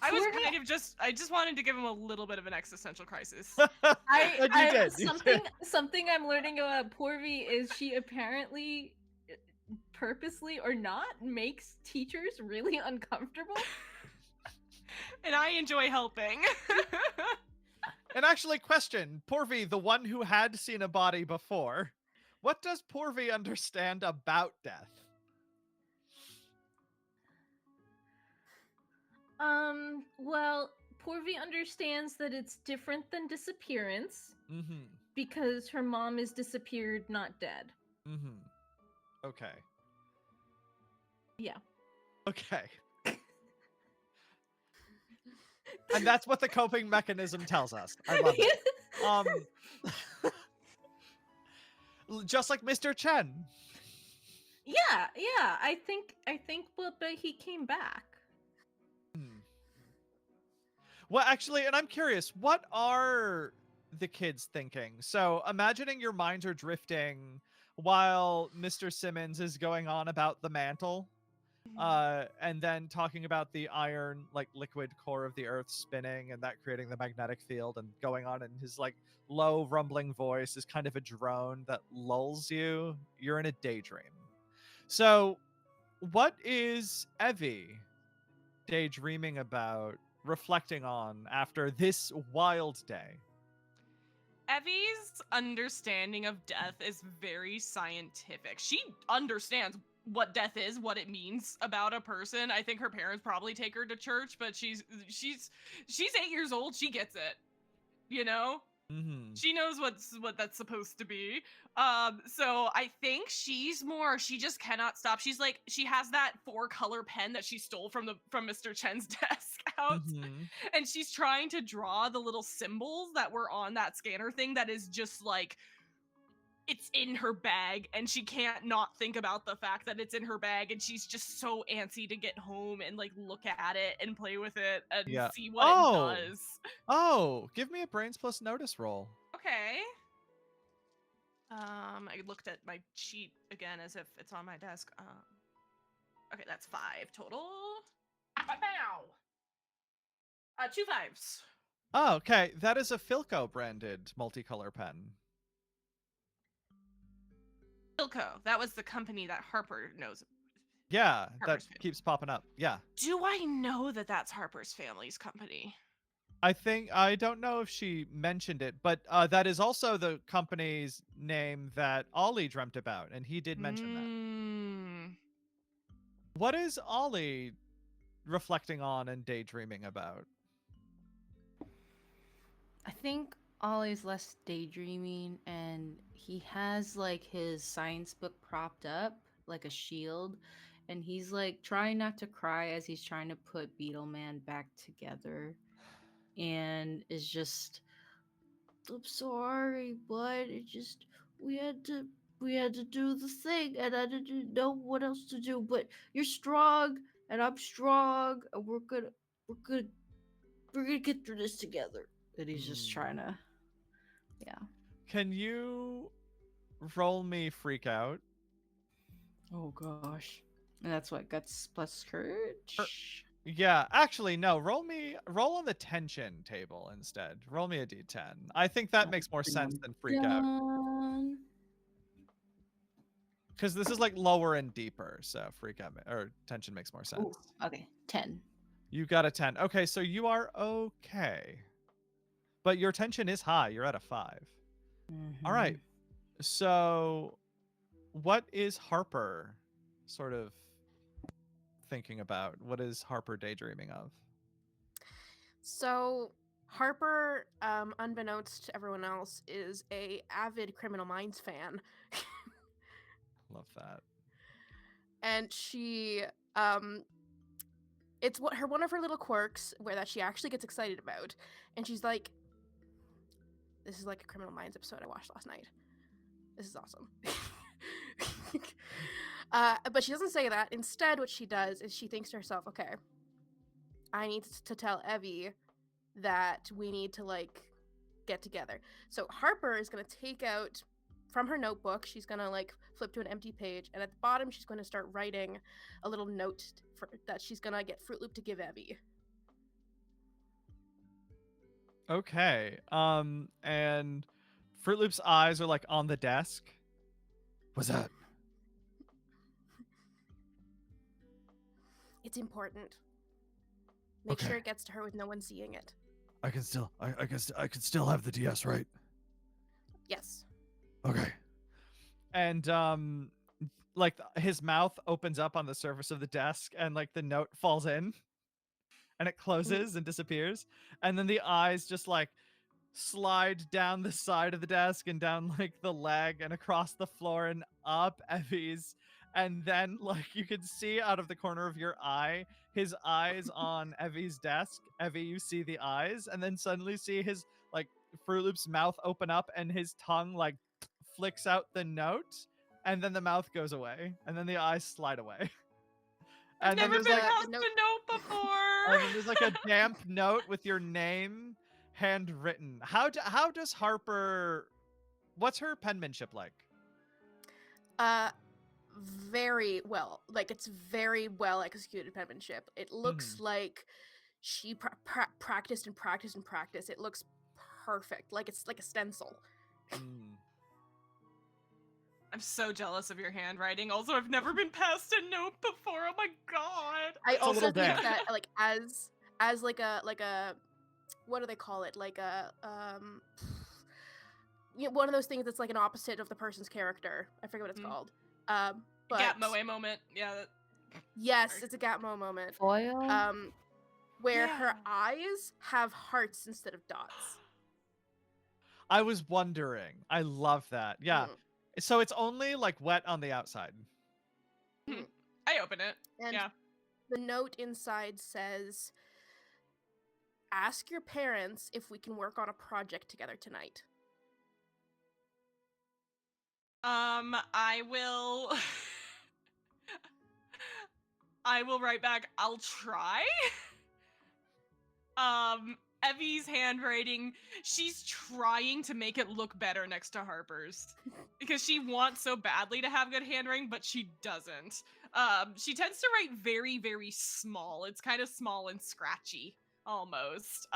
I was Poor- kind of I just wanted to give him a little bit of an existential crisis. And you did. you did. Something I'm learning about Porvi is she apparently, purposely or not, makes teachers really uncomfortable. And I enjoy helping. And actually, question, Porvi, the one who had seen a body before, what does Porvi understand about death? Well, Porvi understands that it's different than disappearance Mm-hmm. because her mom is disappeared, not dead. Mm-hmm. Okay. Yeah. Okay. And that's what the coping mechanism tells us. I love it. Just like Mr. Chen. Yeah, I think but he came back. Well, actually, and I'm curious, what are the kids thinking? So, imagining your minds are drifting while Mr. Simmons is going on about the mantle, and then talking about the iron, like, liquid core of the earth spinning and that creating the magnetic field, and going on in his, like, low rumbling voice is kind of a drone that lulls you. You're in a daydream. So, what is Evie daydreaming about, reflecting on after this wild day? Evie's understanding of death is very scientific. She understands what death is, what it means about a person. I think her parents probably take her to church, but she's 8 years old. She gets it, you know. Mm-hmm. She knows what that's supposed to be. So I think she just cannot stop. She has that 4-color pen that she stole from Mr. Chen's desk out. Mm-hmm. And she's trying to draw the little symbols that were on that scanner thing that is just like it's in her bag, and she can't not think about the fact that it's in her bag, and she's just so antsy to get home and like look at it and play with it and Yeah. see what it does. Oh, give me a brains plus notice roll. Okay. I looked at my sheet again as if it's on my desk. Okay, that's 5 total. Wow. 2 5s. Oh, okay. That is a Philco branded multicolor pen. Philco. That was the company that Harper knows. Yeah, Harper's that family. keeps popping up. Yeah. Do I know that that's Harper's family's company? I don't know if she mentioned it, but that is also the company's name that Ollie dreamt about, and he did mention that. What is Ollie reflecting on and daydreaming about? I think Ollie's less daydreaming, and he has like his science book propped up like a shield, and he's like trying not to cry as he's trying to put Beetleman back together, and is just, I'm sorry, but it just we had to do the thing, and I didn't know what else to do. But you're strong, and I'm strong, and we're gonna get through this together. And he's just trying to, yeah. Can you roll me freak out? Oh gosh, and that's what guts plus courage. Yeah, actually, no. Roll on the tension table instead. Roll me a d10. I think that makes more sense than freak out. Because this is like lower and deeper, so freak out or tension makes more sense. Ooh, okay, 10. You got a 10. Okay, so you are okay. But your tension is high. You're at a 5. All right. So what is Harper sort of thinking about? What is Harper daydreaming of? So Harper, unbeknownst to everyone else, is a avid Criminal Minds fan. Love that. And she it's one of her little quirks where that she actually gets excited about, and she's like, this is like a Criminal Minds episode I watched last night. This is awesome. But she doesn't say that. Instead, what she does is she thinks to herself, okay, I need to tell Evie that we need to like get together. So Harper is going to take out from her notebook, she's going to like flip to an empty page, and at the bottom she's going to start writing a little note that she's going to get Fruit Loop to give Evie. Okay. And Fruit Loop's eyes are like on the desk. What's that? It's important. Make Okay. sure it gets to her with no one seeing it. I can still have the DS, right? Yes. Okay. And like his mouth opens up on the surface of the desk, and like the note falls in, and it closes and disappears, and then the eyes just like slide down the side of the desk and down like the leg and across the floor and up Evie's, and then like you can see out of the corner of your eye his eyes on Evie's desk. Evie, you see the eyes, and then suddenly see his like Fruit Loop's mouth open up and his tongue like flicks out the note, and then the mouth goes away, and then the eyes slide away. I've And then never there's been like past the note before. and then there's like a damp note with your name handwritten. How does Harper, what's her penmanship like? Very well. Like, it's very well executed penmanship. It looks like she practiced and practiced and practiced. It looks perfect. Like it's like a stencil. I'm so jealous of your handwriting. Also, I've never been passed a note before. Oh my god. I It's a also little think damp. that like as like a what do they call it? Like a one of those things that's like an opposite of the person's character. I forget what it's Mm. called. But Gap moe moment. Yeah. yes, Sorry. it's a Gatmo moment. Foil. Where her Yeah. eyes have hearts instead of dots. I was wondering. I love that. Yeah. Mm. So it's only like wet on the outside. I open it. And Yeah. the note inside says, "Ask your parents if we can work on a project together tonight." I will. I will write back. I'll try. Evie's handwriting. She's trying to make it look better next to Harper's because she wants so badly to have good handwriting, but she doesn't. She tends to write very, very small. It's kind of small and scratchy. Almost.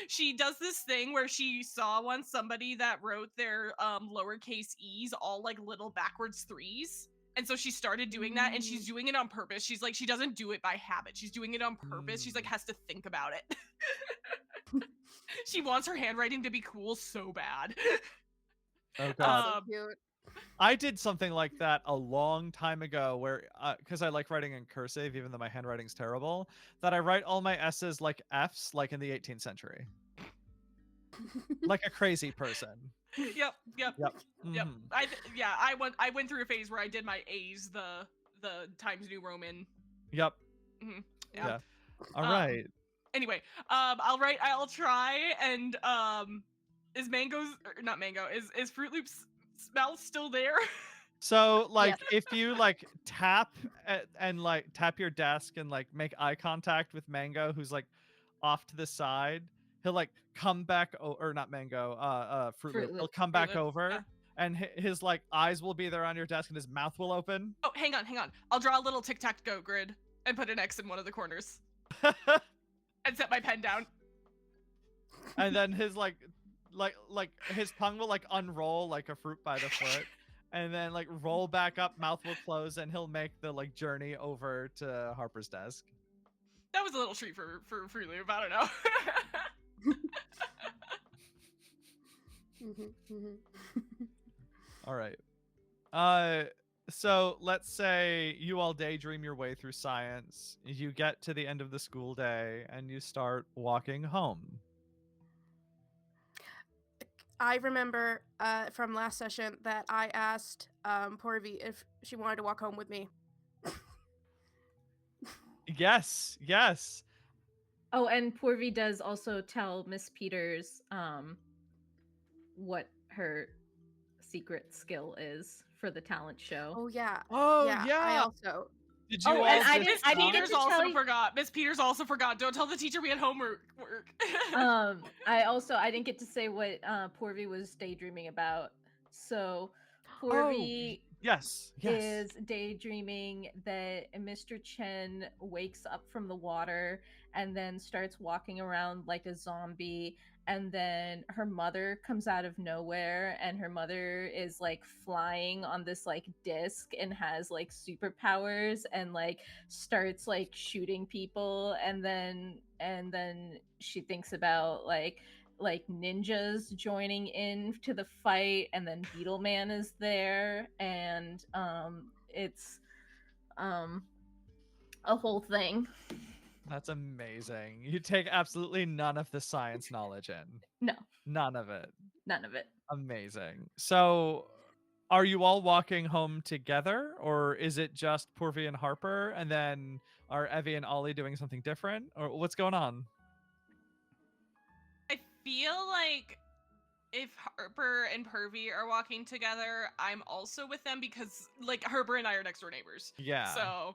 She does this thing where she saw once somebody that wrote their lowercase e's all like little backwards threes. And so she started doing that, and she's doing it on purpose. She's like, she doesn't do it by habit. She's doing it on purpose. She's like, has to think about it. She wants her handwriting to be cool so bad. Oh god. So Um, cute. I did something like that a long time ago where because I like writing in cursive even though my handwriting's terrible, that I write all my S's like F's like in the 18th century. Like a crazy person. Yep. Yep. Yep. Mhm. I went through a phase where I did my A's the Times New Roman. Yep. Mhm. Yeah. All Um, right. Anyway, I'll try, and is Mango's or not Mango, is Fruit Loops smell still there? So like if you like tap and like tap your desk and like make eye contact with Mango who's like off to the side, he'll like come back or not Mango, Fruit Fruit Loop. He'll Loop. come Fruit back Loop, over yeah. and his like eyes will be there on your desk and his mouth will open. Oh, hang on. I'll draw a little tic-tac-toe grid and put an X in one of the corners and set my pen down. And then his like his tongue will like unroll like a fruit by the foot and then like roll back up, mouth will close, and he'll make the like journey over to Harper's desk. That was a little treat for Fruit Loop. I don't know. All right. So let's say you all daydream your way through science. You get to the end of the school day and you start walking home. I remember from last session that I asked Porvi if she wanted to walk home with me. Yes. Oh, and Porvi does also tell Miss Peters what her secret skill is for the talent show. Oh yeah. Oh I yeah. also. Did you Oh, all and I just didn't get Peters to also tell you. forgot. Miss Peters also forgot. Don't tell the teacher we had homework. I didn't get to say what Porvi was daydreaming about. So Porvi yes. is daydreaming that Mr. Chen wakes up from the water and then starts walking around like a zombie, and then her mother comes out of nowhere, and her mother is like flying on this like disc and has like superpowers and like starts like shooting people, and then she thinks about like ninjas joining in to the fight, and then Beetleman is there, and it's a whole thing. That's amazing. You take absolutely none of the science knowledge in. No, None of it. none of it. Amazing. So are you all walking home together, or is it just Porvi and Harper, and then are Evie and Ollie doing something different, or what's going on? I feel like if Harper and Pervy are walking together, I'm also with them because like Harper and I are next door neighbors. Yeah. So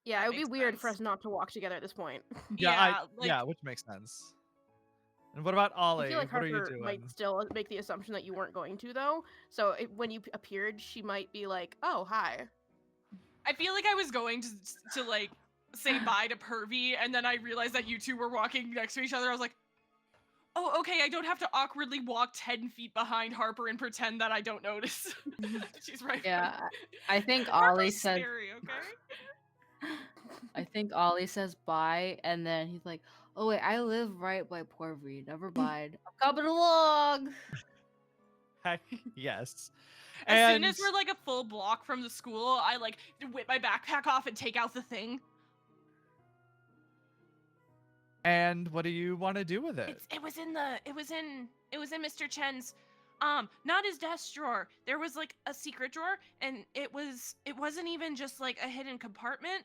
Yeah, that it would be makes weird for sense. us not to walk together at this point. Yeah, which makes sense. And what about Ollie? I feel like What are you Harper doing? might still make the assumption that you weren't going to, though. So when you appeared, she might be like, "Oh, hi." I feel like I was going to like say bye to Pervy, and then I realized that you two were walking next to each other. I was like, oh, okay, I don't have to awkwardly walk 10 feet behind Harper and pretend that I don't notice. She's right. Yeah, I think Harper's Ollie said. scary, okay? I think Ollie says bye, and then he's like, "Oh wait, I live right by Porvy. Never mind. I'm coming along." Yes. As soon as And- we're like a full block from the school, I like whip my backpack off and take out the thing. And what do you want to do with it? It was in Mr. Chen's not his desk drawer. There was like a secret drawer, and it wasn't even just like a hidden compartment.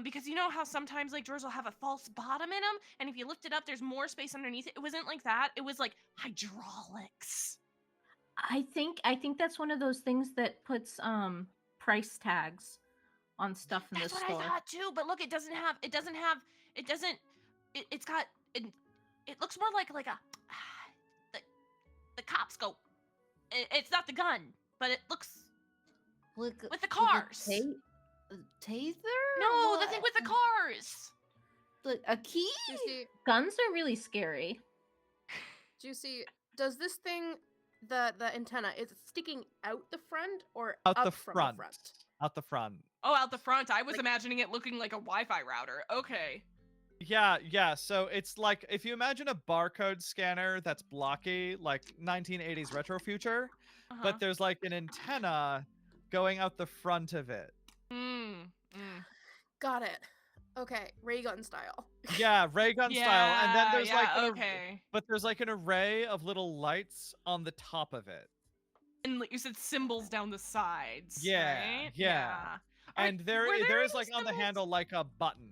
Because you know how sometimes like drawers will have a false bottom in them, and if you lift it up, there's more space underneath it. It wasn't like that. It was like hydraulics. I think that's one of those things that puts price tags on stuff in That's the what store. I thought too. But look, it's got it looks more like a the cops go. It's not the gun, but it looks With the cars. Taser? No, the thing with the cars. A key? Juicy, Guns are really scary. Juicy, does this thing, the antenna, is it sticking out the front or Out up the from front. the front? Out the front. Oh, out the front. I was Like- imagining it looking like a Wi-Fi router. Okay. Yeah. So it's like if you imagine a barcode scanner that's blocky, like 1980s retro future, Uh-huh. but there's like an antenna going out the front of it. Got it. Okay, ray gun style. Yeah, ray gun style. And then there's like okay. but there's like an array of little lights on the top of it. And like you said, symbols down the sides. Yeah, right? yeah. Are- And there were there is any like on the symbols? handle like a button,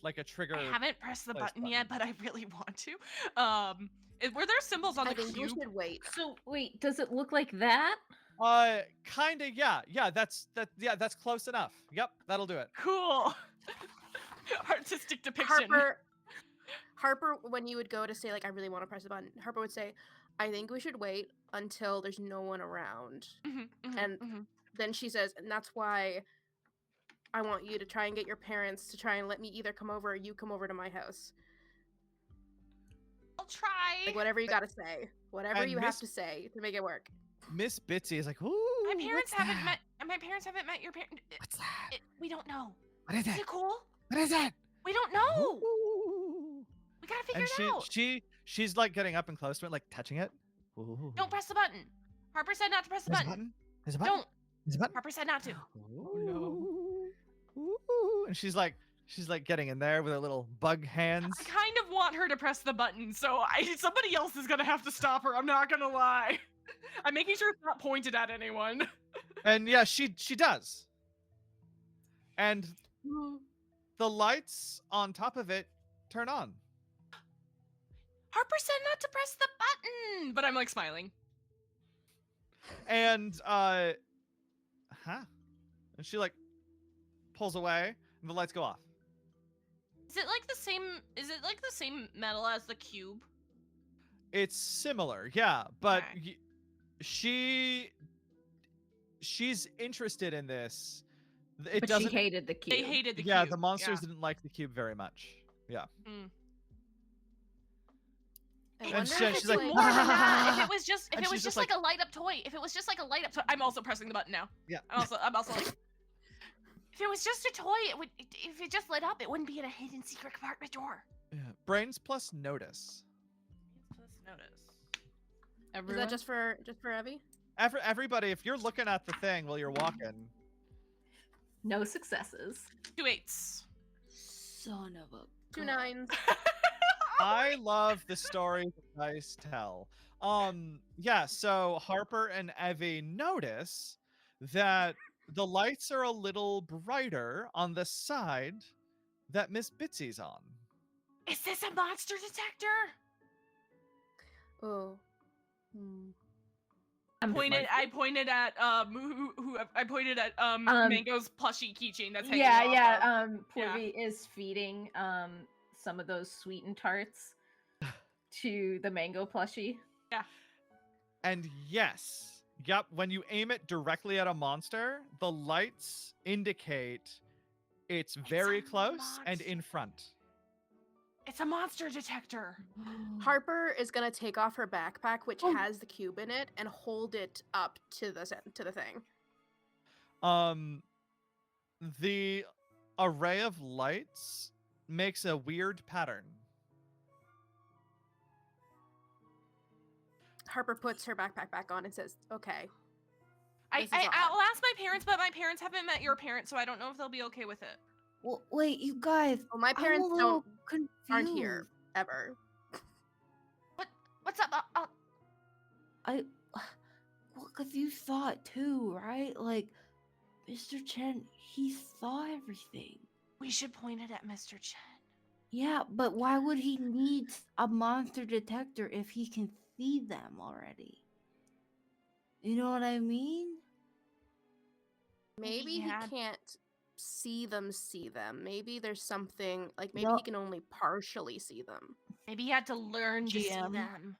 like a trigger. I haven't pressed the place button yet, but I really want to. Were there symbols on I the think we cube? should wait. So wait, does it look like that? Kinda, yeah. That's close enough. Yep, that'll do it. Cool. Artistic depiction. Harper, when you would go to say like I really want to press the button, Harper would say, I think we should wait until there's no one around. Mhm, mhm, And mhm. Then she says, and that's why I want you to try and get your parents to try and let me either come over or you come over to my house. I'll try. Like whatever you gotta say. Whatever And you have Miss- to say to make it work. Miss Bitsy is like, ooh. My parents what's haven't that? met. And my parents haven't met your parents. What's that? We don't know. What is Is it? it cool? What is it? We don't know. Ooh. We gotta figure And it out. she's like getting up and close to it, like touching it. Ooh. Don't press the button. Harper said not to press the There's a button. button. There's a button. Don't. There's a button. Harper said not to. Ooh. Ooh. And she's like getting in there with her little bug hands. I kind of want her to press the button, so somebody else is gonna have to stop her. I'm not gonna lie. I'm making sure it's not pointed at anyone. And yeah, she does. And the lights on top of it turn on. Harper said not to press the button, but I'm like smiling. And and she like pulls away and the lights go off. Is it like the same? Is it like the same metal as the cube? It's similar, yeah, but Okay. she's interested in this. It But doesn't. she hated the cube. They hated the Yeah, cube. the monsters didn't like the cube very much. Yeah. I And wonder she- if she's it's like, more than that. If "Ah!" it was just, And she's just like a light up toy. If it was just like a light up toy, I'm also pressing the button now. Yeah. I'm also like, if it was just a toy, it would. If it just lit up, it wouldn't be in a hidden secret compartment drawer. Yeah. Brains plus notice. Let's notice. Is Everyone? that just for Evie? Everybody, if you're looking at the thing while you're walking, No successes. 2 8s. Son of a 2 gun. 9s. I love the stories that dice tell. Yeah, so Harper and Evie notice that the lights are a little brighter on the side that Miss Bitsy's on. Is this a monster detector? Oh. Hmm. I'm I pointed at Mango's plushie keychain that's hanging yeah, off yeah. of- Porvy is feeding some of those sweetened tarts to the mango plushie. And yes, yep, when you aim it directly at a monster, the lights indicate it's very a close and monster. in front. It's a monster detector. Harper is gonna take off her backpack, which Oh. has the cube in it, and hold it up to the thing. The array of lights makes a weird pattern. Harper puts her backpack back on and says, "Okay, I, this is I odd." I'll ask my parents, but my parents haven't met your parents, so I don't know if they'll be okay with it. Well, wait, you guys. Well, my I'm a parents little aren't here confused. ever. What's up? I, well, cause you saw it too, right? Like, Mr. Chen, he saw everything. We should point it at Mr. Chen. Yeah, but why would he need a monster detector if he can see them already? You know what I mean? Maybe he he had- can't see them. Maybe there's something like maybe No. he can only partially see them. Maybe he had to learn to see GM. them.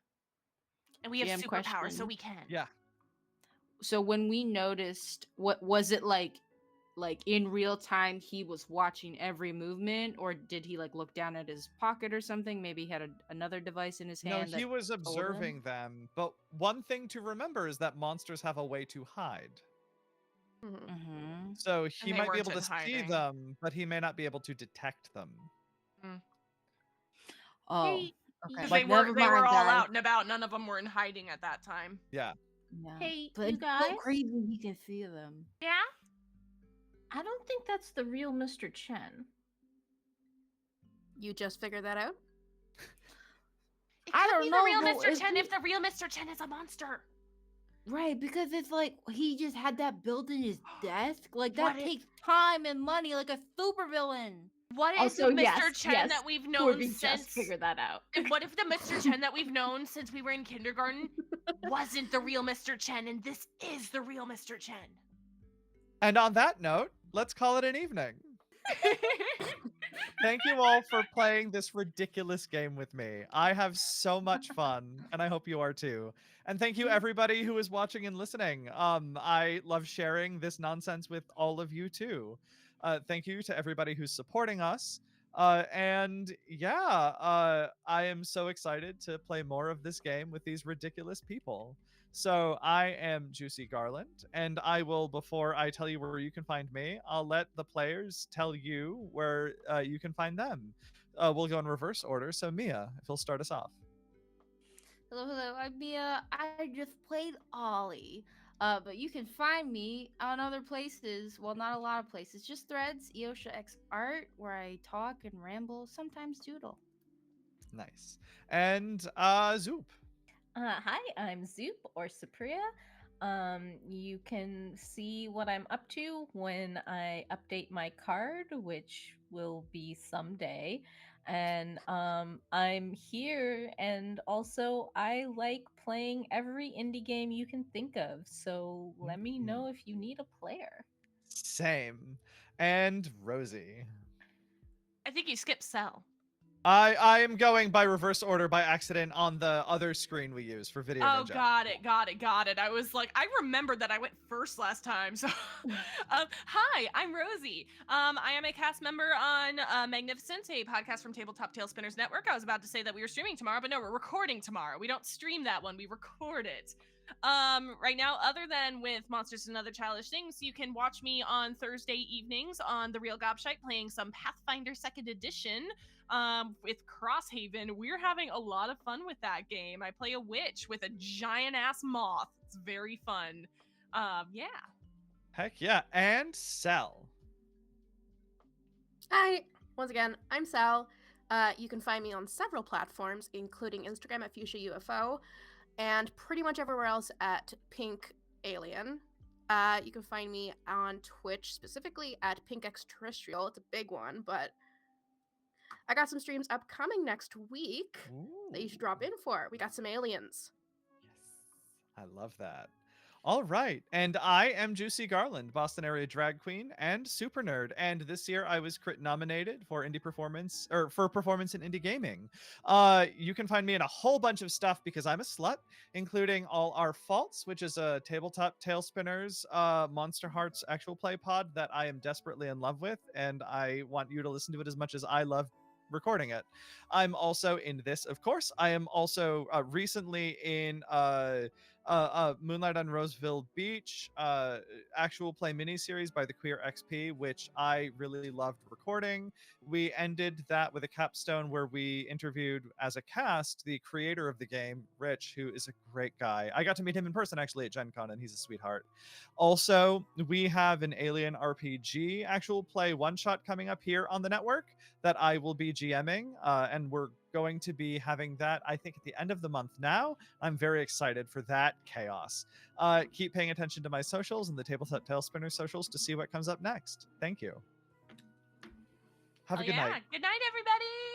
And we have GM superpowers, so question. we can. Yeah. So when we noticed, what was it like in real time he was watching every movement, or did he like look down at his pocket or something? Maybe he had another device in his No, hand. he that was told him? observing them. But one thing to remember is that monsters have a way to hide. Mhm. Mm-hmm. So he they might be weren't able in to see hiding. them, but he may not be able to detect them. Oh, Hey, okay. Because Like, they were never all mind, guys. out and about. None of them were in hiding at that time. Yeah. Yeah. Hey, but you it's so guys? crazy he can see them. Yeah? I don't think that's the real Mr. Chen. You just figured that out? It I could don't be know, the real though, Mr. if Chen he- if the real Mr. Chen is a monster. Right, because it's like he just had that built in his desk. Like that What if- takes time and money, like a supervillain. What if Also, the Mr. yes, Chen yes, that we've known Corby since... just figured that out. What if the Mr. Chen that we've known since we were in kindergarten wasn't the real Mr. Chen, and this is the real Mr. Chen? And on that note, let's call it an evening. Thank you all for playing this ridiculous game with me. I have so much fun, and I hope you are too. And thank you everybody who is watching and listening. I love sharing this nonsense with all of you too. Thank you to everybody who's supporting us. And yeah, I am so excited to play more of this game with these ridiculous people. So I am Juicy Garland, and I will, before I tell you where you can find me, I'll let the players tell you where you can find them. We'll go in reverse order. So Mia, if you'll start us off. Hello, I'm Mia. I just played Ollie. But you can find me on other places. Well, not a lot of places. Just Threads, Eosha X Art, where I talk and ramble, sometimes doodle. Nice. And Zoop. Hi, I'm Zoop or Supriya. You can see what I'm up to when I update my card, which will be someday. And I'm here, and also I like playing every indie game you can think of. So let me know if you need a player. Same. And Rosie. I think you skipped Cell. I am going by reverse order by accident on the other screen we use for Video Oh, Ninja. got it. I was like, I remembered that I went first last time. So, hi, I'm Rosie. I am a cast member on Magnificent, a podcast from Tabletop Tailspinners Network. I was about to say that we were streaming tomorrow, but no, we're recording tomorrow. We don't stream that one, we record it. Right now, other than with Monsters and Other Childish Things, you can watch me on Thursday evenings on The Real Gobshite playing some Pathfinder 2nd Edition. With Crosshaven. We're having a lot of fun with that game. I play a witch with a giant ass moth. It's very fun. Yeah. Heck yeah. And Cell. Hi, once again, I'm Sal. You can find me on several platforms, including Instagram at Fuchsia UFO, and pretty much everywhere else at Pink Alien. You can find me on Twitch, specifically at Pink Extraterrestrial. It's a big one, but I got some streams upcoming next week that you should drop in for. We got some aliens. Yes. I love that. All right. And I am Juicy Garland, Boston area drag queen and super nerd. And this year I was crit nominated for indie performance or for performance in indie gaming. You can find me in a whole bunch of stuff because I'm a slut, including All Our Faults, which is a tabletop tailspinners Monster Hearts actual play pod that I am desperately in love with. And I want you to listen to it as much as I love recording it. I'm also in this, of course. I am also recently in Moonlight on Roseville Beach, actual play miniseries by the Queer XP, which I really loved recording. We ended that with a capstone where we interviewed as a cast the creator of the game, Rich, who is a great guy. I got to meet him in person actually at Gen Con, and he's a sweetheart. Also, we have an Alien RPG actual play one shot coming up here on the network that I will be GMing, and we're going to be having that, I think, at the end of the month now. I'm very excited for that chaos. Keep paying attention to my socials and the Tabletop Tailspinner socials to see what comes up next. Thank you. Have a good night. Good night, everybody.